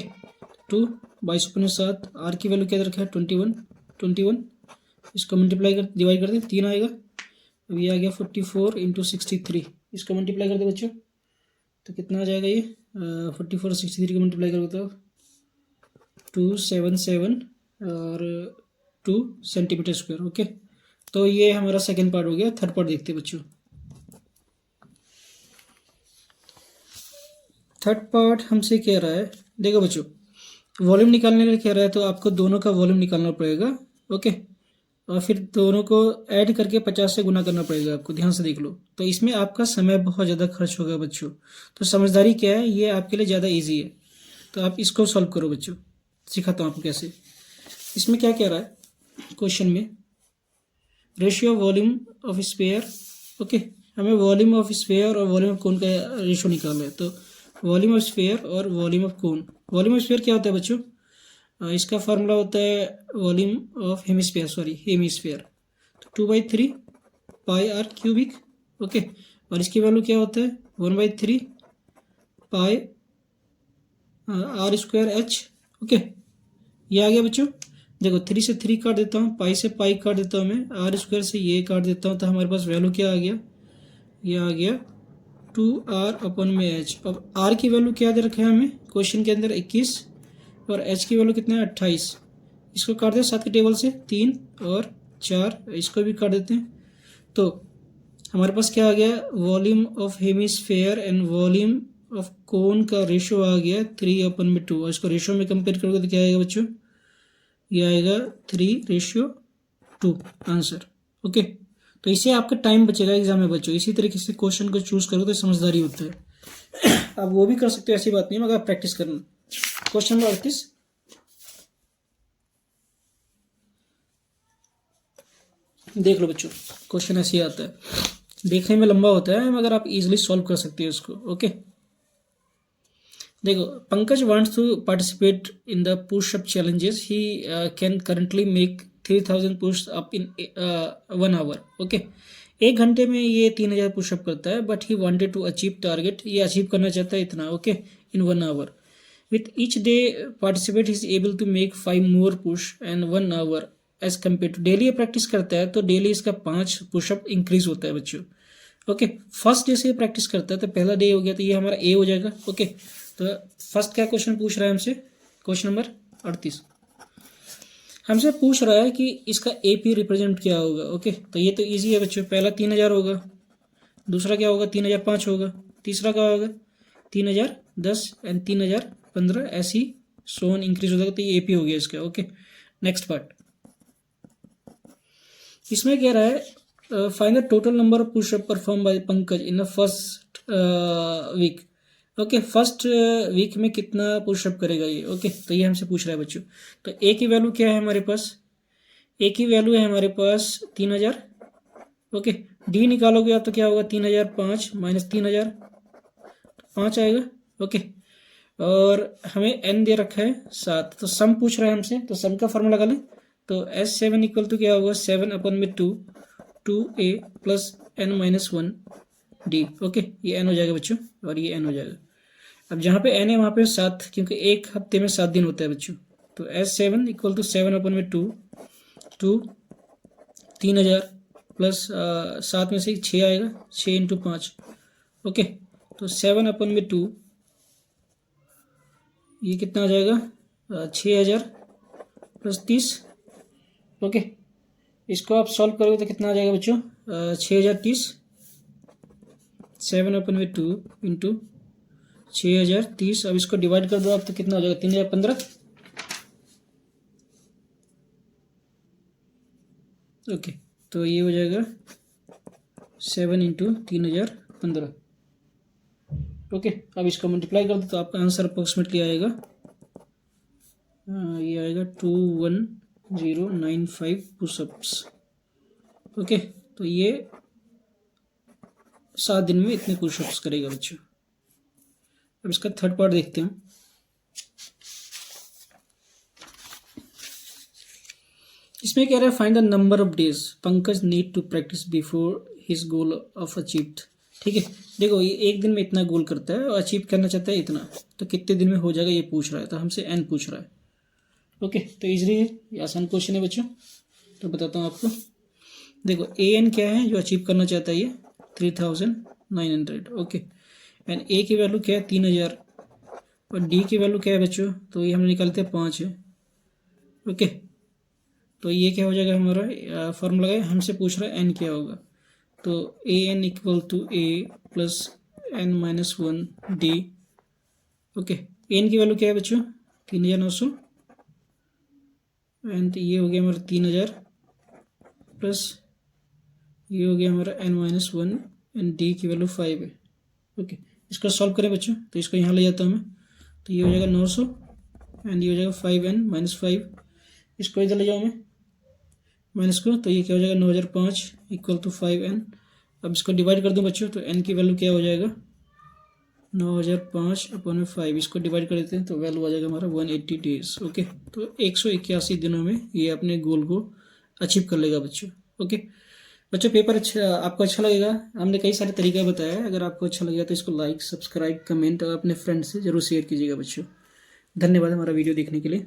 2 22/7, आर की वैल्यू क्या रखा है 21। इसको मल्टीप्लाई कर डिवाइड कर दे 3 आएगा। अब ये आ गया 44 × 63, इसको मल्टीप्लाई कर दे बच्चों तो कितना आ जाएगा ये 44 और 63 को मल्टीप्लाई करोगे तो 277 और 2 सेंटीमीटर स्क्वायर। ओके, तो ये हमारा सेकंड पार्ट हो गया। थर्ड पार्ट देखते हैं बच्चों। थर्ड पार्ट हमसे कह रहा है, देखो बच्चों, वॉल्यूम निकालने के लिए कह रहा है तो आपको दोनों का वॉल्यूम निकालना पड़ेगा। ओके, और फिर दोनों को ऐड करके 50 से गुना करना पड़ेगा आपको, ध्यान से देख लो। तो इसमें आपका समय बहुत ज़्यादा खर्च होगा बच्चों, तो समझदारी क्या है, ये आपके लिए ज़्यादा इजी है। तो आप इसको सॉल्व करो बच्चों, सिखाता हूँ आपको कैसे। इसमें क्या कह रहा है क्वेश्चन में, ratio volume of sphere. Okay, हमें वॉल्यूम ऑफ स्फीयर और वॉल्यूम ऑफ कोन का रेशियो निकालना है। तो वॉल्यूम ऑफ स्फीयर और volume of cone. Volume of sphere क्या होता है बच्चों? इसका फार्मूला होता है volume of hemisphere, sorry hemisphere, तो 2/3 पाई आर क्यूबिक। ओके, और इसकी वैल्यू क्या होता है? 1/3 पाई आर स्क्वायर एच। ओके, ये आ गया बच्चों। देखो 3 से 3 काट देता हूँ, पाई से पाई काट देता हूँ मैं, आर स्क्वायर से ये काट देता हूँ, तो हमारे पास वैल्यू क्या आ गया? ये आ गया 2r/में h। अब r की वैल्यू क्या दे रखा है हमें क्वेश्चन के अंदर? 21, और h की वैल्यू कितना है? 28। इसको काट दें साथ के टेबल से, 3 और 4, इसको भी काट देते हैं। तो हमारे पास क्या आ गया? Volume of hemisphere and volume of cone का रेशो आ गया 3/2। और इसको रेशो में कंपेयर करोगे तो क्या आएगा बच्चों? ये आएगा 3:2 आंसर। ओके, तो इससे आपका टाइम बचेगा एग्जाम में बच्चों। इसी तरीके से क्वेश्चन को चूज करो तो समझदारी होता है। आप वो भी कर सकते हो, ऐसी बात नहीं है, मगर आप प्रैक्टिस करना। क्वेश्चन नंबर 38, देख लो बच्चों। क्वेश्चन ऐसे ही आता है, देखने में लंबा होता है मगर आप इजीली सॉल्व कर सकते हो इसको। ओके, देखो, Pankaj wants to participate in the push up challenges. He can currently make 3000 push up in 1 hour. Okay, 1 घंटे में ये 3000 पुशअप करता है, but he wanted to achieve target, ये अचीव करना चाहता है इतना। Okay, in 1 hour. With each day participate is able to make 5 more push and 1 hour as compare to. Daily ये प्रैक्टिस करता है तो डेली इसका 5 पुशअप इंक्रीज होता है बच्चों। ओके, फर्स्ट डे से प्रैक्टिस करता है तो पहला डे हो गया, तो ये हमारा ए हो जाएगा। ओके, तो फर्स्ट क्या क्वेश्चन पूछ रहा है हमसे? क्वेश्चन नंबर 38 हमसे पूछ रहा है कि इसका एपी रिप्रेजेंट क्या होगा। ओके, तो ये तो इजी है बच्चों। पहला 3000 होगा, दूसरा क्या होगा? 3005 होगा, तीसरा क्या होगा? 3010 एंड 3015, ऐसी सोन इंक्रीज हो जाएगा, तो ये एपी हो गया इसका। ओके, नेक्स्ट पार्ट, इसमें कह रहा है find the total number of push up perform by Pankaj in the first week. Okay, first week में कितना पुशअप करेगा ये। ओके, तो ये हमसे पूछ रहा है बच्चों। तो ए की वैल्यू क्या है हमारे पास? ए की वैल्यू है हमारे पास 3000। ओके, डी निकालोगे आप तो क्या होगा? 3005 माइनस 3000, 5 आएगा। ओके, और हमें एन दे रखा है 7, तो सम पूछ रहा है हमसे, तो सम का फॉर्मूला लगा लें। तो S7 इक्वल टू क्या होगा? 7/2 2a प्लस n-1d। ओके, ये n हो जाएगा बच्चों, और ये n हो जाएगा। अब जहाँ पे n है वहाँ पे 7, क्योंकि एक हफ्ते में 7 दिन होता है बच्चों। तो S7 इक्वल टू 7/2 2 3000 प्लस 7 में से 6 आएगा, 6 × 5। ओके, तो 7/2 ये कितना आ जाएगा? 6000 प्लस 30। ओके, इसको आप सॉल्व करोगे तो कितना आ जाएगा बच्चों? 6030, 7/2 इंटू 6030। अब इसको डिवाइड कर दो आप तो कितना हो जाएगा? 3015। ओके, तो ये हो जाएगा 7 × 3015। ओके, अब इसको मल्टीप्लाई कर दो तो आपका आंसर अप्रोक्सीमेटली आएगा, ये आएगा 21095 पुशअप्स। ओके, तो ये 7 दिन में इतने पुशअप्स करेगा बच्चों। अब इसका थर्ड पार्ट देखते हैं। इसमें कह रहा है find the number of days Pankaj need to practice before his goal of achieved. ठीक है, देखो ये एक दिन में इतना गोल करता है और अचीव करना चाहता है इतना, तो कितने दिन में हो जाएगा ये पूछ रहा है, तो हमसे एन पूछ रहा है। ओके, तो इजली है, ये आसान क्वेश्चन है बच्चों। तो बताता हूँ आपको, देखो ए एन क्या है जो अचीव करना चाहता है? ये 3900। ओके, एंड ए की वैल्यू क्या है? 3000, और डी की वैल्यू क्या है बच्चों? तो ये हम निकालते हैं 5 है। ओके, तो ये क्या हो जाएगा हमारा? फॉर्मूला है, हमसे पूछ रहा है एन क्या होगा। तो A N equal to A plus n-1d। Okay, N की वैल्यू क्या है बच्चों? 3900, एंड ये हो गया हमारा 3000 प्लस ये हो गया हमारा n-1, एंड डी की वैल्यू 5 है। ओके, इसको सॉल्व करें बच्चों, तो इसको यहाँ ले जाता हूँ मैं, तो ये हो जाएगा 900, एंड ये हो जाएगा 5n-5। इसको इधर ले जाऊँ मैं माइनस को, तो ये क्या हो जाएगा? 9005 इक्वल टू 5n। अब इसको डिवाइड कर दूँ बच्चों, तो n की वैल्यू क्या हो जाएगा? 9,005 अपॉन में 5, इसको डिवाइड कर देते हैं तो वैल्यू आ जाएगा हमारा 180 डेज। ओके, तो 181 दिनों में ये अपने गोल को अचीव कर लेगा बच्चों। ओके बच्चों, पेपर अच्छा आपको अच्छा लगेगा। हमने कई सारे तरीके बताया है। अगर आपको अच्छा लगेगा तो इसको लाइक, सब्सक्राइब, कमेंट और अपने फ्रेंड से जरूर शेयर कीजिएगा बच्चों। धन्यवाद हमारा वीडियो देखने के लिए।